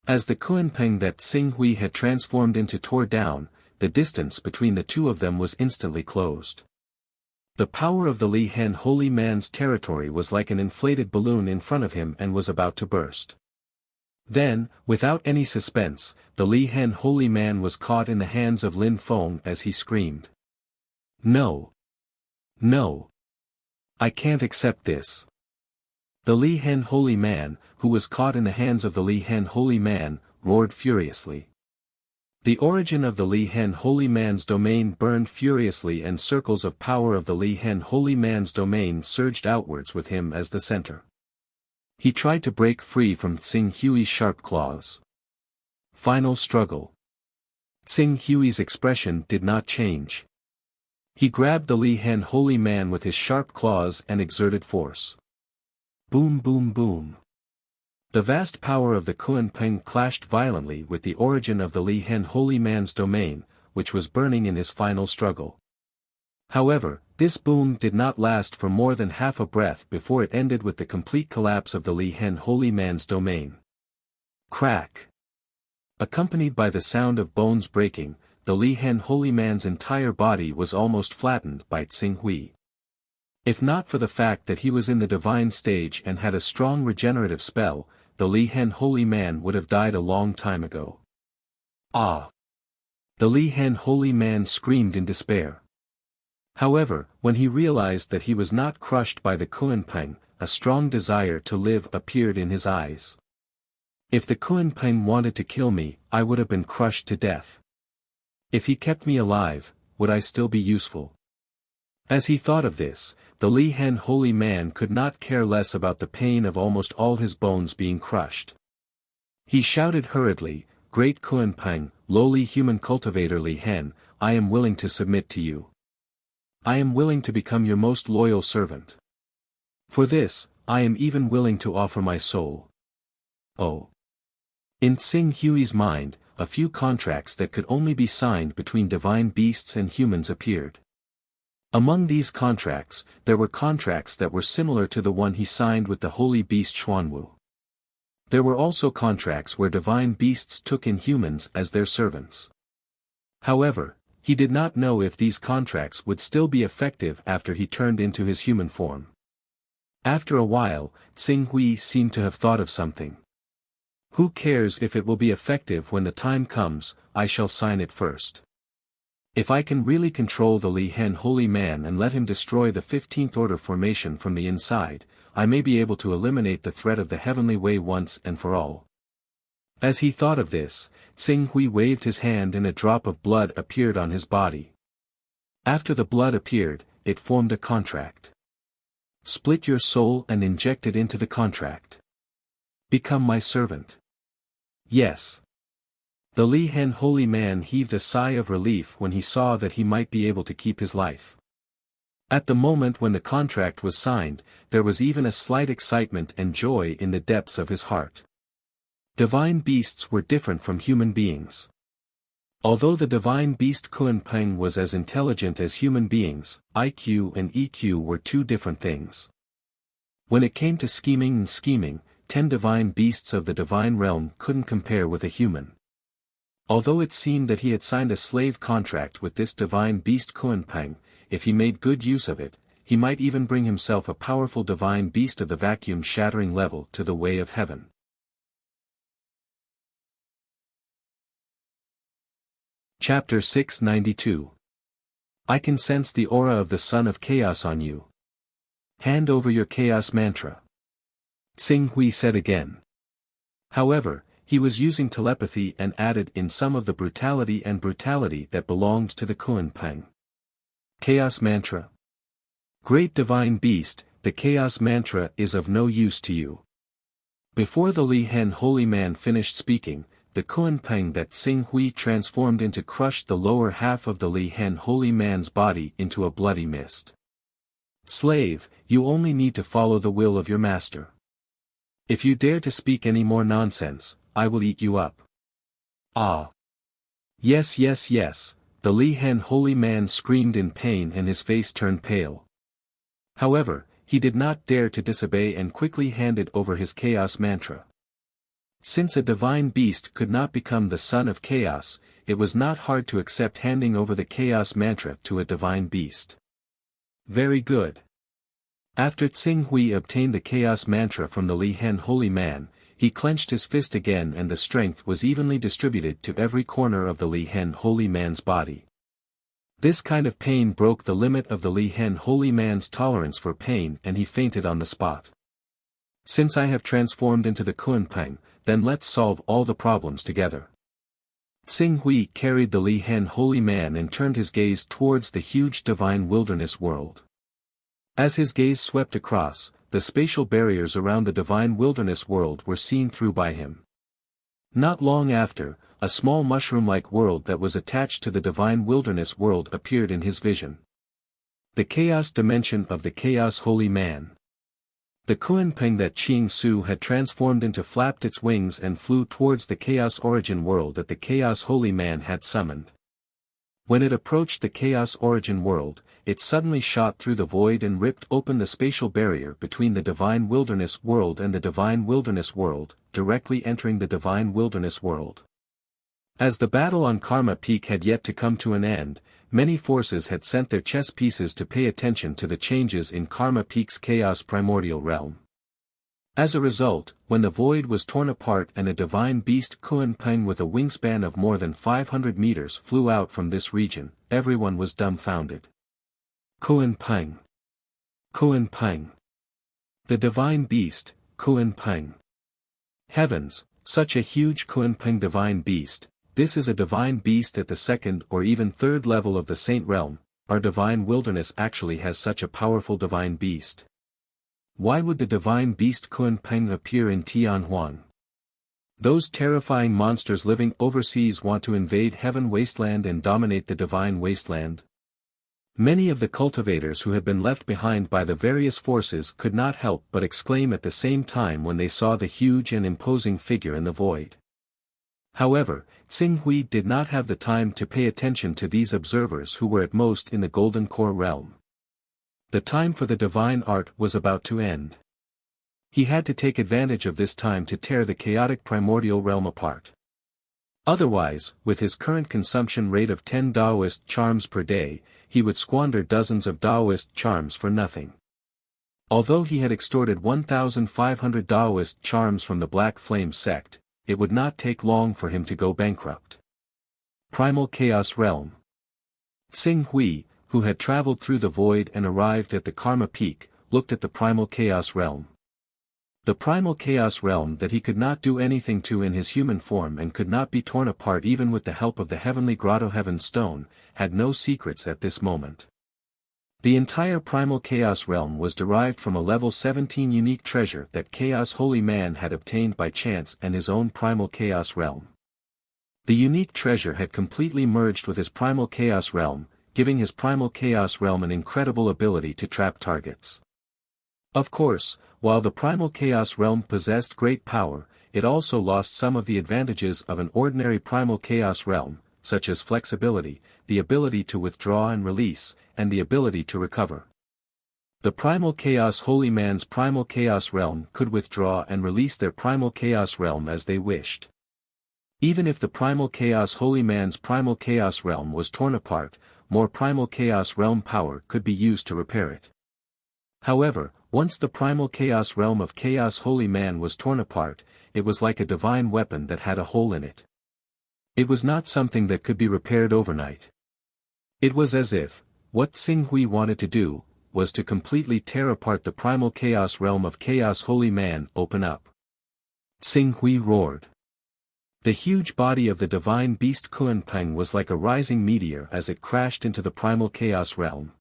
As the Kuan Peng that Tsing Hui had transformed into tore down, the distance between the two of them was instantly closed. The power of the Li Hen holy man's territory was like an inflated balloon in front of him and was about to burst. Then, without any suspense, the Li Hen holy man was caught in the hands of Lin Feng as he screamed. No! No! I can't accept this. The Li Hen holy man, who was caught in the hands of the Li Hen holy man, roared furiously. The origin of the Li Hen holy man's domain burned furiously and circles of power of the Li Hen holy man's domain surged outwards with him as the center. He tried to break free from Tsing Hui's sharp claws. Final struggle. Tsing Hui's expression did not change. He grabbed the Li Hen holy man with his sharp claws and exerted force. Boom boom boom. The vast power of the Kuan Peng clashed violently with the origin of the Li Hen holy man's domain, which was burning in his final struggle. However, this boom did not last for more than half a breath before it ended with the complete collapse of the Li Hen holy man's domain. Crack! Accompanied by the sound of bones breaking, the Li Hen holy man's entire body was almost flattened by Tsing Hui. If not for the fact that he was in the divine stage and had a strong regenerative spell, the Li Hen holy man would have died a long time ago. Ah! The Li Hen holy man screamed in despair. However, when he realized that he was not crushed by the Kuan Peng, a strong desire to live appeared in his eyes. If the Kuan Peng wanted to kill me, I would have been crushed to death. If he kept me alive, would I still be useful? As he thought of this, the Li Hen holy man could not care less about the pain of almost all his bones being crushed. He shouted hurriedly, "Great Kuan Peng, lowly human cultivator Li Hen, I am willing to submit to you. I am willing to become your most loyal servant. For this, I am even willing to offer my soul." Oh! In Tsing Hui's mind, a few contracts that could only be signed between divine beasts and humans appeared. Among these contracts, there were contracts that were similar to the one he signed with the holy beast Xuanwu. There were also contracts where divine beasts took in humans as their servants. However, he did not know if these contracts would still be effective after he turned into his human form. After a while, Tsing Hui seemed to have thought of something. Who cares if it will be effective when the time comes, I shall sign it first. If I can really control the Li Hen holy man and let him destroy the 15th order formation from the inside, I may be able to eliminate the threat of the heavenly way once and for all. As he thought of this, Tsing Hui waved his hand and a drop of blood appeared on his body. After the blood appeared, it formed a contract. Split your soul and inject it into the contract. Become my servant. Yes. The Li Hen holy man heaved a sigh of relief when he saw that he might be able to keep his life. At the moment when the contract was signed, there was even a slight excitement and joy in the depths of his heart. Divine beasts were different from human beings. Although the divine beast Kunpeng was as intelligent as human beings, IQ and EQ were two different things. When it came to scheming, 10 divine beasts of the divine realm couldn't compare with a human. Although it seemed that he had signed a slave contract with this divine beast Kunpeng, if he made good use of it, he might even bring himself a powerful divine beast of the vacuum-shattering level to the way of heaven. Chapter 692. I can sense the aura of the Son of Chaos on you. Hand over your chaos mantra. Xing Hui said again. However, he was using telepathy and added in some of the brutality that belonged to the Kunpeng. Chaos mantra. Great divine beast, the chaos mantra is of no use to you. Before the Li Hen holy man finished speaking, the Kunpeng that Xing Hui transformed into crushed the lower half of the Li Hen holy man's body into a bloody mist. Slave, you only need to follow the will of your master. If you dare to speak any more nonsense, I will eat you up. Ah! Yes, the Li Hen holy man screamed in pain and his face turned pale. However, he did not dare to disobey and quickly handed over his chaos mantra. Since a divine beast could not become the son of chaos, it was not hard to accept handing over the chaos mantra to a divine beast. Very good. After Xing Hui obtained the chaos mantra from the Li Hen holy man, he clenched his fist again and the strength was evenly distributed to every corner of the Li Hen holy man's body. This kind of pain broke the limit of the Li Hen holy man's tolerance for pain and he fainted on the spot. Since I have transformed into the Kunpeng, then let's solve all the problems together. Xing Hui carried the Li Hen holy man and turned his gaze towards the huge divine wilderness world. As his gaze swept across, the spatial barriers around the divine wilderness world were seen through by him. Not long after, a small mushroom-like world that was attached to the divine wilderness world appeared in his vision. The chaos dimension of the chaos holy man. The Kunpeng that Qing Su had transformed into flapped its wings and flew towards the chaos origin world that the chaos holy man had summoned. When it approached the chaos origin world, it suddenly shot through the void and ripped open the spatial barrier between the divine wilderness world and the divine wilderness world, directly entering the divine wilderness world. As the battle on Karma Peak had yet to come to an end, many forces had sent their chess pieces to pay attention to the changes in Karma Peak's chaos primordial realm. As a result, when the void was torn apart and a divine beast Kunpeng with a wingspan of more than 500 meters flew out from this region, everyone was dumbfounded. Kunpeng. Kunpeng. The divine beast, Kunpeng. Heavens, such a huge Kunpeng divine beast. This is a divine beast at the second or even third level of the saint realm. Our divine wilderness actually has such a powerful divine beast. Why would the divine beast Kunpeng appear in Tianhuan? Those terrifying monsters living overseas want to invade heaven wasteland and dominate the divine wasteland. Many of the cultivators who had been left behind by the various forces could not help but exclaim at the same time when they saw the huge and imposing figure in the void. However, Xing Hui did not have the time to pay attention to these observers who were at most in the Golden Core realm. The time for the divine art was about to end. He had to take advantage of this time to tear the chaotic primordial realm apart. Otherwise, with his current consumption rate of 10 Taoist charms per day, he would squander dozens of Taoist charms for nothing. Although he had extorted 1,500 Taoist charms from the Black Flame sect, it would not take long for him to go bankrupt. Primal Chaos Realm. Xing Hui, who had traveled through the void and arrived at the Karma Peak, looked at the Primal Chaos Realm. The Primal Chaos Realm that he could not do anything to in his human form and could not be torn apart even with the help of the Heavenly Grotto Heaven Stone, had no secrets at this moment. The entire Primal Chaos Realm was derived from a level 17 unique treasure that Chaos Holy Man had obtained by chance and his own Primal Chaos Realm. The unique treasure had completely merged with his Primal Chaos Realm, giving his primal chaos realm an incredible ability to trap targets. Of course, while the primal chaos realm possessed great power, it also lost some of the advantages of an ordinary primal chaos realm, such as flexibility, the ability to withdraw and release, and the ability to recover. The primal chaos holy man's primal chaos realm could withdraw and release their primal chaos realm as they wished. Even if the primal chaos holy man's primal chaos realm was torn apart, more primal chaos realm power could be used to repair it. However, once the primal chaos realm of chaos holy man was torn apart, it was like a divine weapon that had a hole in it. It was not something that could be repaired overnight. It was as if, what Xing Hui wanted to do, was to completely tear apart the primal chaos realm of chaos holy man. Open up. Xing Hui roared. The huge body of the divine beast Kunpeng was like a rising meteor as it crashed into the primal chaos realm.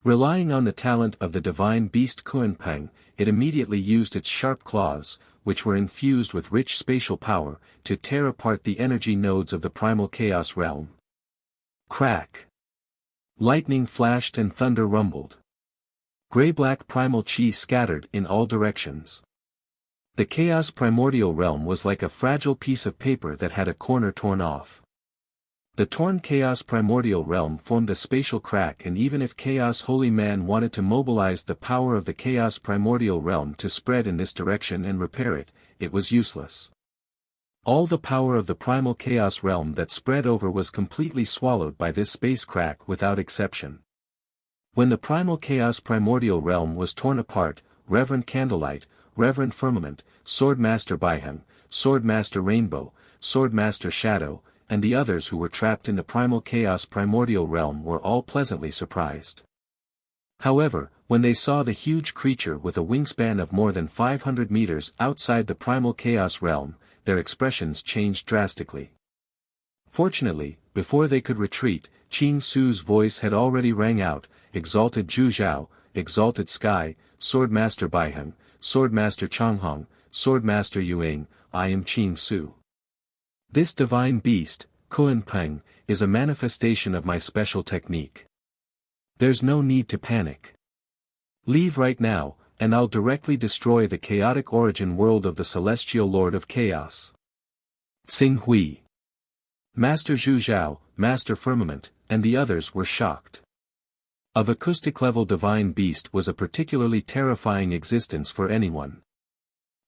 Relying on the talent of the divine beast Kunpeng, it immediately used its sharp claws, which were infused with rich spatial power, to tear apart the energy nodes of the primal chaos realm. Crack! Lightning flashed and thunder rumbled. Gray-black primal chi scattered in all directions. The chaos primordial realm was like a fragile piece of paper that had a corner torn off. The torn chaos primordial realm formed a spatial crack, and even if chaos holy man wanted to mobilize the power of the chaos primordial realm to spread in this direction and repair it, it was useless. All the power of the primal chaos realm that spread over was completely swallowed by this space crack without exception. When the primal chaos primordial realm was torn apart, Reverend Candlelight, Reverend Firmament, Swordmaster Baiheng, Swordmaster Rainbow, Swordmaster Shadow, and the others who were trapped in the primal chaos primordial realm were all pleasantly surprised. However, when they saw the huge creature with a wingspan of more than 500 meters outside the primal chaos realm, their expressions changed drastically. Fortunately, before they could retreat, Qing Su's voice had already rang out, Exalted Zhu Zhao, Exalted Sky, Swordmaster Baiheng, Swordmaster Changhong, Swordmaster Yuing, I am Qing Su. This divine beast, Kunpeng, is a manifestation of my special technique. There's no need to panic. Leave right now, and I'll directly destroy the chaotic origin world of the celestial lord of chaos. Xing Hui, Master Zhu Zhao, Master Firmament, and the others were shocked. A acoustic-level divine beast was a particularly terrifying existence for anyone.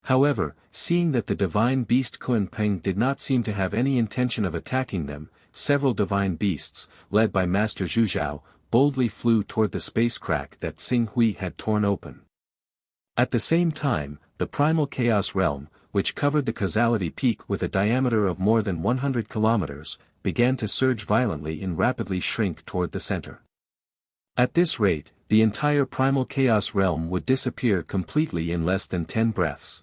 However, seeing that the divine beast Kunpeng did not seem to have any intention of attacking them, several divine beasts, led by Master Zhu Zhao, boldly flew toward the space crack that Xing Hui had torn open. At the same time, the primal chaos realm, which covered the causality peak with a diameter of more than 100 kilometers, began to surge violently and rapidly shrink toward the center. At this rate, the entire primal chaos realm would disappear completely in less than 10 breaths.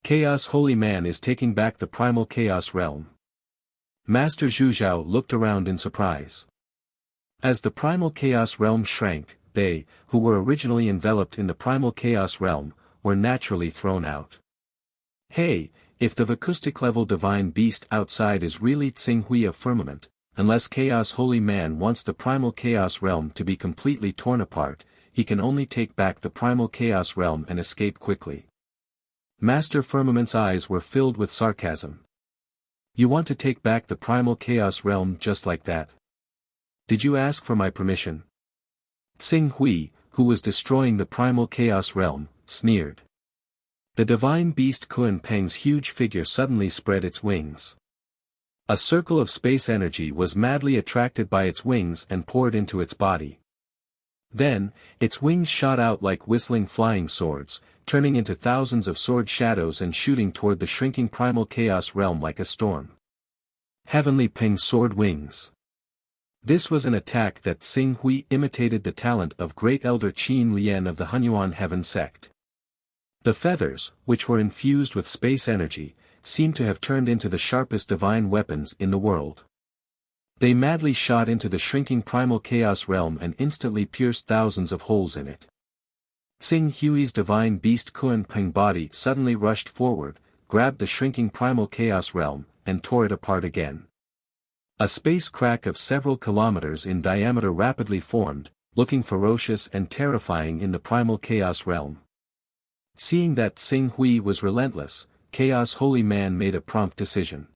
Chaos Holy Man is taking back the primal chaos realm. Master Zhu Zhao looked around in surprise. As the primal chaos realm shrank, they, who were originally enveloped in the primal chaos realm, were naturally thrown out. Hey, if the acoustic-level divine beast outside is really Xing Hui of Firmament, unless Chaos Holy Man wants the primal chaos realm to be completely torn apart, he can only take back the primal chaos realm and escape quickly. Master Firmament's eyes were filled with sarcasm. You want to take back the primal chaos realm just like that? Did you ask for my permission? Xing Hui, who was destroying the primal chaos realm, sneered. The divine beast Kunpeng's huge figure suddenly spread its wings. A circle of space energy was madly attracted by its wings and poured into its body. Then, its wings shot out like whistling flying swords, turning into thousands of sword shadows and shooting toward the shrinking primal chaos realm like a storm. Heavenly Ping Sword Wings. This was an attack that Xing Hui imitated the talent of Great Elder Qin Lian of the Hunyuan Heaven Sect. The feathers, which were infused with space energy, seemed to have turned into the sharpest divine weapons in the world. They madly shot into the shrinking primal chaos realm and instantly pierced thousands of holes in it. Xing Hui's divine beast Kunpeng body suddenly rushed forward, grabbed the shrinking primal chaos realm, and tore it apart again. A space crack of several kilometers in diameter rapidly formed, looking ferocious and terrifying in the primal chaos realm. Seeing that Xing Hui was relentless, Chaos Holy Man made a prompt decision.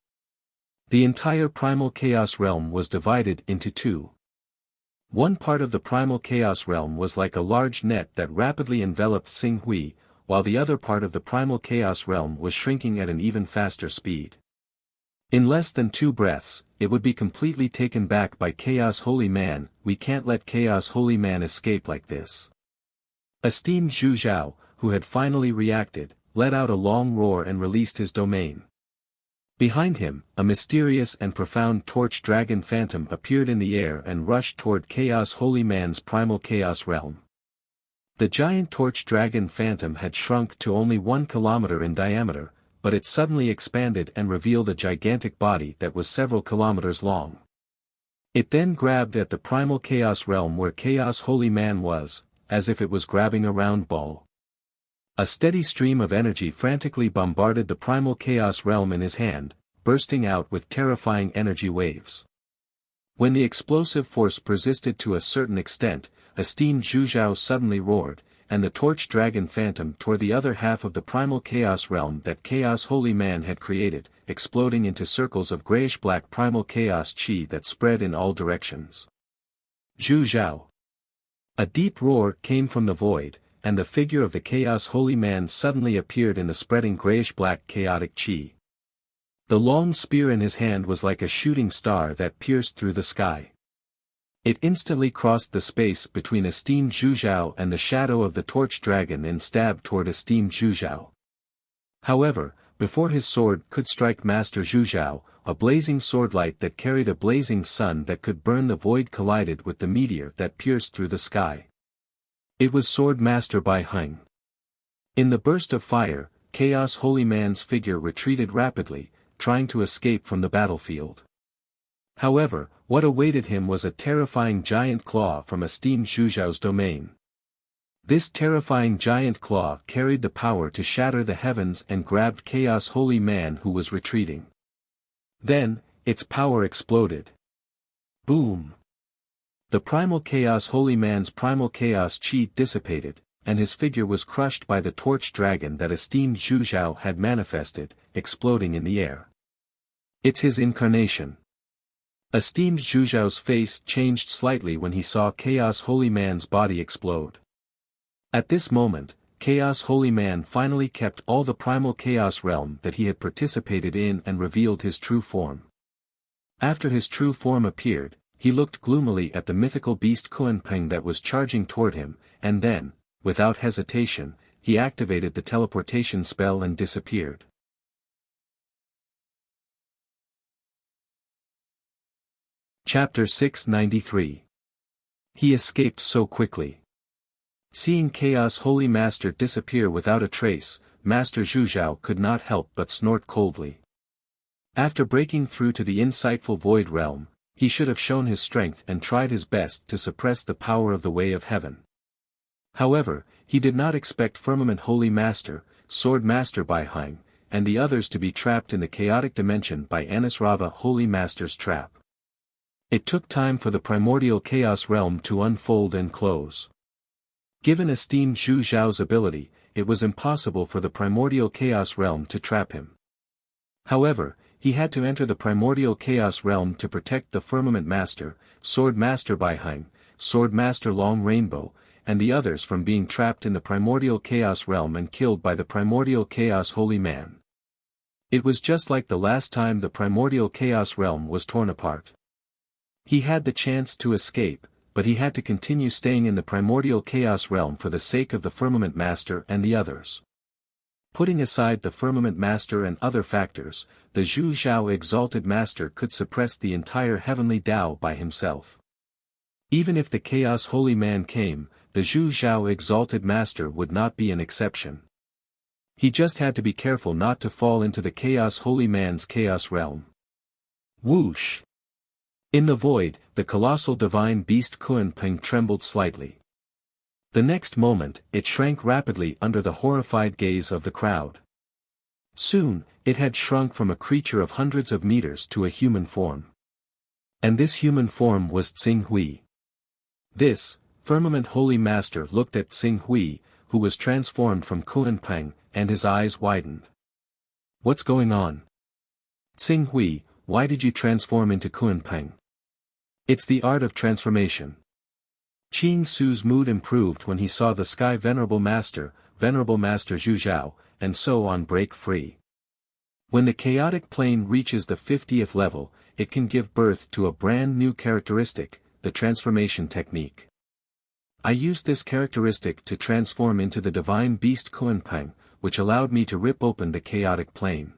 The entire primal chaos realm was divided into two. One part of the primal chaos realm was like a large net that rapidly enveloped Xing Hui, while the other part of the primal chaos realm was shrinking at an even faster speed. In less than 2 breaths, it would be completely taken back by Chaos Holy Man. We can't let Chaos Holy Man escape like this. Esteemed Zhu Zhao, who had finally reacted, let out a long roar and released his domain. Behind him, a mysterious and profound torch dragon phantom appeared in the air and rushed toward Chaos Holy Man's primal chaos realm. The giant torch dragon phantom had shrunk to only 1 kilometer in diameter, but it suddenly expanded and revealed a gigantic body that was several kilometers long. It then grabbed at the primal chaos realm where Chaos Holy Man was, as if it was grabbing a round ball. A steady stream of energy frantically bombarded the primal chaos realm in his hand, bursting out with terrifying energy waves. When the explosive force persisted to a certain extent, esteemed Zhu Zhao suddenly roared, and the torch dragon phantom tore the other half of the primal chaos realm that Chaos Holy Man had created, exploding into circles of grayish-black primal chaos chi that spread in all directions. Zhu Zhao. A deep roar came from the void, and the figure of the Chaos Holy Man suddenly appeared in the spreading grayish-black chaotic chi. The long spear in his hand was like a shooting star that pierced through the sky. It instantly crossed the space between esteemed Zhu Zhao and the shadow of the torch dragon and stabbed toward esteemed Zhu Zhao. However, before his sword could strike Master Zhu Zhao, a blazing swordlight that carried a blazing sun that could burn the void collided with the meteor that pierced through the sky. It was Sword Master Bai Heng. In the burst of fire, Chaos Holy Man's figure retreated rapidly, trying to escape from the battlefield. However, what awaited him was a terrifying giant claw from esteemed Zhu Zhao's domain. This terrifying giant claw carried the power to shatter the heavens and grabbed Chaos Holy Man who was retreating. Then, its power exploded. Boom! The primal Chaos Holy Man's primal chaos chi dissipated, and his figure was crushed by the torch dragon that esteemed Zhu Zhao had manifested, exploding in the air. It's his incarnation. Esteemed Zhu Zhao's face changed slightly when he saw Chaos Holy Man's body explode. At this moment, Chaos Holy Man finally kept all the primal chaos realm that he had participated in and revealed his true form. After his true form appeared, he looked gloomily at the mythical beast Kunpeng that was charging toward him, and then, without hesitation, he activated the teleportation spell and disappeared. Chapter 693. He escaped so quickly. Seeing Chaos Holy Master disappear without a trace, Master Zhu Zhao could not help but snort coldly. After breaking through to the insightful void realm, he should have shown his strength and tried his best to suppress the power of the Way of Heaven. However, he did not expect Firmament Holy Master, Sword Master Bai Heng, and the others to be trapped in the chaotic dimension by Anisrava Holy Master's trap. It took time for the primordial chaos realm to unfold and close. Given esteemed Zhu Zhao's ability, it was impossible for the primordial chaos realm to trap him. However, he had to enter the primordial chaos realm to protect the Firmament Master, Sword Master Bai Heng, Sword Master Long Rainbow, and the others from being trapped in the primordial chaos realm and killed by the primordial chaos Holy Man. It was just like the last time the primordial chaos realm was torn apart. He had the chance to escape, but he had to continue staying in the primordial chaos realm for the sake of the Firmament Master and the others. Putting aside the Firmament Master and other factors, the Zhu Zhao Exalted Master could suppress the entire heavenly Tao by himself. Even if the Chaos Holy Man came, the Zhu Zhao Exalted Master would not be an exception. He just had to be careful not to fall into the Chaos Holy Man's chaos realm. Whoosh! In the void, the colossal divine beast Kunpeng trembled slightly. The next moment, it shrank rapidly under the horrified gaze of the crowd. Soon, it had shrunk from a creature of hundreds of meters to a human form. And this human form was Tsing Hui. This, firmament holy master looked at Tsing Hui, who was transformed from Kunpeng, and his eyes widened. What's going on? Tsing Hui, why did you transform into Kunpeng? It's the art of transformation. Qing Su's mood improved when he saw the sky Venerable Master Zhu Zhao, and so on break free. When the chaotic plane reaches the 50th level, it can give birth to a brand new characteristic, the transformation technique. I used this characteristic to transform into the divine beast Kunpeng, which allowed me to rip open the chaotic plane.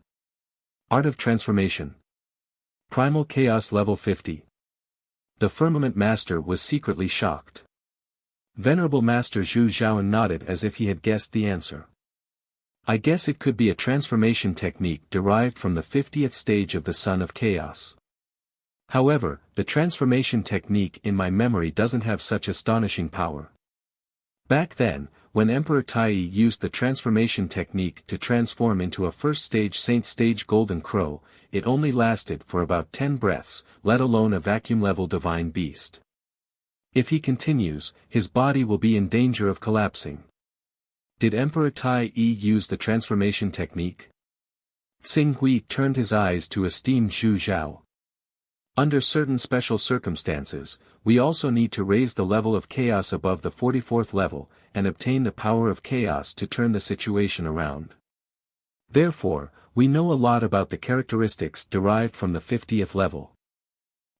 Art of transformation. Primal chaos level 50. The firmament master was secretly shocked. Venerable Master Zhu Zhao nodded as if he had guessed the answer. I guess it could be a transformation technique derived from the 50th stage of the Son of Chaos. However, the transformation technique in my memory doesn't have such astonishing power. Back then, when Emperor Taiyi used the transformation technique to transform into a first-stage saint-stage golden crow, it only lasted for about 10 breaths, let alone a vacuum-level divine beast. If he continues, his body will be in danger of collapsing. Did Emperor Taiyi use the transformation technique? Tsing Hui turned his eyes to esteemed Zhu Zhao. Under certain special circumstances, we also need to raise the level of chaos above the 44th level, and obtain the power of chaos to turn the situation around. Therefore, we know a lot about the characteristics derived from the 50th level.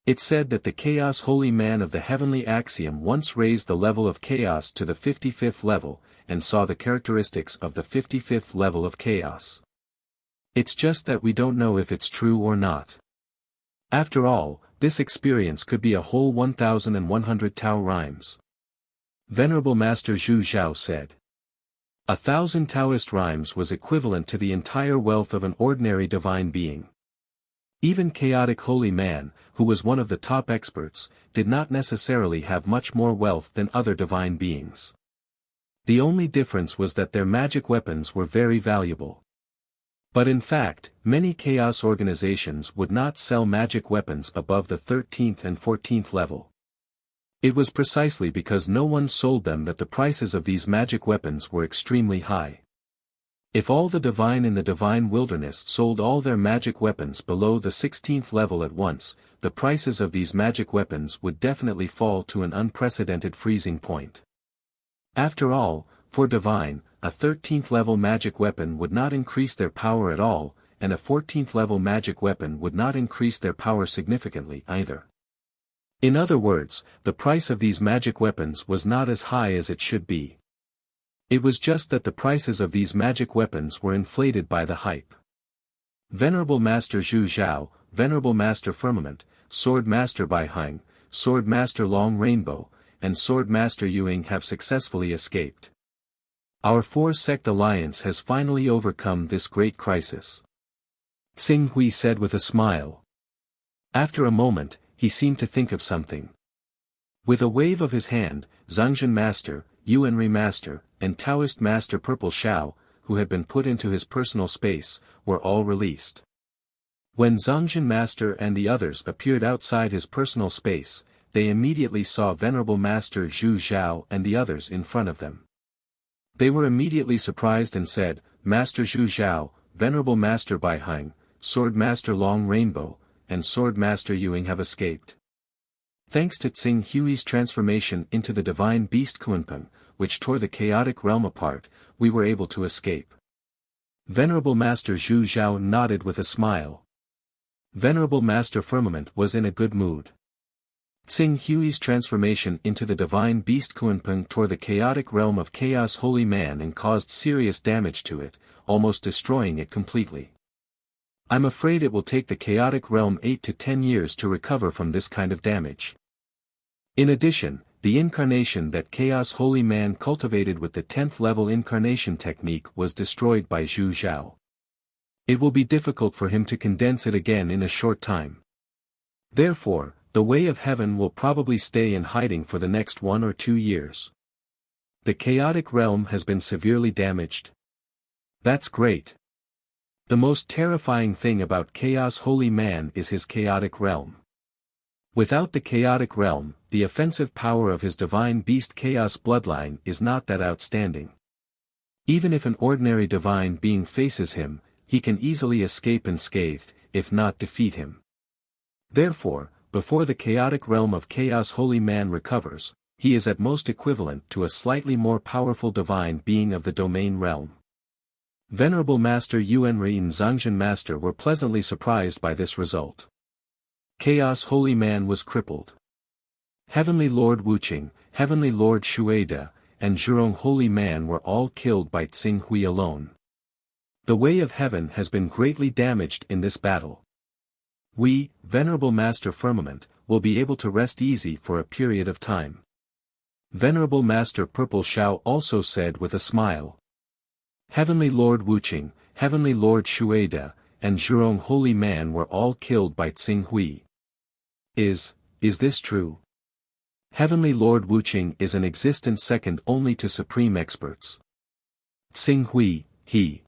It said that the Chaos Holy Man of the Heavenly Axiom once raised the level of chaos to the 55th level, and saw the characteristics of the 55th level of chaos. It's just that we don't know if it's true or not. After all, this experience could be a whole 1,100 Tao rhymes. Venerable Master Zhu Zhao said. 1,000 Taoist rhymes was equivalent to the entire wealth of an ordinary divine being. Even chaotic holy man, who was one of the top experts, did not necessarily have much more wealth than other divine beings. The only difference was that their magic weapons were very valuable. But in fact, many chaos organizations would not sell magic weapons above the 13th and 14th level. It was precisely because no one sold them that the prices of these magic weapons were extremely high. If all the divine in the divine wilderness sold all their magic weapons below the 16th level at once, the prices of these magic weapons would definitely fall to an unprecedented freezing point. After all, for divine, a 13th level magic weapon would not increase their power at all, and a 14th level magic weapon would not increase their power significantly either. In other words, the price of these magic weapons was not as high as it should be. It was just that the prices of these magic weapons were inflated by the hype. Venerable Master Zhu Zhao, Venerable Master Firmament, Sword Master Bai Heng, Sword Master Long Rainbow, and Sword Master Yuing have successfully escaped. Our four-sect alliance has finally overcome this great crisis. Tsing Hui said with a smile. After a moment, he seemed to think of something. With a wave of his hand, Zhangzhen Master, Yuanri Master, and Taoist Master Purple Shao, who had been put into his personal space, were all released. When Zhangzhen Master and the others appeared outside his personal space, they immediately saw Venerable Master Zhu Zhao and the others in front of them. They were immediately surprised and said, Master Zhu Zhao, Venerable Master Bai Heng, Sword Master Long Rainbow, and Sword Master Yuing have escaped. Thanks to Tsing Hui's transformation into the divine beast Kunpeng, which tore the chaotic realm apart, we were able to escape. Venerable Master Zhu Zhao nodded with a smile. Venerable Master Firmament was in a good mood. Tsing Hui's transformation into the divine beast Kunpeng tore the chaotic realm of Chaos Holy Man and caused serious damage to it, almost destroying it completely. I'm afraid it will take the chaotic realm 8 to 10 years to recover from this kind of damage. In addition, the incarnation that Chaos Holy Man cultivated with the 10th level incarnation technique was destroyed by Zhu Zhao. It will be difficult for him to condense it again in a short time. Therefore, the Way of Heaven will probably stay in hiding for the next 1 or 2 years. The chaotic realm has been severely damaged. That's great. The most terrifying thing about Chaos Holy Man is his chaotic realm. Without the chaotic realm, the offensive power of his divine beast chaos bloodline is not that outstanding. Even if an ordinary divine being faces him, he can easily escape unscathed, if not defeat him. Therefore, before the chaotic realm of chaos holy man recovers, he is at most equivalent to a slightly more powerful divine being of the domain realm. Venerable Master Yuanri and Zhangzhen Master were pleasantly surprised by this result. Chaos holy man was crippled. Heavenly Lord Wuqing, Heavenly Lord Shueda, and Zhurong holy man were all killed by Tsing Hui alone. The way of heaven has been greatly damaged in this battle. We, Venerable Master Firmament, will be able to rest easy for a period of time. Venerable Master Purple Shao also said with a smile. Heavenly Lord Wuqing, Heavenly Lord Shueda, and Zhurong holy man were all killed by Tsing Hui. Is this true? Heavenly Lord Wuqing is an existence second only to supreme experts. Tsing Hui, he.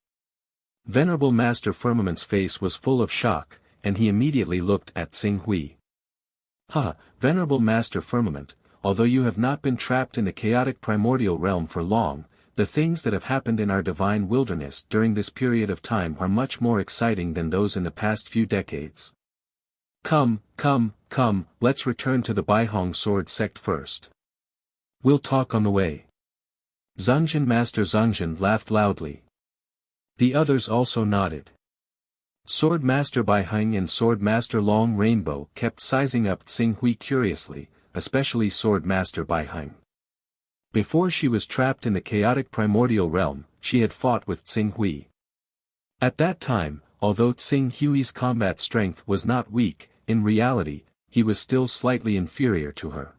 Venerable Master Firmament's face was full of shock, and he immediately looked at Tsing Hui. Venerable Master Firmament, although you have not been trapped in the chaotic primordial realm for long, the things that have happened in our divine wilderness during this period of time are much more exciting than those in the past few decades. Come, let's return to the Baihong sword sect first. We'll talk on the way. Zhangzhen Master Zhangzhen laughed loudly. The others also nodded. Sword Master Baihong and Sword Master Long Rainbow kept sizing up Tsing Hui curiously, especially Sword Master Baihong. Before she was trapped in the chaotic primordial realm, she had fought with Tsing Hui. At that time, although Tsing Hui's combat strength was not weak, in reality, he was still slightly inferior to her.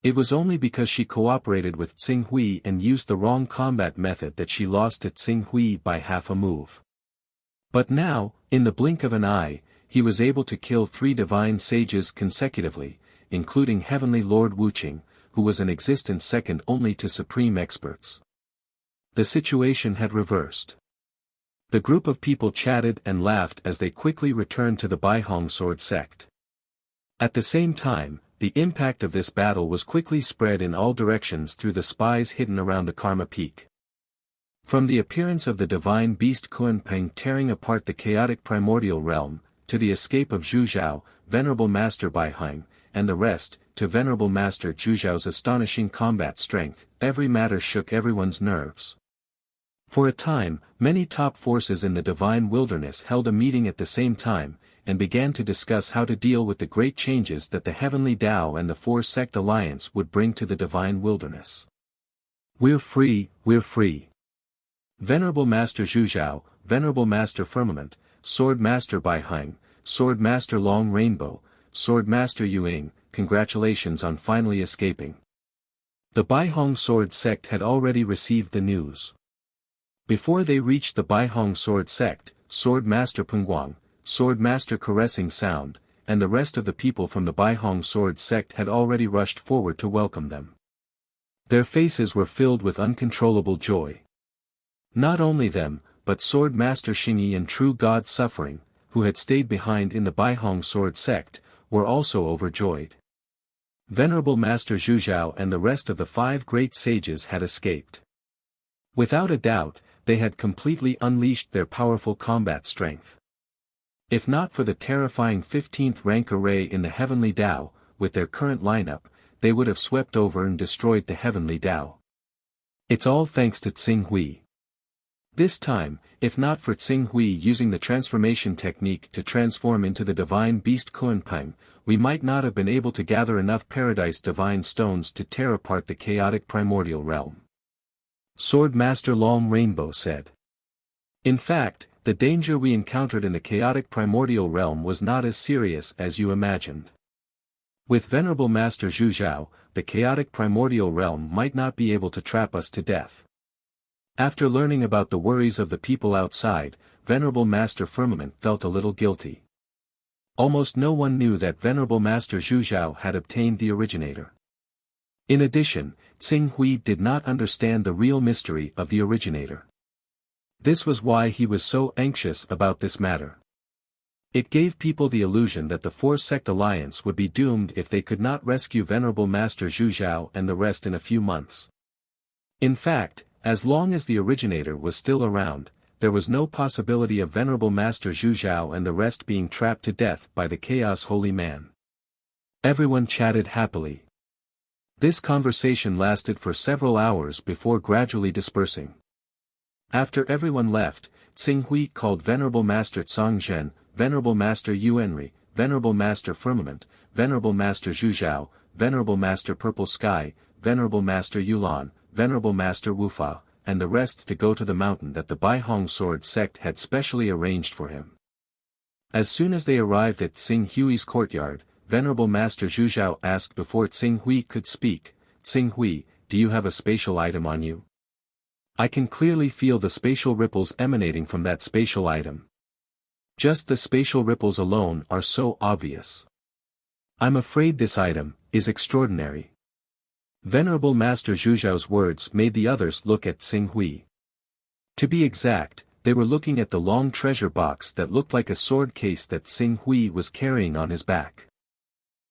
It was only because she cooperated with Tsing Hui and used the wrong combat method that she lost to Tsing Hui by half a move. But now, in the blink of an eye, he was able to kill 3 divine sages consecutively, including Heavenly Lord Wuqing, who was an existence second only to supreme experts. The situation had reversed. The group of people chatted and laughed as they quickly returned to the Baihong sword sect. At the same time, the impact of this battle was quickly spread in all directions through the spies hidden around the Karma Peak. From the appearance of the divine beast Kunpeng tearing apart the chaotic primordial realm, to the escape of Zhu Zhao, Venerable Master Baihong, and the rest, to Venerable Master Zhu Zhao's astonishing combat strength, every matter shook everyone's nerves. For a time, many top forces in the divine wilderness held a meeting at the same time, and began to discuss how to deal with the great changes that the Heavenly Tao and the Four-Sect Alliance would bring to the divine wilderness. We're free. Venerable Master Zhu Zhao, Venerable Master Firmament, Sword Master Baihong, Sword Master Long Rainbow, Sword Master Yuing, congratulations on finally escaping. The Baihong sword sect had already received the news. Before they reached the Baihong sword sect, Sword Master Pengguang, Sword Master Caressing Sound, and the rest of the people from the Baihong sword sect had already rushed forward to welcome them. Their faces were filled with uncontrollable joy. Not only them, but Sword Master Xingyi and True God Suffering, who had stayed behind in the Baihong sword sect, were also overjoyed. Venerable Master Zhu Zhao and the rest of the 5 great sages had escaped. Without a doubt, they had completely unleashed their powerful combat strength. If not for the terrifying 15th rank array in the Heavenly Tao, with their current lineup, they would have swept over and destroyed the Heavenly Tao. It's all thanks to Tsing Hui. This time, if not for Tsing Hui using the transformation technique to transform into the divine beast Kunpeng, we might not have been able to gather enough paradise divine stones to tear apart the chaotic primordial realm. Sword Master Long Rainbow said. In fact, the danger we encountered in the chaotic primordial realm was not as serious as you imagined. With Venerable Master Zhu Zhao, the chaotic primordial realm might not be able to trap us to death. After learning about the worries of the people outside, Venerable Master Firmament felt a little guilty. Almost no one knew that Venerable Master Zhu Zhao had obtained the originator. In addition, Tsing Hui did not understand the real mystery of the originator. This was why he was so anxious about this matter. It gave people the illusion that the four-sect alliance would be doomed if they could not rescue Venerable Master Zhu and the rest in a few months. In fact, as long as the originator was still around, there was no possibility of Venerable Master Zhu and the rest being trapped to death by the Chaos Holy Man. Everyone chatted happily. This conversation lasted for several hours before gradually dispersing. After everyone left, Tsing Hui called Venerable Master Tsongzhen, Venerable Master Yuanri, Venerable Master Firmament, Venerable Master Zhu, Venerable Master Purple Sky, Venerable Master Yulan, Venerable Master Wufa, and the rest to go to the mountain that the Baihong Sword sect had specially arranged for him. As soon as they arrived at Tsing Hui's courtyard, Venerable Master Zhu asked before Tsing Hui could speak, "Tsing Hui, do you have a spatial item on you? I can clearly feel the spatial ripples emanating from that spatial item. Just the spatial ripples alone are so obvious. I'm afraid this item is extraordinary." Venerable Master Zhu's words made the others look at Tsing Hui. To be exact, they were looking at the long treasure box that looked like a sword case that Tsing Hui was carrying on his back.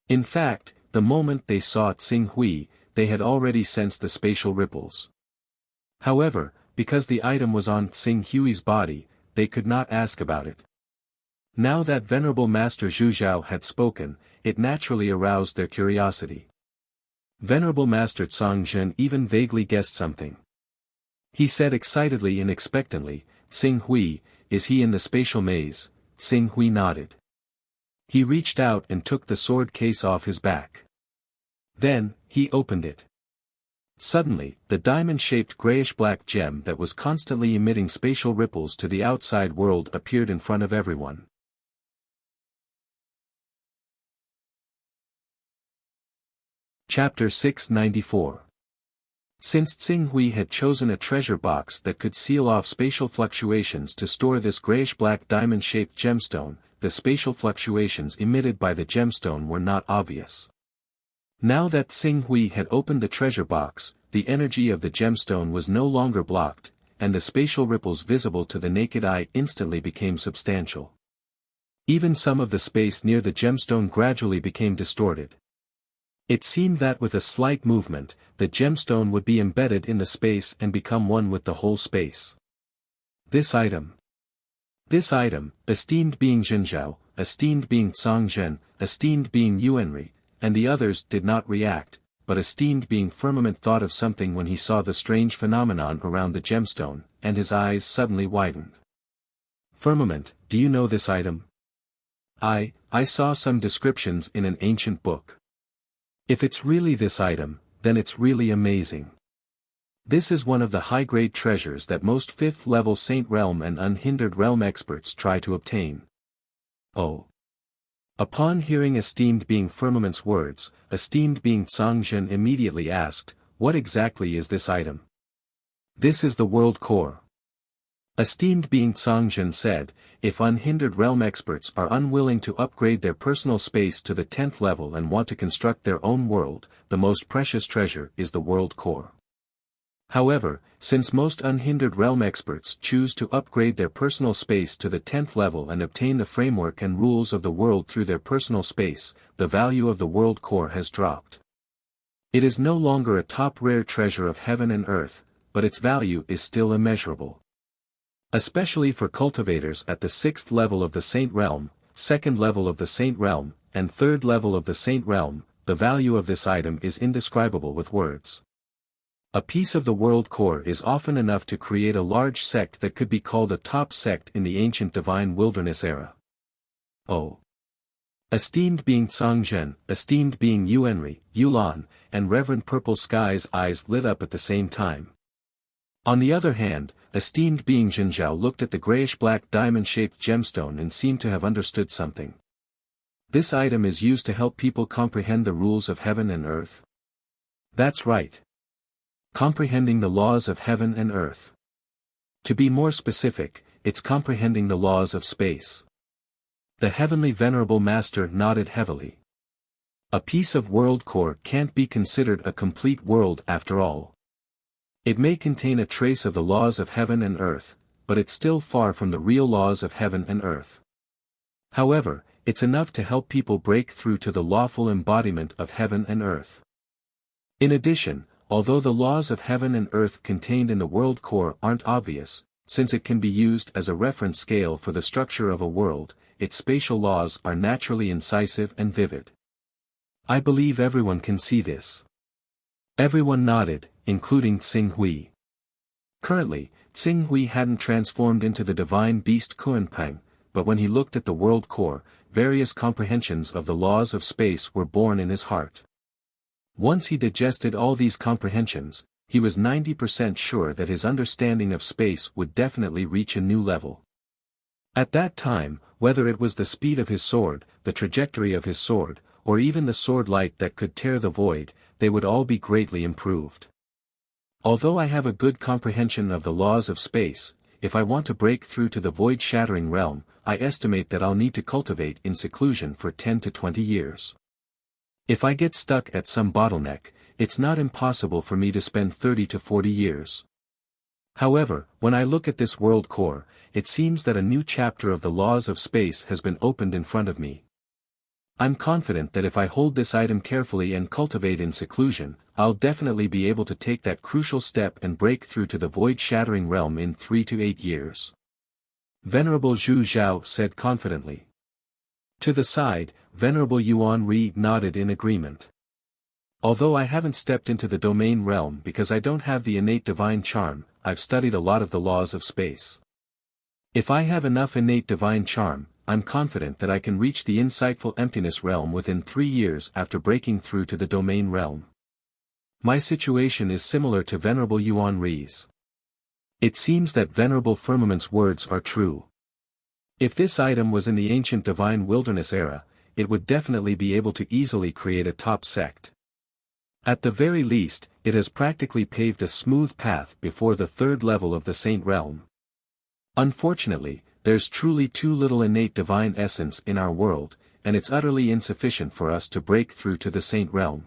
In fact, the moment they saw Tsing Hui, they had already sensed the spatial ripples. However, because the item was on Tsing Hui's body, they could not ask about it. Now that Venerable Master Zhu had spoken, it naturally aroused their curiosity. Venerable Master Tsongzhen even vaguely guessed something. He said excitedly and expectantly, "Tsing Hui, is he in the spatial maze?" Tsing Hui nodded. He reached out and took the sword case off his back. Then, he opened it. Suddenly, the diamond-shaped grayish-black gem that was constantly emitting spatial ripples to the outside world appeared in front of everyone. Chapter 694. Since Tsing Hui had chosen a treasure box that could seal off spatial fluctuations to store this grayish-black diamond-shaped gemstone, the spatial fluctuations emitted by the gemstone were not obvious. Now that Tsing Hui had opened the treasure box, the energy of the gemstone was no longer blocked, and the spatial ripples visible to the naked eye instantly became substantial. Even some of the space near the gemstone gradually became distorted. It seemed that with a slight movement, the gemstone would be embedded in the space and become one with the whole space. This item, esteemed being Zhenjiao, esteemed being Tsongzhen, esteemed being Yuanri, and the others did not react, but esteemed being Firmament thought of something when he saw the strange phenomenon around the gemstone, and his eyes suddenly widened. "Firmament, do you know this item?" I saw some descriptions in an ancient book. If it's really this item, then it's really amazing. This is one of the high-grade treasures that most 5th-level Saint Realm and Unhindered Realm experts try to obtain. Oh. Upon hearing esteemed being Firmament's words, esteemed being Tsongzhen immediately asked, "What exactly is this item?" "This is the world core." Esteemed being Tsongzhen said, "If Unhindered Realm experts are unwilling to upgrade their personal space to the 10th level and want to construct their own world, the most precious treasure is the world core. However, since most Unhindered Realm experts choose to upgrade their personal space to the 10th level and obtain the framework and rules of the world through their personal space, the value of the world core has dropped. It is no longer a top rare treasure of heaven and earth, but its value is still immeasurable. Especially for cultivators at the 6th level of the Saint Realm, 2nd level of the Saint Realm, and 3rd level of the Saint Realm, the value of this item is indescribable with words. A piece of the world core is often enough to create a large sect that could be called a top sect in the ancient divine wilderness era. Oh! Esteemed being Tsongzhen, esteemed being Yuanri, Yulan, and Reverend Purple Sky's eyes lit up at the same time. On the other hand, esteemed being Zhenjiao looked at the grayish-black diamond-shaped gemstone and seemed to have understood something. This item is used to help people comprehend the rules of heaven and earth. That's right. Comprehending the laws of heaven and earth. To be more specific, it's comprehending the laws of space. The Heavenly Venerable Master nodded heavily. A piece of world core can't be considered a complete world after all. It may contain a trace of the laws of heaven and earth, but it's still far from the real laws of heaven and earth. However, it's enough to help people break through to the lawful embodiment of heaven and earth. In addition, although the laws of heaven and earth contained in the world core aren't obvious, since it can be used as a reference scale for the structure of a world, its spatial laws are naturally incisive and vivid. I believe everyone can see this. Everyone nodded, including Tsing Hui. Currently, Tsing Hui hadn't transformed into the divine beast Kuanpeng, but when he looked at the world core, various comprehensions of the laws of space were born in his heart. Once he digested all these comprehensions, he was 90% sure that his understanding of space would definitely reach a new level. At that time, whether it was the speed of his sword, the trajectory of his sword, or even the sword light that could tear the void, they would all be greatly improved. Although I have a good comprehension of the laws of space, if I want to break through to the void-shattering realm, I estimate that I'll need to cultivate in seclusion for 10 to 20 years. If I get stuck at some bottleneck, it's not impossible for me to spend 30 to 40 years. However, when I look at this world core, it seems that a new chapter of the laws of space has been opened in front of me. I'm confident that if I hold this item carefully and cultivate in seclusion, I'll definitely be able to take that crucial step and break through to the void-shattering realm in 3 to 8 years. Venerable Zhu Zhao said confidently. To the side, Venerable Yuan Ri nodded in agreement. Although I haven't stepped into the domain realm because I don't have the innate divine charm, I've studied a lot of the laws of space. If I have enough innate divine charm, I'm confident that I can reach the insightful emptiness realm within 3 years after breaking through to the domain realm. My situation is similar to Venerable Yuan Ri's. It seems that Venerable Firmament's words are true. If this item was in the ancient divine wilderness era, it would definitely be able to easily create a top sect. At the very least, it has practically paved a smooth path before the third level of the saint realm. Unfortunately, there's truly too little innate divine essence in our world, and it's utterly insufficient for us to break through to the saint realm.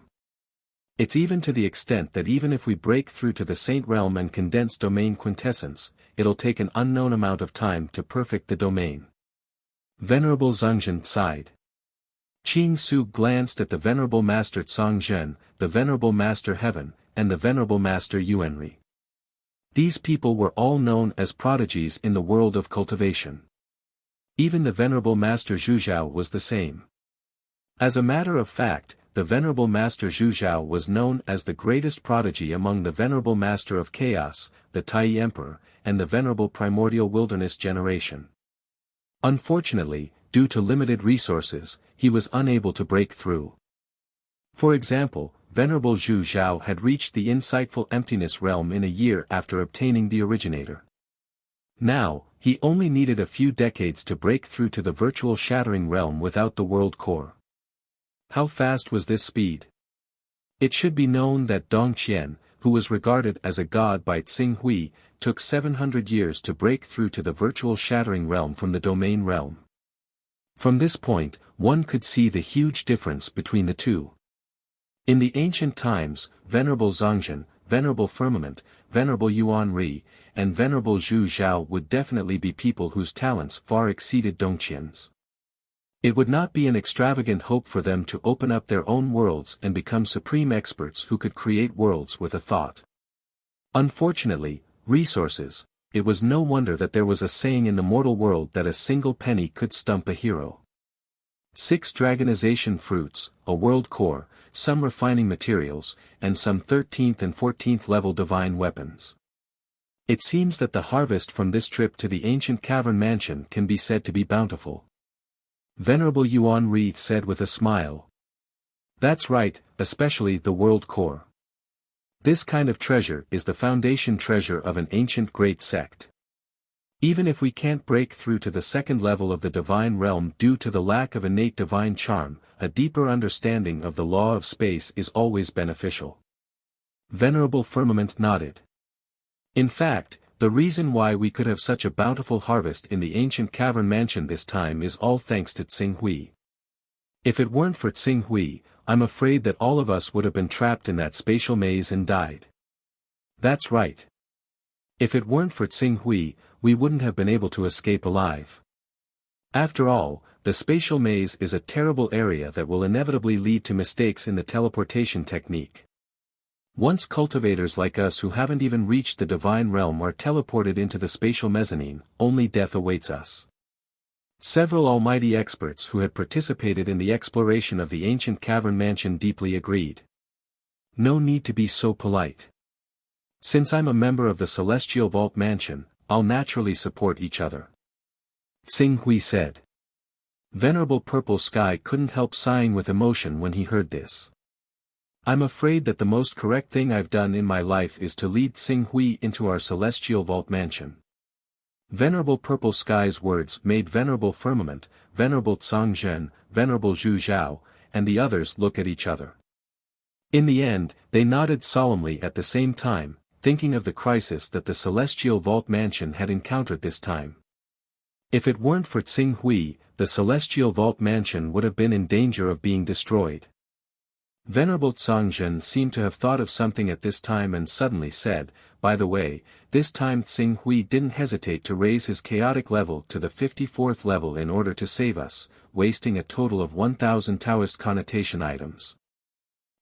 It's even to the extent that even if we break through to the saint realm and condense domain quintessence, it'll take an unknown amount of time to perfect the domain. Venerable Zhengzhen sighed. Qing Su glanced at the Venerable Master Tsongzhen, the Venerable Master Heaven, and the Venerable Master Yuanri. These people were all known as prodigies in the world of cultivation. Even the Venerable Master Zhuzhao was the same. As a matter of fact, the Venerable Master Zhuzhao was known as the greatest prodigy among the Venerable Master of Chaos, the Tai Emperor, and the Venerable Primordial Wilderness generation. Unfortunately, due to limited resources, he was unable to break through. For example, Venerable Zhu Zhao had reached the insightful emptiness realm in a year after obtaining the originator. Now, he only needed a few decades to break through to the virtual shattering realm without the world core. How fast was this speed? It should be known that Dong Qian, who was regarded as a god by Tsing Hui, took 700 years to break through to the virtual shattering realm from the domain realm. From this point, one could see the huge difference between the two. In the ancient times, Venerable Zhengzhen, Venerable Firmament, Venerable Yuan Ri, and Venerable Zhu Zhao would definitely be people whose talents far exceeded Dongqian's. It would not be an extravagant hope for them to open up their own worlds and become supreme experts who could create worlds with a thought. Unfortunately, resources. It was no wonder that there was a saying in the mortal world that a single penny could stump a hero. 6 dragonization fruits, a world core, some refining materials, and some 13th and 14th level divine weapons. It seems that the harvest from this trip to the ancient cavern mansion can be said to be bountiful. Venerable Yuan Ri said with a smile. That's right, especially the world core. This kind of treasure is the foundation treasure of an ancient great sect. Even if we can't break through to the second level of the divine realm due to the lack of innate divine charm, a deeper understanding of the law of space is always beneficial. Venerable Firmament nodded. In fact, the reason why we could have such a bountiful harvest in the ancient cavern mansion this time is all thanks to Tsing Hui. If it weren't for Tsing Hui, I'm afraid that all of us would have been trapped in that spatial maze and died. That's right. If it weren't for Tsing Hui, we wouldn't have been able to escape alive. After all, the spatial maze is a terrible area that will inevitably lead to mistakes in the teleportation technique. Once cultivators like us who haven't even reached the divine realm are teleported into the spatial mezzanine, only death awaits us. Several almighty experts who had participated in the exploration of the ancient cavern mansion deeply agreed. No need to be so polite. Since I'm a member of the Celestial Vault Mansion, I'll naturally support each other. Tsing Hui said. Venerable Purple Sky couldn't help sighing with emotion when he heard this. I'm afraid that the most correct thing I've done in my life is to lead Tsing Hui into our Celestial Vault Mansion. Venerable Purple Sky's words made Venerable Firmament, Venerable Tsang Zhen, Venerable Zhu Zhao, and the others look at each other. In the end, they nodded solemnly at the same time, thinking of the crisis that the Celestial Vault Mansion had encountered this time. If it weren't for Tsing Hui, the Celestial Vault Mansion would have been in danger of being destroyed. Venerable Tsangzhen seemed to have thought of something at this time and suddenly said, by the way, this time Tsing Hui didn't hesitate to raise his chaotic level to the 54th level in order to save us, wasting a total of 1,000 Taoist connotation items.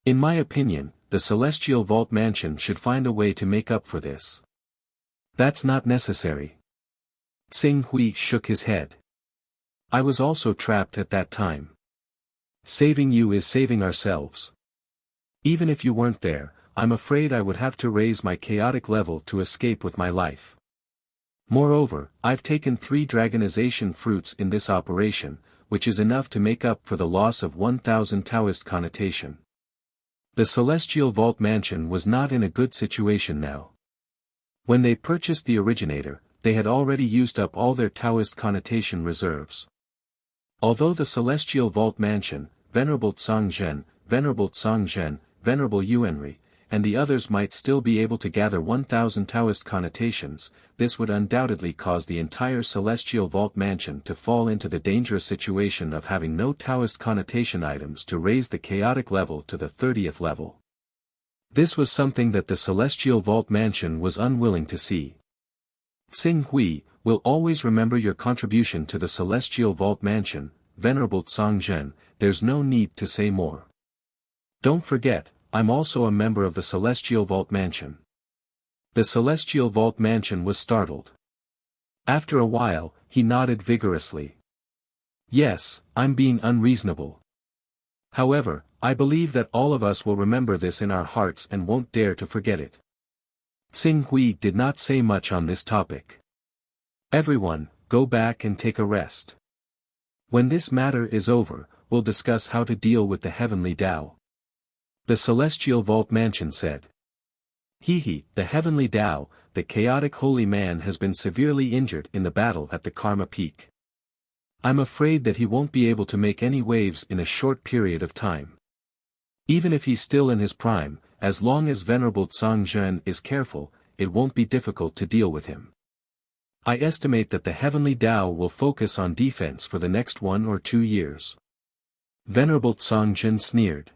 In my opinion, the Celestial Vault Mansion should find a way to make up for this. That's not necessary. Tsing Hui shook his head. I was also trapped at that time. Saving you is saving ourselves. Even if you weren't there, I'm afraid I would have to raise my chaotic level to escape with my life. Moreover, I've taken 3 dragonization fruits in this operation, which is enough to make up for the loss of 1,000 Taoist connotation. The Celestial Vault Mansion was not in a good situation now. When they purchased the originator, they had already used up all their Taoist connotation reserves. Although the Celestial Vault Mansion, Venerable Tsangzhen, Venerable Tsangzhen, Venerable Yuanri, and the others might still be able to gather 1,000 Taoist connotations, this would undoubtedly cause the entire Celestial Vault Mansion to fall into the dangerous situation of having no Taoist connotation items to raise the chaotic level to the 30th level. This was something that the Celestial Vault Mansion was unwilling to see. Tsing Hui, will always remember your contribution to the Celestial Vault Mansion, Venerable Tsangzhen, there's no need to say more. Don't forget, I'm also a member of the Celestial Vault Mansion. The Celestial Vault Mansion was startled. After a while, he nodded vigorously. Yes, I'm being unreasonable. However, I believe that all of us will remember this in our hearts and won't dare to forget it. Tsing Hui did not say much on this topic. Everyone, go back and take a rest. When this matter is over, we'll discuss how to deal with the Heavenly Tao. The Celestial Vault Mansion said. The Heavenly Tao, the chaotic holy man has been severely injured in the battle at the Karma Peak. I'm afraid that he won't be able to make any waves in a short period of time. Even if he's still in his prime, as long as Venerable Tsangzhen is careful, it won't be difficult to deal with him. I estimate that the Heavenly Tao will focus on defense for the next 1 or 2 years. Venerable Tsangzhen sneered.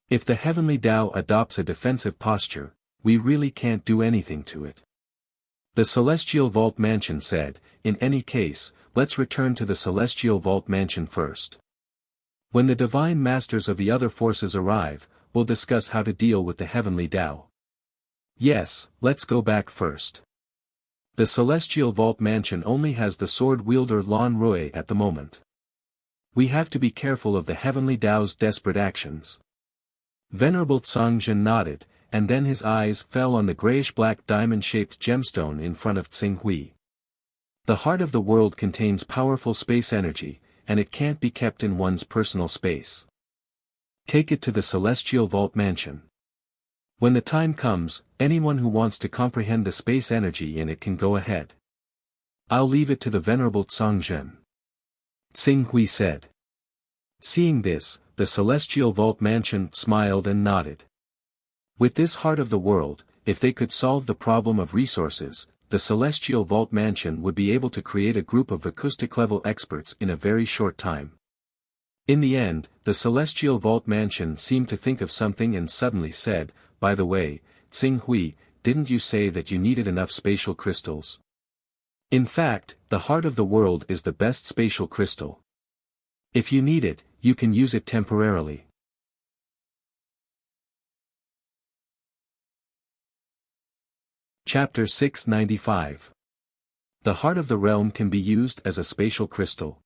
If the Heavenly Tao adopts a defensive posture, we really can't do anything to it. The Celestial Vault Mansion said, in any case, let's return to the Celestial Vault Mansion first. When the Divine Masters of the other forces arrive, we'll discuss how to deal with the Heavenly Tao. Yes, let's go back first. The Celestial Vault Mansion only has the sword-wielder Lan Rui at the moment. We have to be careful of the Heavenly Tao's desperate actions. Venerable Tsangzhen nodded, and then his eyes fell on the grayish-black diamond-shaped gemstone in front of Tsing Hui. The heart of the world contains powerful space energy, and it can't be kept in one's personal space. Take it to the Celestial Vault Mansion. When the time comes, anyone who wants to comprehend the space energy in it can go ahead. I'll leave it to the Venerable Tsangzhen. Tsing Hui said. Seeing this, the Celestial Vault Mansion smiled and nodded. With this heart of the world, if they could solve the problem of resources, the Celestial Vault Mansion would be able to create a group of acoustic-level experts in a very short time. In the end, the Celestial Vault Mansion seemed to think of something and suddenly said, by the way, Tsing Hui, didn't you say that you needed enough spatial crystals? In fact, the heart of the world is the best spatial crystal. If you need it, you can use it temporarily. Chapter 695. The heart of the realm can be used as a spatial crystal.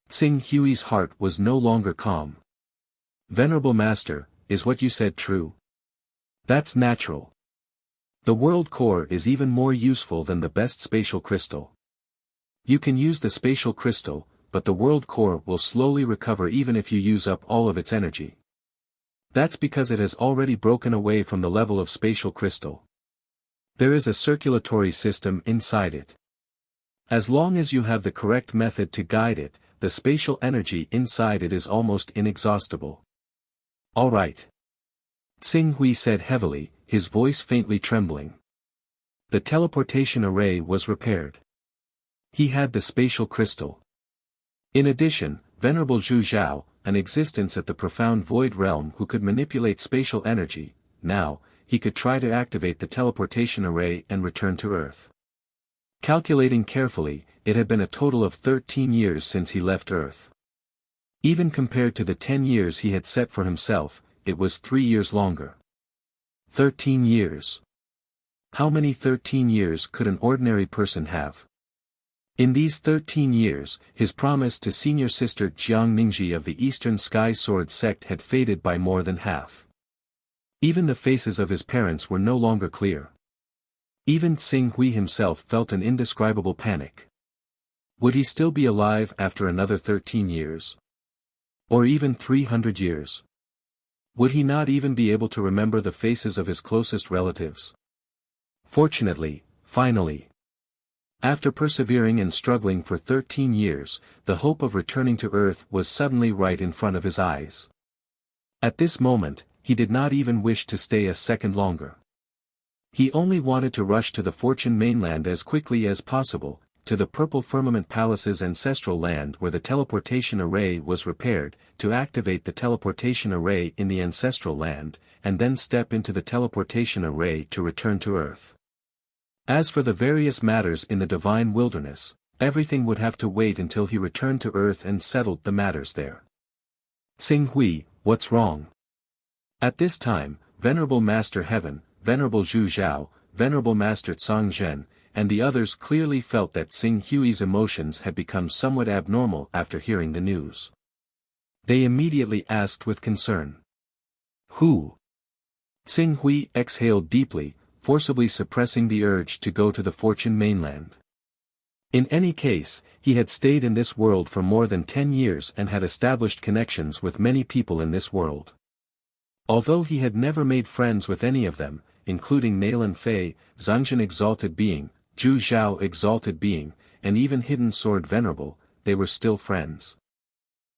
Tsing Hui's heart was no longer calm. Venerable Master, is what you said true? That's natural. The world core is even more useful than the best spatial crystal. You can use the spatial crystal, but the world core will slowly recover even if you use up all of its energy. That's because it has already broken away from the level of spatial crystal. There is a circulatory system inside it. As long as you have the correct method to guide it, the spatial energy inside it is almost inexhaustible. All right. Tsing Hui said heavily, his voice faintly trembling. The teleportation array was repaired. He had the spatial crystal. In addition, Venerable Zhu Zhao, an existence at the profound void realm who could manipulate spatial energy, now, he could try to activate the teleportation array and return to Earth. Calculating carefully, it had been a total of 13 years since he left Earth. Even compared to the 10 years he had set for himself, it was 3 years longer. 13 years. How many 13 years could an ordinary person have? In these 13 years, his promise to senior sister Jiang Ningji of the Eastern Sky Sword sect had faded by more than half. Even the faces of his parents were no longer clear. Even Tsing Hui himself felt an indescribable panic. Would he still be alive after another 13 years? Or even 300 years? Would he not even be able to remember the faces of his closest relatives? Fortunately, finally, after persevering and struggling for 13 years, the hope of returning to Earth was suddenly right in front of his eyes. At this moment, he did not even wish to stay a second longer. He only wanted to rush to the Fortune mainland as quickly as possible, to the Purple Firmament Palace's ancestral land where the teleportation array was repaired, to activate the teleportation array in the ancestral land, and then step into the teleportation array to return to Earth. As for the various matters in the divine wilderness, everything would have to wait until he returned to Earth and settled the matters there. Tsing Hui, what's wrong? At this time, Venerable Master Heaven, Venerable Zhu Zhao, Venerable Master Tsang Zhen, and the others clearly felt that Tsing Hui's emotions had become somewhat abnormal after hearing the news. They immediately asked with concern. Who? Tsing Hui exhaled deeply, forcibly suppressing the urge to go to the Fortune mainland. In any case, he had stayed in this world for more than 10 years and had established connections with many people in this world. Although he had never made friends with any of them, including Nailan Fei, Zhangzhen Exalted Being, Zhu Zhao Exalted Being, and even Hidden Sword Venerable, they were still friends.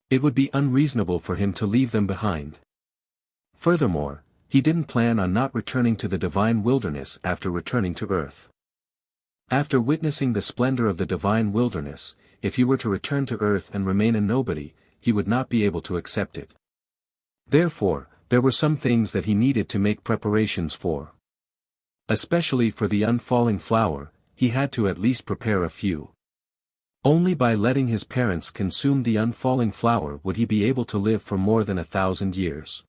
It would be unreasonable for him to leave them behind. Furthermore, he didn't plan on not returning to the divine wilderness after returning to Earth. After witnessing the splendor of the divine wilderness, if he were to return to Earth and remain a nobody, he would not be able to accept it. Therefore, there were some things that he needed to make preparations for. Especially for the unfalling flower, he had to at least prepare a few. Only by letting his parents consume the unfalling flower would he be able to live for more than 1,000 years.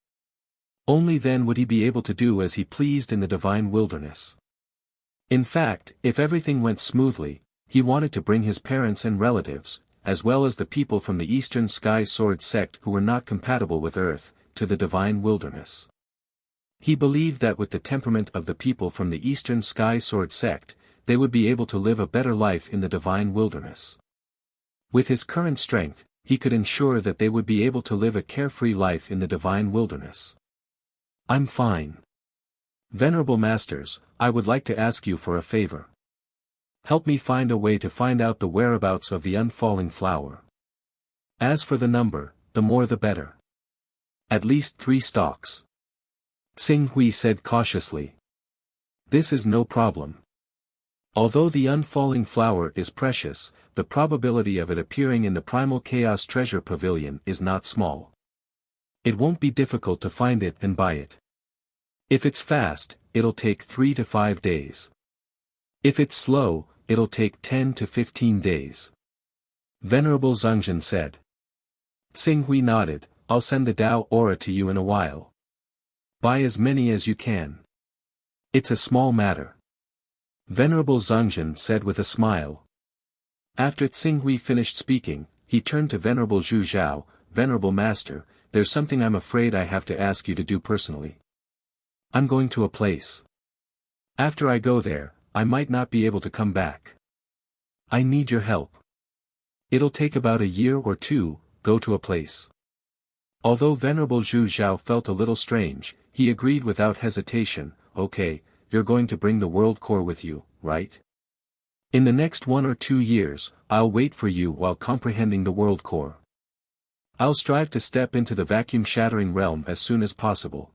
Only then would he be able to do as he pleased in the divine wilderness. In fact, if everything went smoothly, he wanted to bring his parents and relatives, as well as the people from the Eastern Sky Sword sect who were not compatible with Earth, to the divine wilderness. He believed that with the temperament of the people from the Eastern Sky Sword sect, they would be able to live a better life in the divine wilderness. With his current strength, he could ensure that they would be able to live a carefree life in the divine wilderness. I'm fine. Venerable Masters, I would like to ask you for a favor. Help me find a way to find out the whereabouts of the unfalling flower. As for the number, the more the better. At least 3 stalks. Tsing Hui said cautiously. This is no problem. Although the unfalling flower is precious, the probability of it appearing in the Primal Chaos Treasure Pavilion is not small. It won't be difficult to find it and buy it. If it's fast, it'll take 3 to 5 days. If it's slow, it'll take 10 to 15 days. Venerable Zhangzhen said. Xing Hui nodded, I'll send the Dao aura to you in a while. Buy as many as you can. It's a small matter. Venerable Zhongjin said with a smile. After Xing Hui finished speaking, he turned to Venerable Zhu Zhao, Venerable Master, there's something I'm afraid I have to ask you to do personally. I'm going to a place. After I go there, I might not be able to come back. I need your help. It'll take about a year or two, go to a place. Although Venerable Zhu Zhao felt a little strange, he agreed without hesitation, okay, you're going to bring the world core with you, right? In the next 1 or 2 years, I'll wait for you while comprehending the world core. I'll strive to step into the vacuum-shattering realm as soon as possible.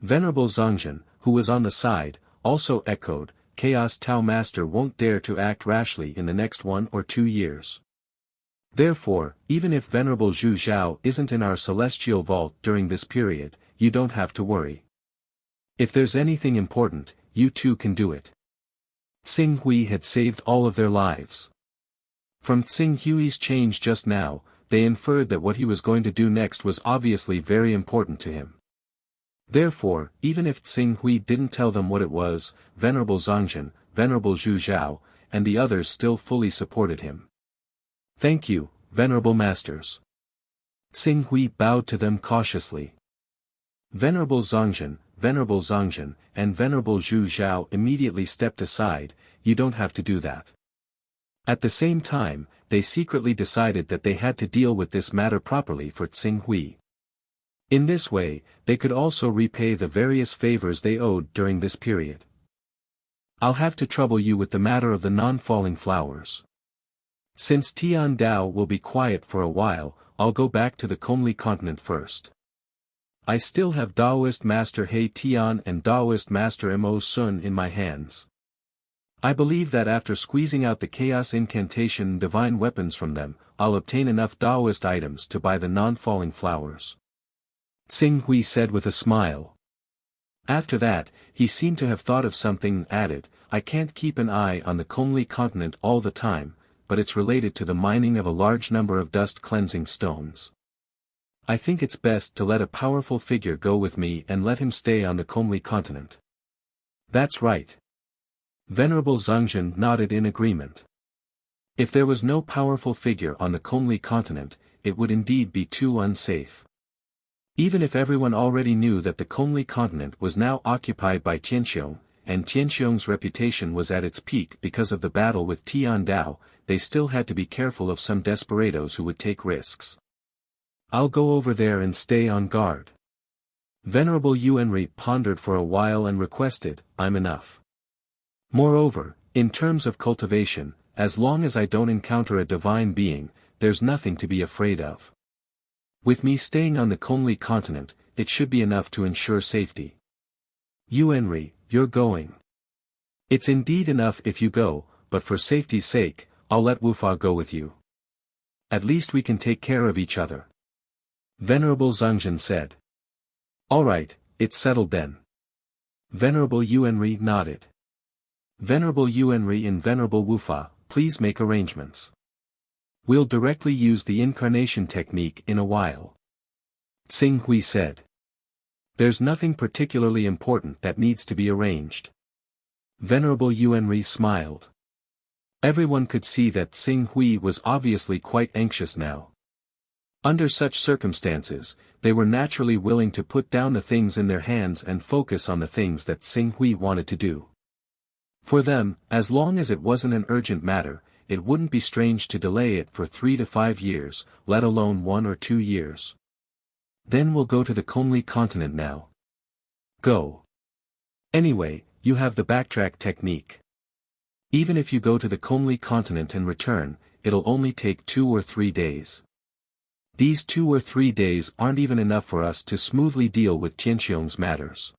Venerable Zhongjin, who was on the side, also echoed, Chaos Tao Master won't dare to act rashly in the next 1 or 2 years. Therefore, even if Venerable Zhu Zhao isn't in our celestial vault during this period, you don't have to worry. If there's anything important, you too can do it. Xing Hui had saved all of their lives. From Xing Hui's change just now, they inferred that what he was going to do next was obviously very important to him. Therefore, even if Xing Hui didn't tell them what it was, Venerable Zhongjin, Venerable Zhu Zhao, and the others still fully supported him. Thank you, Venerable Masters. Xing Hui bowed to them cautiously. Venerable Zhongjin, and Venerable Zhu Zhao immediately stepped aside, you don't have to do that. At the same time, they secretly decided that they had to deal with this matter properly for Xing Hui. In this way, they could also repay the various favors they owed during this period. I'll have to trouble you with the matter of the non-falling flowers. Since Tian Dao will be quiet for a while, I'll go back to the Comely continent first. I still have Daoist Master He Tian and Daoist Master Mo Sun in my hands. I believe that after squeezing out the chaos incantation and divine weapons from them, I'll obtain enough Daoist items to buy the non-falling flowers. Xing Hui said with a smile. After that, he seemed to have thought of something and added, I can't keep an eye on the Comely continent all the time, but it's related to the mining of a large number of dust-cleansing stones. I think it's best to let a powerful figure go with me and let him stay on the Comely continent. That's right. Venerable Zhongjin nodded in agreement. If there was no powerful figure on the Comely continent, it would indeed be too unsafe. Even if everyone already knew that the Comely continent was now occupied by Tianqiong, and Tianqiong's reputation was at its peak because of the battle with Tian Dao, they still had to be careful of some desperados who would take risks. I'll go over there and stay on guard. Venerable Yuanri pondered for a while and requested, I'm enough. Moreover, in terms of cultivation, as long as I don't encounter a divine being, there's nothing to be afraid of. With me staying on the Comely continent, it should be enough to ensure safety. Yuanri, you're going. It's indeed enough if you go, but for safety's sake, I'll let Wufa go with you. At least we can take care of each other. Venerable Zhongjin said. All right, it's settled then. Venerable Yuanri nodded. Venerable Yuanri and Venerable Wufa, please make arrangements. We'll directly use the incarnation technique in a while. Xing Hui said. There's nothing particularly important that needs to be arranged. Venerable Yuanri smiled. Everyone could see that Xing Hui was obviously quite anxious now. Under such circumstances, they were naturally willing to put down the things in their hands and focus on the things that Xing Hui wanted to do. For them, as long as it wasn't an urgent matter, it wouldn't be strange to delay it for 3 to 5 years, let alone 1 or 2 years. Then we'll go to the Comely continent now. Go. Anyway, you have the backtrack technique. Even if you go to the Comely continent and return, it'll only take 2 or 3 days. These 2 or 3 days aren't even enough for us to smoothly deal with Tianqiong's matters.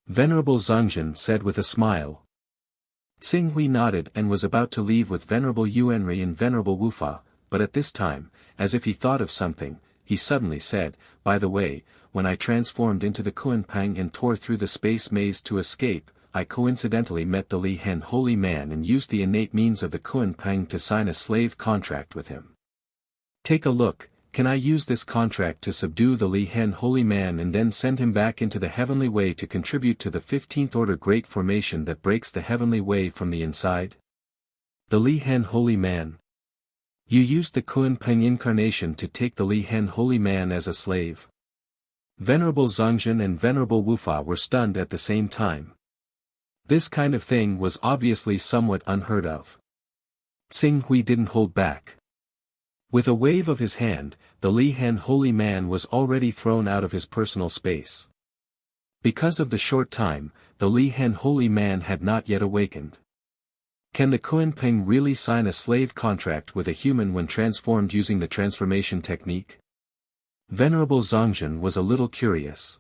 Venerable Zhongjin said with a smile. Xing Hui nodded and was about to leave with Venerable Yuanri and Venerable Wufa, but at this time, as if he thought of something, he suddenly said, by the way, when I transformed into the Kuanpang and tore through the space maze to escape, I coincidentally met the Li Hen holy man and used the innate means of the Kuanpang to sign a slave contract with him. Take a look, can I use this contract to subdue the Li Hen holy man and then send him back into the heavenly way to contribute to the 15th order great formation that breaks the heavenly way from the inside? The Li Hen holy man. You used the Kunpeng incarnation to take the Li Hen holy man as a slave. Venerable Zhongjun and Venerable Wufa were stunned at the same time. This kind of thing was obviously somewhat unheard of. Tsing Hui didn't hold back. With a wave of his hand, the Li Hen holy man was already thrown out of his personal space. Because of the short time, the Li Hen holy man had not yet awakened. Can the Kunpeng really sign a slave contract with a human when transformed using the transformation technique? Venerable Zhongjun was a little curious.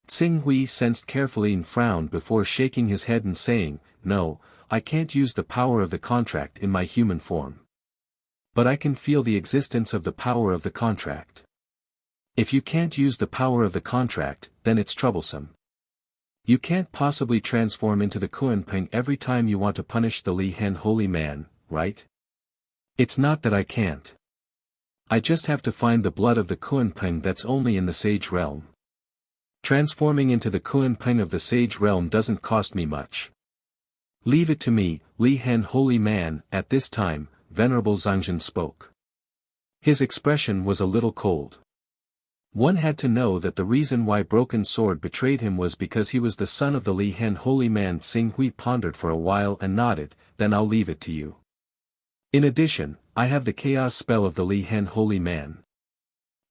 Tsing Hui sensed carefully and frowned before shaking his head and saying, "No, I can't use the power of the contract in my human form. But I can feel the existence of the power of the contract. If you can't use the power of the contract, then it's troublesome. You can't possibly transform into the Kunpeng every time you want to punish the Li Hen holy man, right? It's not that I can't. I just have to find the blood of the Kunpeng that's only in the sage realm. Transforming into the Kunpeng of the sage realm doesn't cost me much. Leave it to me, Li Hen holy man." At this time, Venerable Zhongjun spoke. His expression was a little cold. One had to know that the reason why Broken Sword betrayed him was because he was the son of the Li Hen holy man. Tsing Hui pondered for a while and nodded, "Then I'll leave it to you. In addition, I have the chaos spell of the Li Hen holy man.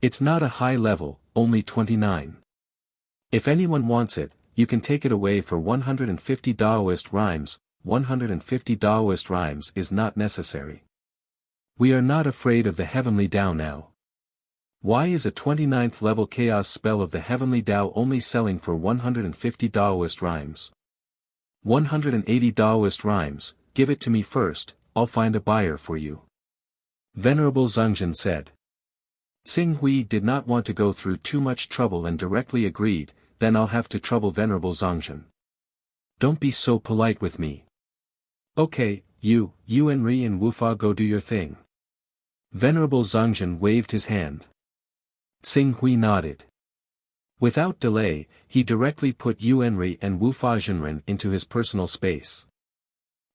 It's not a high level, only 29. If anyone wants it, you can take it away for 150 Daoist rhymes. 150 Daoist rhymes is not necessary. We are not afraid of the heavenly Tao now. Why is a 29th level chaos spell of the heavenly Tao only selling for 150 Daoist rhymes? 180 Daoist rhymes, give it to me first, I'll find a buyer for you." Venerable Zhongjun said. Tsing Hui did not want to go through too much trouble and directly agreed, "Then I'll have to trouble Venerable Zhongjun. Don't be so polite with me. Okay, you Yuanri and Wufa go do your thing." Venerable Zhongjun waved his hand. Tsing Hui nodded. Without delay, he directly put Yuanri and Wufa Zhenren into his personal space.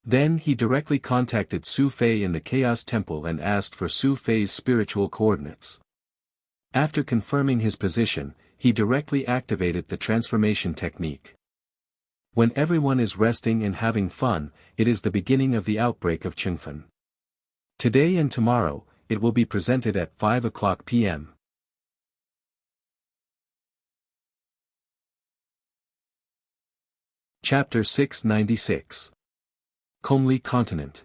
Then he directly contacted Su Fei in the Chaos Temple and asked for Su Fei's spiritual coordinates. After confirming his position, he directly activated the transformation technique. When everyone is resting and having fun, it is the beginning of the outbreak of Chengfen. Today and tomorrow, it will be presented at 5 o'clock p.m. Chapter 696. Kongli Continent.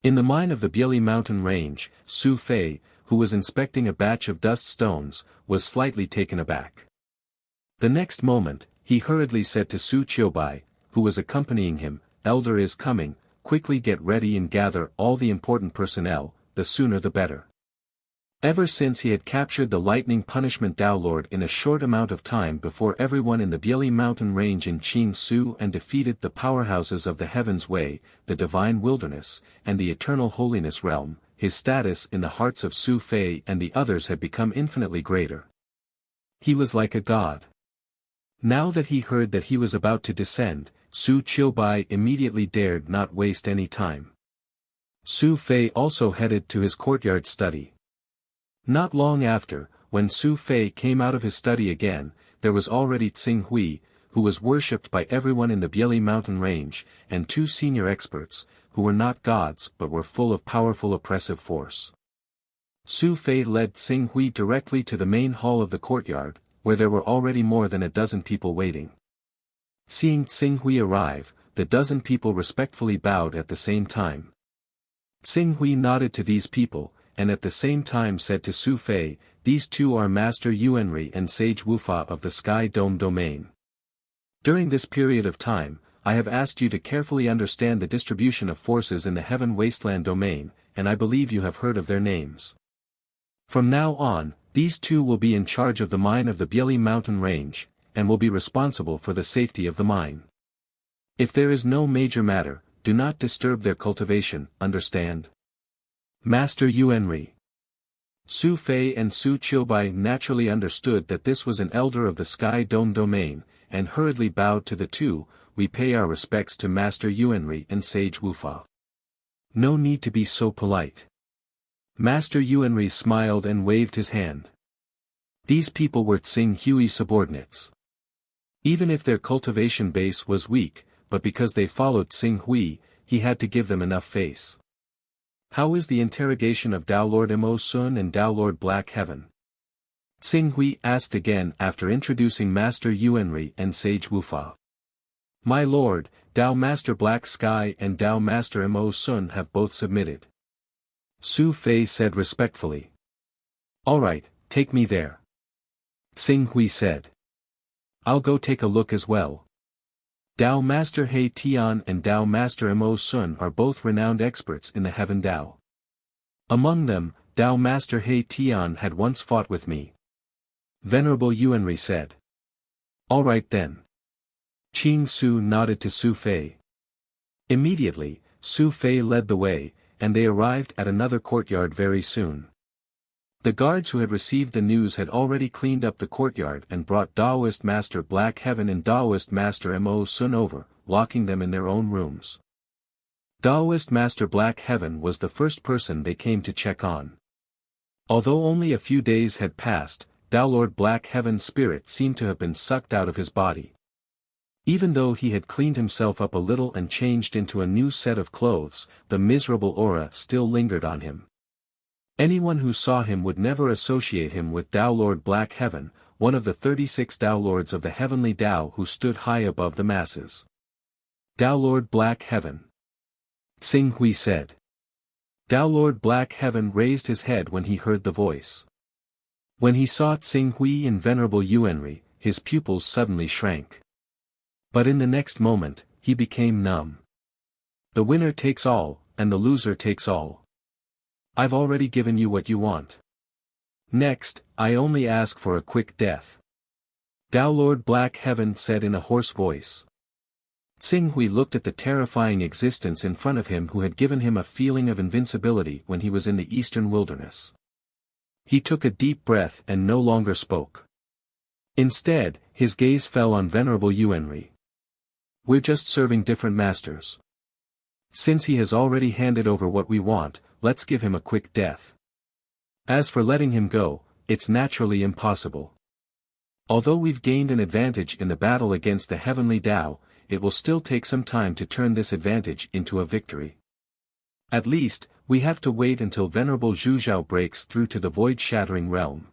In the mine of the Bieli mountain range, Su Fei, who was inspecting a batch of dust stones, was slightly taken aback. The next moment, he hurriedly said to Su Qiubai, who was accompanying him, "Elder is coming, quickly get ready and gather all the important personnel, the sooner the better." Ever since he had captured the lightning punishment Tao Lord in a short amount of time before everyone in the Bieli mountain range in Qingsu and defeated the powerhouses of the Heaven's Way, the Divine Wilderness, and the Eternal Holiness Realm, his status in the hearts of Su Fei and the others had become infinitely greater. He was like a god. Now that he heard that he was about to descend, Su Qiubai immediately dared not waste any time. Su Fei also headed to his courtyard study. Not long after, when Su Fei came out of his study again, there was already Tsing Hui, who was worshipped by everyone in the Bieli mountain range, and two senior experts, who were not gods but were full of powerful oppressive force. Su Fei led Tsing Hui directly to the main hall of the courtyard, where there were already more than a dozen people waiting. Seeing Tsing Hui arrive, the dozen people respectfully bowed at the same time. Tsing Hui nodded to these people, and at the same time said to Su Fei, "These two are Master Yuanri and Sage Wufa of the Sky Dome Domain. During this period of time, I have asked you to carefully understand the distribution of forces in the Heaven Wasteland Domain, and I believe you have heard of their names. From now on, these two will be in charge of the mine of the Bieli mountain range, and will be responsible for the safety of the mine. If there is no major matter, do not disturb their cultivation, understand? Master Yuanri." Su Fei and Su Qiubai naturally understood that this was an elder of the Sky Dome domain, and hurriedly bowed to the two. We pay our respects to Master Yuanri and Sage Wufa. No need to be so polite. Master Yuanri smiled and waved his hand. These people were Tsing Hui's subordinates. Even if their cultivation base was weak, but because they followed Tsing Hui, he had to give them enough face. How is the interrogation of Tao Lord Mo Sun and Tao Lord Black Heaven? Tsing Hui asked again after introducing Master Yuanri and Sage Wufa. My lord, Tao Master Black Sky and Tao Master Mo Sun have both submitted. Su Fei said respectfully. All right, take me there. Tsing Hui said. I'll go take a look as well. Tao Master He Tian and Tao Master Mo Sun are both renowned experts in the Heaven Tao. Among them, Tao Master He Tian had once fought with me. Venerable Yuanri said. All right then. Qing Su nodded to Su Fei. Immediately, Su Fei led the way, and they arrived at another courtyard very soon. The guards who had received the news had already cleaned up the courtyard and brought Taoist Master Black Heaven and Taoist Master Mo Sun over, locking them in their own rooms. Taoist Master Black Heaven was the first person they came to check on. Although only a few days had passed, Tao Lord Black Heaven's spirit seemed to have been sucked out of his body. Even though he had cleaned himself up a little and changed into a new set of clothes, the miserable aura still lingered on him. Anyone who saw him would never associate him with Tao Lord Black Heaven, one of the 36 Tao Lords of the Heavenly Tao who stood high above the masses. Tao Lord Black Heaven. Tsing Hui said. Tao Lord Black Heaven raised his head when he heard the voice. When he saw Tsing Hui and Venerable Yuanri, his pupils suddenly shrank. But in the next moment, he became numb. The winner takes all, and the loser takes all. I've already given you what you want. Next, I only ask for a quick death. Tao Lord Black Heaven said in a hoarse voice. Tsing Hui looked at the terrifying existence in front of him who had given him a feeling of invincibility when he was in the eastern wilderness. He took a deep breath and no longer spoke. Instead, his gaze fell on Venerable Yuanri. We're just serving different masters. Since he has already handed over what we want, let's give him a quick death. As for letting him go, it's naturally impossible. Although we've gained an advantage in the battle against the Heavenly Tao, it will still take some time to turn this advantage into a victory. At least, we have to wait until Venerable Zhuzhao breaks through to the void-shattering realm.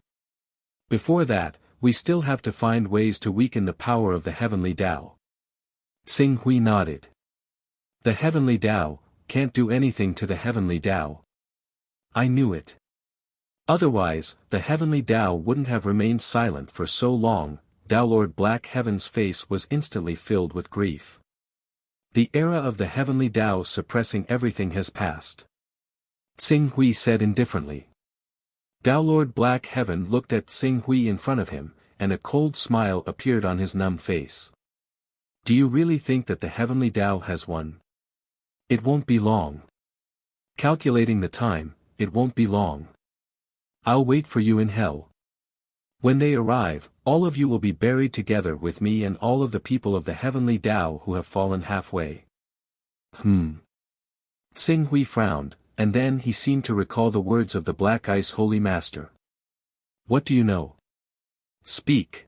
Before that, we still have to find ways to weaken the power of the Heavenly Tao. Tsing Hui nodded. The Heavenly Tao can't do anything to the Heavenly Tao. I knew it. Otherwise, the Heavenly Tao wouldn't have remained silent for so long. Tao Lord Black Heaven's face was instantly filled with grief. The era of the Heavenly Tao suppressing everything has passed. Tsing Hui said indifferently. Tao Lord Black Heaven looked at Tsing Hui in front of him, and a cold smile appeared on his numb face. Do you really think that the Heavenly Tao has won? It won't be long. Calculating the time, it won't be long. I'll wait for you in hell. When they arrive, all of you will be buried together with me and all of the people of the Heavenly Tao who have fallen halfway. Tsing Hui frowned, and then he seemed to recall the words of the Black Ice Holy Master. What do you know? Speak.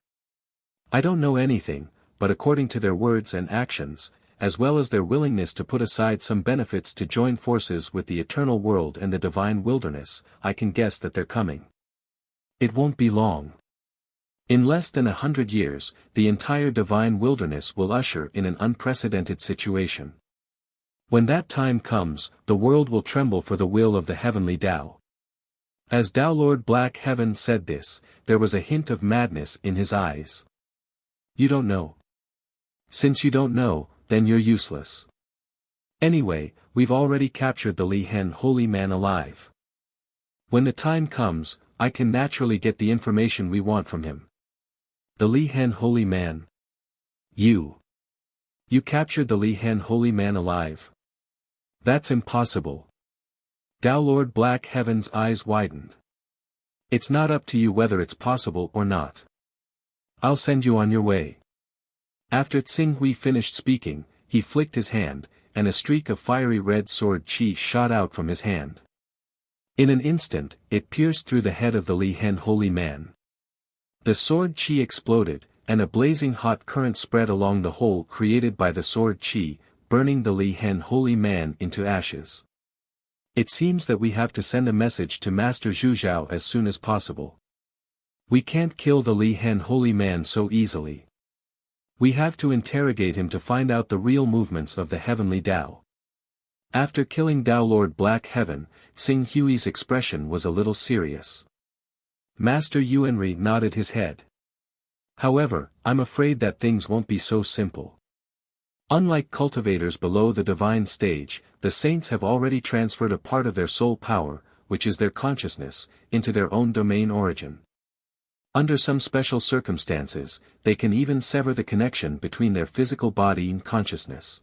I don't know anything, but according to their words and actions, as well as their willingness to put aside some benefits to join forces with the eternal world and the divine wilderness, I can guess that they're coming. It won't be long. In less than 100 years, the entire divine wilderness will usher in an unprecedented situation. When that time comes, the world will tremble for the will of the Heavenly Tao. As Tao Lord Black Heaven said this, there was a hint of madness in his eyes. You don't know. Since you don't know, then you're useless. Anyway, we've already captured the Li Hen Holy Man alive. When the time comes, I can naturally get the information we want from him. The Li Hen Holy Man. You captured the Li Hen Holy Man alive? That's impossible. Tao Lord Black Heaven's eyes widened. It's not up to you whether it's possible or not. I'll send you on your way. After Tsing Hui finished speaking, he flicked his hand, and a streak of fiery red sword chi shot out from his hand. In an instant, it pierced through the head of the Li Hen holy man. The sword chi exploded, and a blazing hot current spread along the hole created by the sword chi, burning the Li Hen holy man into ashes. It seems that we have to send a message to Master Zhuzhao as soon as possible. We can't kill the Li Hen holy man so easily. We have to interrogate him to find out the real movements of the heavenly Tao. After killing Tao Lord Black Heaven, Tsing Hui's expression was a little serious. Master Yuanri nodded his head. However, I'm afraid that things won't be so simple. Unlike cultivators below the divine stage, the saints have already transferred a part of their soul power, which is their consciousness, into their own domain origin. Under some special circumstances, they can even sever the connection between their physical body and consciousness.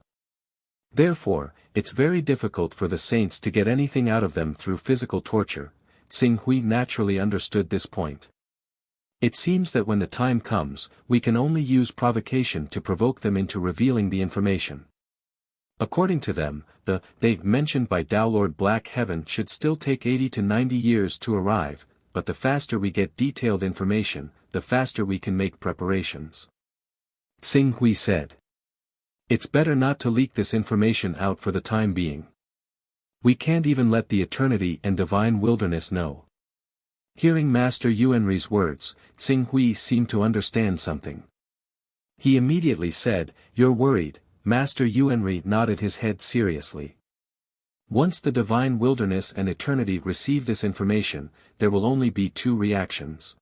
Therefore, it's very difficult for the saints to get anything out of them through physical torture. Tsing Hui naturally understood this point. It seems that when the time comes, we can only use provocation to provoke them into revealing the information. According to them, they mentioned by Tao Lord Black Heaven should still take 80 to 90 years to arrive, but the faster we get detailed information, the faster we can make preparations. Tsing Hui said. It's better not to leak this information out for the time being. We can't even let the eternity and divine wilderness know. Hearing Master Yuanri's words, Tsing Hui seemed to understand something. He immediately said, "You're worried." Master Yuanri nodded his head seriously. Once the divine wilderness and eternity receive this information, there will only be two reactions.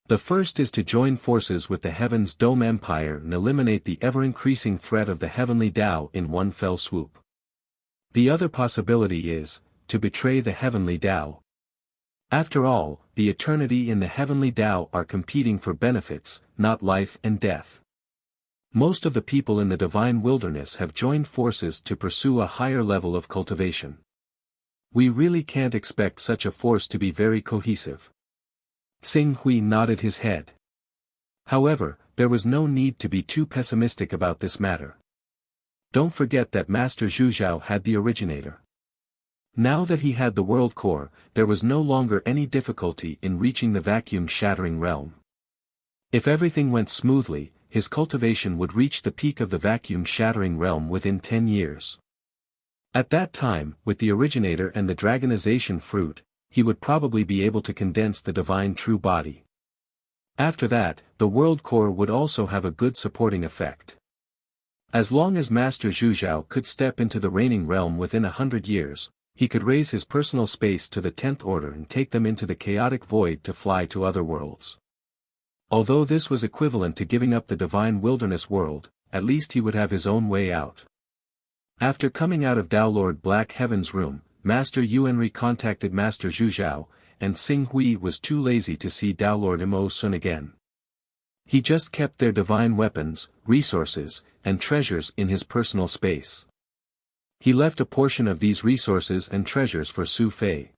The first is to join forces with the Heaven's Dome Empire and eliminate the ever-increasing threat of the heavenly Tao in one fell swoop. The other possibility is, to betray the heavenly Tao. After all, the eternity and the heavenly Tao are competing for benefits, not life and death. Most of the people in the divine wilderness have joined forces to pursue a higher level of cultivation. We really can't expect such a force to be very cohesive. Tsing Hui nodded his head. However, there was no need to be too pessimistic about this matter. Don't forget that Master Zhuzhao had the originator. Now that he had the world core, there was no longer any difficulty in reaching the vacuum-shattering realm. If everything went smoothly, his cultivation would reach the peak of the vacuum-shattering realm within 10 years. At that time, with the originator and the dragonization fruit, he would probably be able to condense the divine true body. After that, the world core would also have a good supporting effect. As long as Master Zhuzhao could step into the reigning realm within 100 years, he could raise his personal space to the 10th order and take them into the chaotic void to fly to other worlds. Although this was equivalent to giving up the divine wilderness world, at least he would have his own way out. After coming out of Tao Lord Black Heaven's room, Master Yuanri contacted Master Zhuzhao, and Tsing Hui was too lazy to see Tao Lord Mo Sun again. He just kept their divine weapons, resources, and treasures in his personal space. He left a portion of these resources and treasures for Su Fei.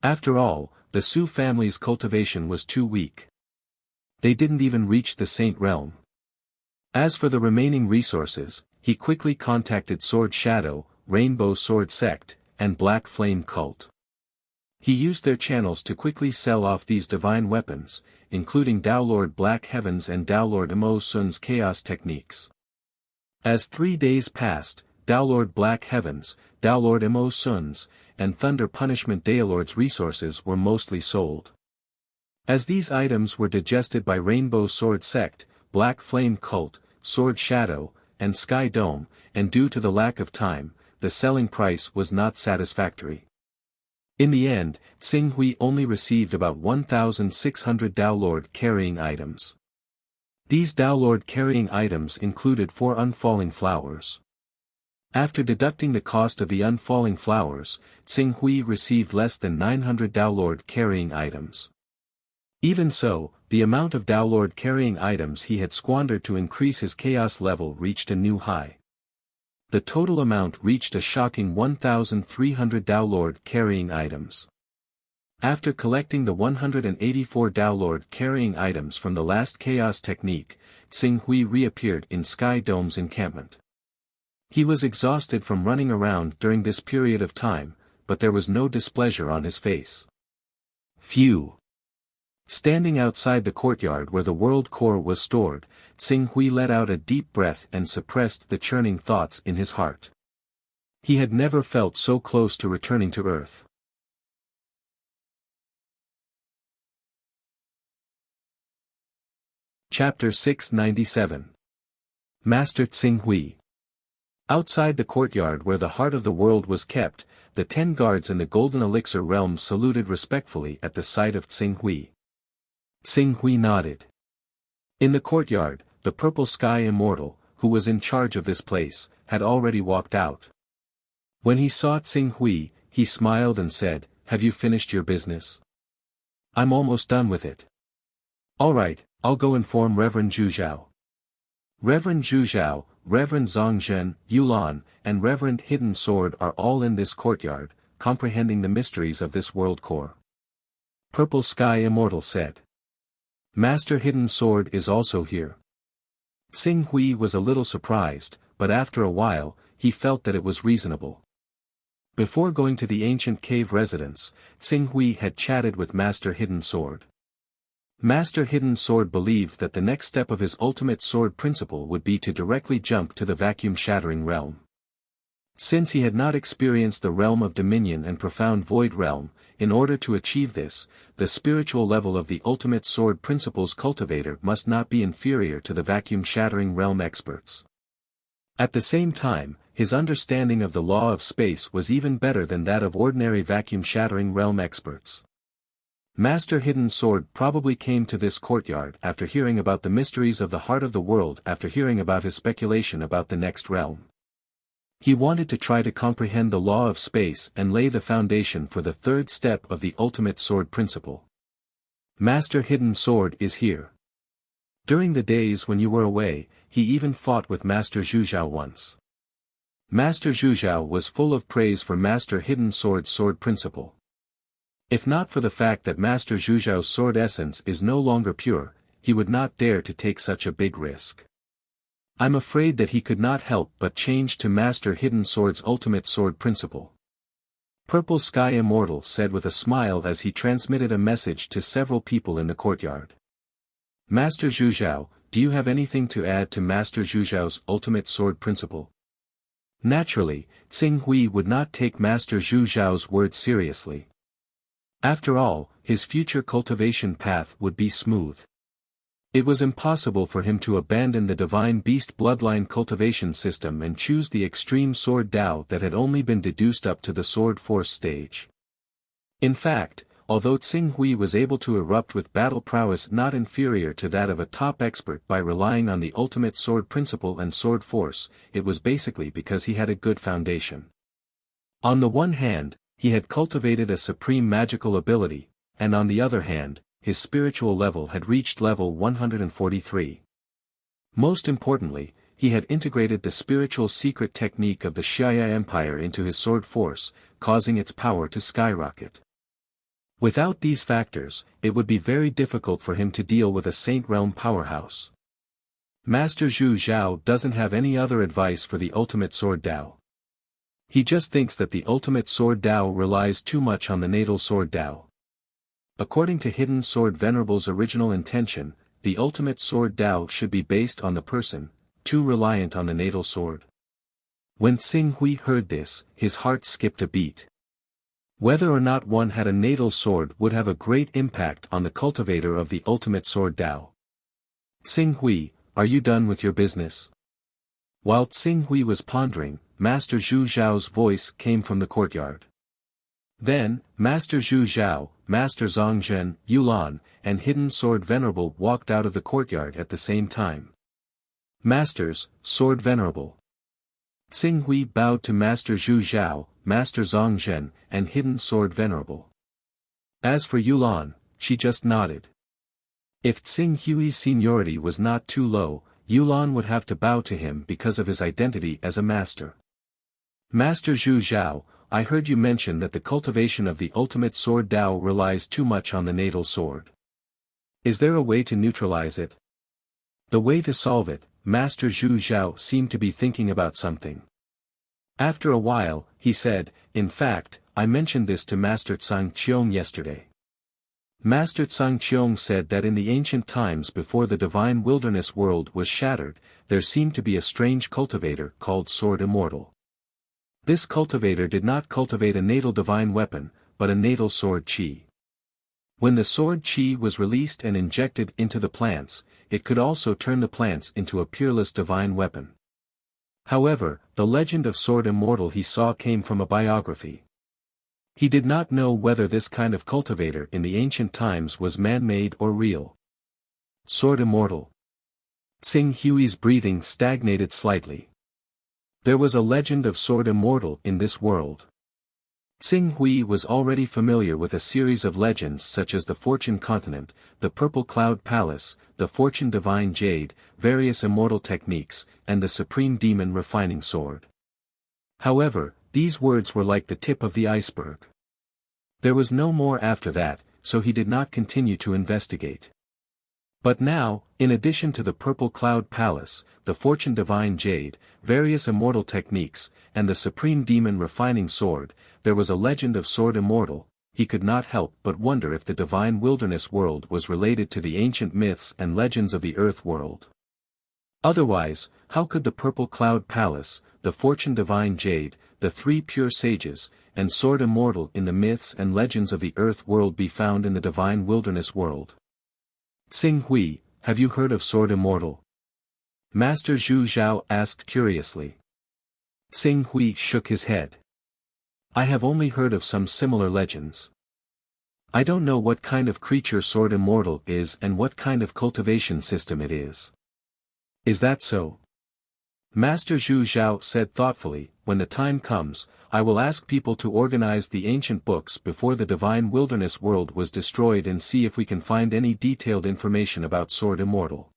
After all, the Su family's cultivation was too weak. They didn't even reach the saint realm. As for the remaining resources, he quickly contacted Sword Shadow, Rainbow Sword Sect, and Black Flame Cult. He used their channels to quickly sell off these divine weapons, including Tao Lord Black Heaven's and Tao Lord Mo Sun's chaos techniques. As 3 days passed, Tao Lord Black Heaven's, Tao Lord Mo Sun's, and Thunder Punishment Daolord's resources were mostly sold. As these items were digested by Rainbow Sword Sect, Black Flame Cult, Sword Shadow, and Sky Dome, and due to the lack of time, the selling price was not satisfactory. In the end, Tsing Hui only received about 1,600 Tao Lord carrying items. These Tao Lord carrying items included 4 unfalling flowers. After deducting the cost of the unfalling flowers, Tsing Hui received less than 900 Tao Lord carrying items. Even so, the amount of Tao Lord carrying items he had squandered to increase his chaos level reached a new high. The total amount reached a shocking 1,300 Tao Lord carrying items. After collecting the 184 Tao Lord carrying items from the last chaos technique, Xing Hui reappeared in Sky Dome's encampment. He was exhausted from running around during this period of time, but there was no displeasure on his face. Phew! Standing outside the courtyard where the world core was stored, Xing Hui let out a deep breath and suppressed the churning thoughts in his heart. He had never felt so close to returning to Earth. Chapter 697. Master Xing Hui. Outside the courtyard where the heart of the world was kept, the 10 guards in the Golden Elixir realm saluted respectfully at the sight of Xing Hui. Xing Hui nodded. In the courtyard, the Purple Sky Immortal, who was in charge of this place, had already walked out. When he saw Xing Hui, he smiled and said, "Have you finished your business?" "I'm almost done with it." "All right, I'll go inform Reverend Zhu Zhao." Reverend Zhu Zhao, Reverend Zongzhen, Yulan, and Reverend Hidden Sword are all in this courtyard, comprehending the mysteries of this world core. Purple Sky Immortal said. Master Hidden Sword is also here. Xing Hui was a little surprised, but after a while, he felt that it was reasonable. Before going to the ancient cave residence, Xing Hui had chatted with Master Hidden Sword. Master Hidden Sword believed that the next step of his ultimate sword principle would be to directly jump to the vacuum-shattering realm. Since he had not experienced the realm of dominion and profound void realm, in order to achieve this, the spiritual level of the ultimate sword principle's cultivator must not be inferior to the vacuum-shattering realm experts. At the same time, his understanding of the law of space was even better than that of ordinary vacuum-shattering realm experts. Master Hidden Sword probably came to this courtyard after hearing about the mysteries of the heart of the world after hearing about his speculation about the next realm. He wanted to try to comprehend the law of space and lay the foundation for the third step of the ultimate sword principle. Master Hidden Sword is here. During the days when you were away, he even fought with Master Zhu Zhao once. Master Zhu Zhao was full of praise for Master Hidden Sword's sword principle. If not for the fact that Master Zhu Zhao's sword essence is no longer pure, he would not dare to take such a big risk. I'm afraid that he could not help but change to Master Hidden Sword's ultimate sword principle. Purple Sky Immortal said with a smile as he transmitted a message to several people in the courtyard. Master Zhu Zhao, do you have anything to add to Master Zhu Zhao's ultimate sword principle? Naturally, Xing Hui would not take Master Zhu Zhao's word seriously. After all, his future cultivation path would be smooth. It was impossible for him to abandon the Divine Beast bloodline cultivation system and choose the extreme sword Dao that had only been deduced up to the sword force stage. In fact, although Xing Hui was able to erupt with battle prowess not inferior to that of a top expert by relying on the ultimate sword principle and sword force, it was basically because he had a good foundation. On the one hand, he had cultivated a supreme magical ability, and on the other hand, his spiritual level had reached level 143. Most importantly, he had integrated the spiritual secret technique of the Xiaya Empire into his sword force, causing its power to skyrocket. Without these factors, it would be very difficult for him to deal with a Saint Realm powerhouse. Master Zhu Zhao doesn't have any other advice for the ultimate sword Dao. He just thinks that the ultimate sword Dao relies too much on the natal sword Dao. According to Hidden Sword Venerable's original intention, the ultimate sword Dao should be based on the person, too reliant on the natal sword. When Xing Hui heard this, his heart skipped a beat. Whether or not one had a natal sword would have a great impact on the cultivator of the ultimate sword Dao. Xing Hui, are you done with your business? While Xing Hui was pondering, Master Zhu Zhao's voice came from the courtyard. Then, Master Zhu Zhao, Master Zongzhen, Yulan, and Hidden Sword Venerable walked out of the courtyard at the same time. Masters, Sword Venerable. Xing Hui bowed to Master Zhu Zhao, Master Zongzhen, and Hidden Sword Venerable. As for Yulan, she just nodded. If Xing Hui's seniority was not too low, Yulan would have to bow to him because of his identity as a master. Master Zhu Zhao, I heard you mention that the cultivation of the ultimate sword Dao relies too much on the natal sword. Is there a way to neutralize it? The way to solve it, Master Zhu Zhao seemed to be thinking about something. After a while, he said, in fact, I mentioned this to Master Tsang Qiong yesterday. Master Tsang Qiong said that in the ancient times before the divine wilderness world was shattered, there seemed to be a strange cultivator called Sword Immortal. This cultivator did not cultivate a natal divine weapon, but a natal sword qi. When the sword qi was released and injected into the plants, it could also turn the plants into a peerless divine weapon. However, the legend of Sword Immortal he saw came from a biography. He did not know whether this kind of cultivator in the ancient times was man-made or real. Sword Immortal. Tsing Hui's breathing stagnated slightly. There was a legend of Sword Immortal in this world. Tsing Hui was already familiar with a series of legends such as the Fortune Continent, the Purple Cloud Palace, the Fortune Divine Jade, various immortal techniques, and the Supreme Demon Refining Sword. However, these words were like the tip of the iceberg. There was no more after that, so he did not continue to investigate. But now, in addition to the Purple Cloud Palace, the Fortune Divine Jade, various immortal techniques, and the Supreme Demon Refining Sword, there was a legend of Sword Immortal. He could not help but wonder if the divine wilderness world was related to the ancient myths and legends of the earth world. Otherwise, how could the Purple Cloud Palace, the Fortune Divine Jade, the Three Pure Sages, and Sword Immortal in the myths and legends of the earth world be found in the divine wilderness world? Tsing Hui, have you heard of Sword Immortal? Master Zhu Zhao asked curiously. Tsing Hui shook his head. I have only heard of some similar legends. I don't know what kind of creature Sword Immortal is and what kind of cultivation system it is. Is that so? Master Zhu Zhao said thoughtfully, when the time comes, I will ask people to organize the ancient books before the divine wilderness world was destroyed and see if we can find any detailed information about Sword Immortal.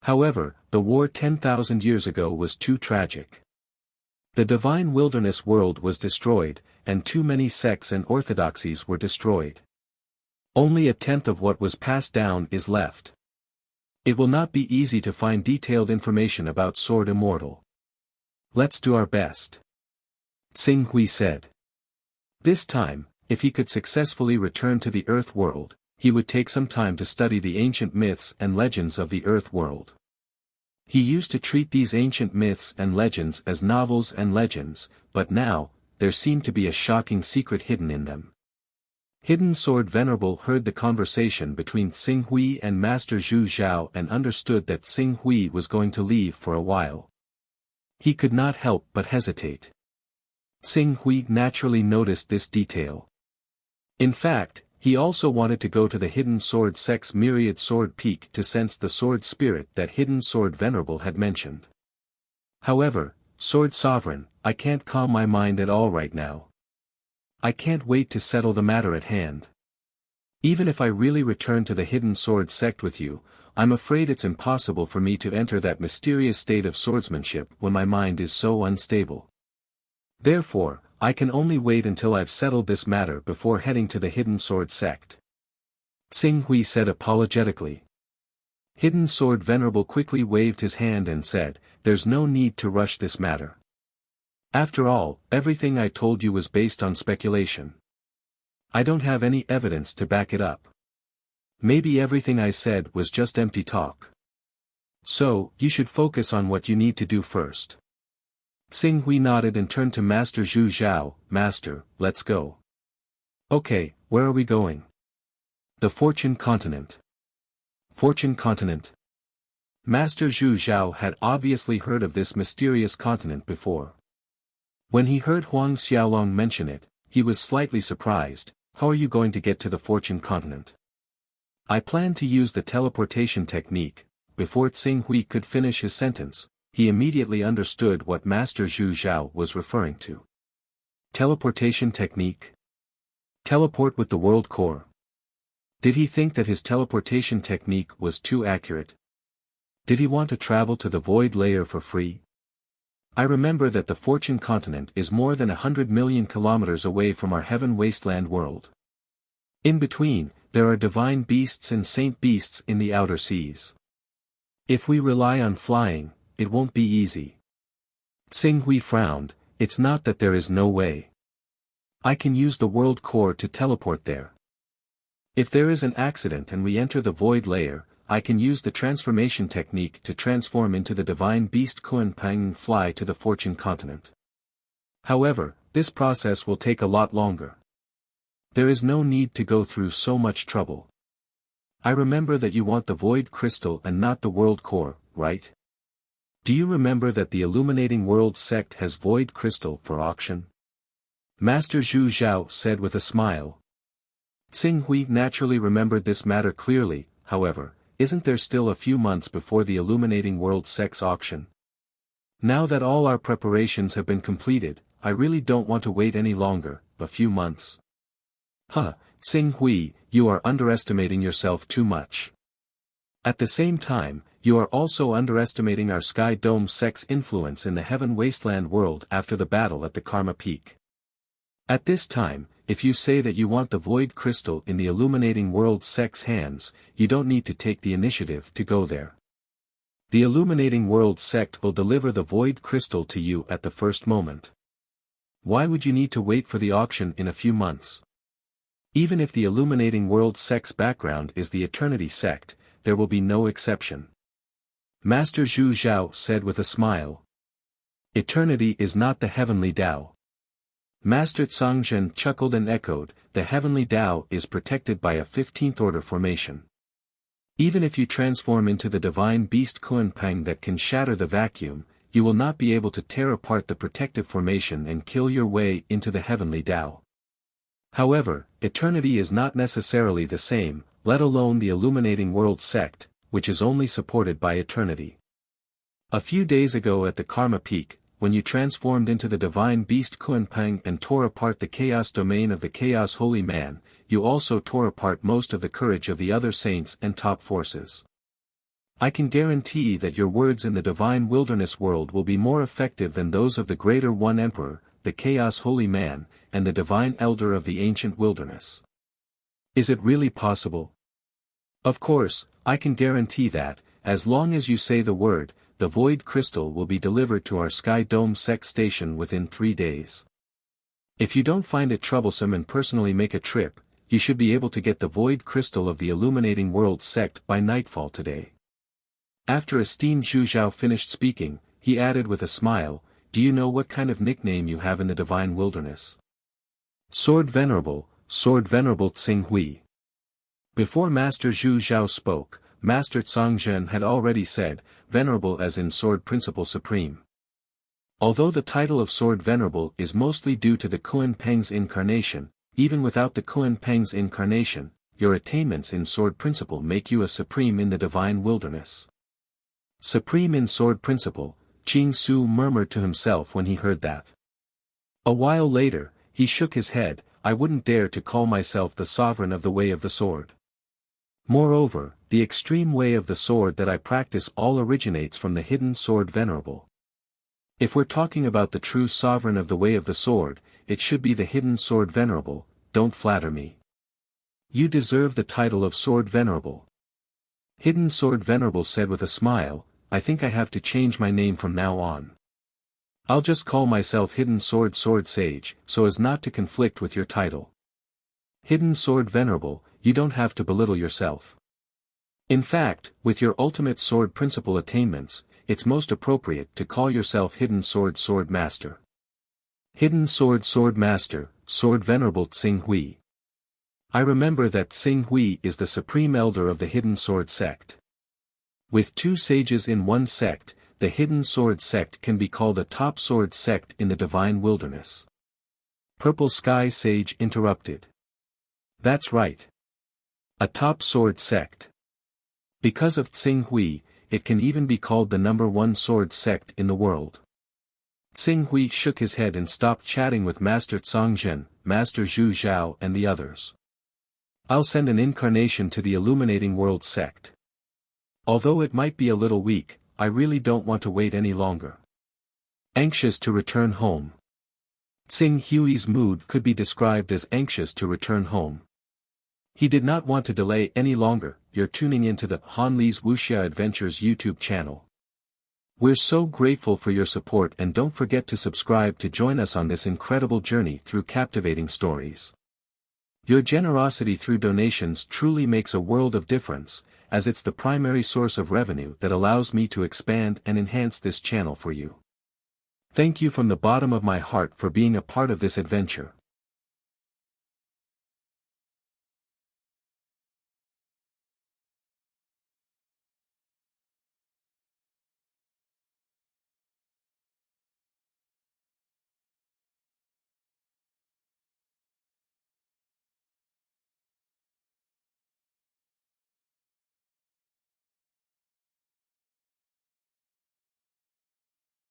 However, the war 10,000 years ago was too tragic. The divine wilderness world was destroyed, and too many sects and orthodoxies were destroyed. Only a tenth of what was passed down is left. It will not be easy to find detailed information about Sword Immortal. Let's do our best. Tsing Hui said. This time, if he could successfully return to the earth world, he would take some time to study the ancient myths and legends of the earth world. He used to treat these ancient myths and legends as novels and legends, but now, there seemed to be a shocking secret hidden in them. Hidden Sword Venerable heard the conversation between Tsing Hui and Master Zhu Zhao and understood that Tsing Hui was going to leave for a while. He could not help but hesitate. Tsing Hui naturally noticed this detail. In fact, he also wanted to go to the Hidden Sword Sect's Myriad Sword Peak to sense the sword spirit that Hidden Sword Venerable had mentioned. However, Sword Sovereign, I can't calm my mind at all right now. I can't wait to settle the matter at hand. Even if I really return to the Hidden Sword Sect with you, I'm afraid it's impossible for me to enter that mysterious state of swordsmanship when my mind is so unstable. Therefore, I can only wait until I've settled this matter before heading to the Hidden Sword Sect. Tsing Hui said apologetically. Hidden Sword Venerable quickly waved his hand and said, there's no need to rush this matter. After all, everything I told you was based on speculation. I don't have any evidence to back it up. Maybe everything I said was just empty talk. So, you should focus on what you need to do first. Tsing Hui nodded and turned to Master Zhu Zhao, Master, let's go. Okay, where are we going? The Fortune Continent. Fortune Continent. Master Zhu Zhao had obviously heard of this mysterious continent before. When he heard Huang Xiaolong mention it, he was slightly surprised. How are you going to get to the Fortune Continent? I plan to use the teleportation technique. Before Tsing Hui could finish his sentence, he immediately understood what Master Zhu Zhao was referring to. Teleportation technique? Teleport with the world core. Did he think that his teleportation technique was too accurate? Did he want to travel to the void layer for free? I remember that the Fortune continent is more than 100 million kilometers away from our heaven wasteland world. In between, there are divine beasts and saint beasts in the outer seas. If we rely on flying, it won't be easy. Tsing Hui frowned. It's not that there is no way. I can use the world core to teleport there. If there is an accident and we enter the void layer, I can use the transformation technique to transform into the divine beast Kunpeng and fly to the Fortune continent. However, this process will take a lot longer. There is no need to go through so much trouble. I remember that you want the void crystal and not the world core, right? Do you remember that the Illuminating World sect has void crystal for auction? Master Zhu Zhao said with a smile. Tsing Hui naturally remembered this matter clearly. However, isn't there still a few months before the Illuminating World sect's auction? Now that all our preparations have been completed, I really don't want to wait any longer. A few months? Tsing Hui, you are underestimating yourself too much. At the same time, you are also underestimating our Sky Dome sect's influence in the Heaven Wasteland world after the battle at the Karma Peak. At this time, if you say that you want the Void Crystal in the Illuminating World sect's hands, you don't need to take the initiative to go there. The Illuminating World sect will deliver the Void Crystal to you at the first moment. Why would you need to wait for the auction in a few months? Even if the Illuminating World sect's background is the Eternity sect, there will be no exception. Master Zhu Zhao said with a smile. Eternity is not the heavenly Tao. Master Tsangzhen chuckled and echoed, the heavenly Tao is protected by a 15th order formation. Even if you transform into the divine beast Kunpeng that can shatter the vacuum, you will not be able to tear apart the protective formation and kill your way into the heavenly Tao. However, eternity is not necessarily the same, let alone the Illuminating World sect, which is only supported by eternity. A few days ago at the Karma Peak, when you transformed into the divine beast Kunpeng and tore apart the chaos domain of the Chaos Holy Man, you also tore apart most of the courage of the other saints and top forces. I can guarantee that your words in the divine wilderness world will be more effective than those of the Greater One Emperor, the Chaos Holy Man, and the Divine Elder of the Ancient Wilderness. Is it really possible? Of course, I can guarantee that, as long as you say the word, the Void Crystal will be delivered to our Sky Dome sect station within 3 days. If you don't find it troublesome and personally make a trip, you should be able to get the Void Crystal of the Illuminating World sect by nightfall today. After esteemed Zhu Zhao finished speaking, he added with a smile, do you know what kind of nickname you have in the Divine Wilderness? Sword Venerable Tsing Hui. Before Master Zhu Zhao spoke, Master Tsangzhen had already said, Venerable as in Sword Principle Supreme. Although the title of Sword Venerable is mostly due to the Kunpeng's incarnation, even without the Kunpeng's incarnation, your attainments in Sword Principle make you a Supreme in the Divine Wilderness. Supreme in Sword Principle, Qing Su murmured to himself when he heard that. A while later, he shook his head, I wouldn't dare to call myself the sovereign of the way of the sword. Moreover, the extreme way of the sword that I practice all originates from the hidden sword Venerable. If we're talking about the true sovereign of the way of the sword, it should be the hidden sword Venerable, don't flatter me. You deserve the title of Sword Venerable. Hidden Sword Venerable said with a smile, I think I have to change my name from now on. I'll just call myself Hidden Sword Sage, so as not to conflict with your title. Hidden Sword Venerable, you don't have to belittle yourself. In fact, with your ultimate sword principle attainments, it's most appropriate to call yourself Hidden Sword Master. Hidden Sword Master, Sword Venerable Tsing Hui. I remember that Tsing Hui is the supreme elder of the Hidden Sword sect. With 2 sages in one sect, the Hidden Sword sect can be called a top sword sect in the Divine Wilderness. Purple Sky Sage interrupted. That's right. A top sword sect. Because of Tsing Hui, it can even be called the #1 sword sect in the world. Tsing Hui shook his head and stopped chatting with Master Tsangzhen, Master Zhu Zhao and the others. I'll send an incarnation to the Illuminating World sect. Although it might be a little weak, I really don't want to wait any longer. Anxious to return home. Tsing Hui's mood could be described as anxious to return home. He did not want to delay any longer. You're tuning into the Han Li's Wuxia Adventures YouTube channel. We're so grateful for your support, and don't forget to subscribe to join us on this incredible journey through captivating stories. Your generosity through donations truly makes a world of difference, as it's the primary source of revenue that allows me to expand and enhance this channel for you. Thank you from the bottom of my heart for being a part of this adventure.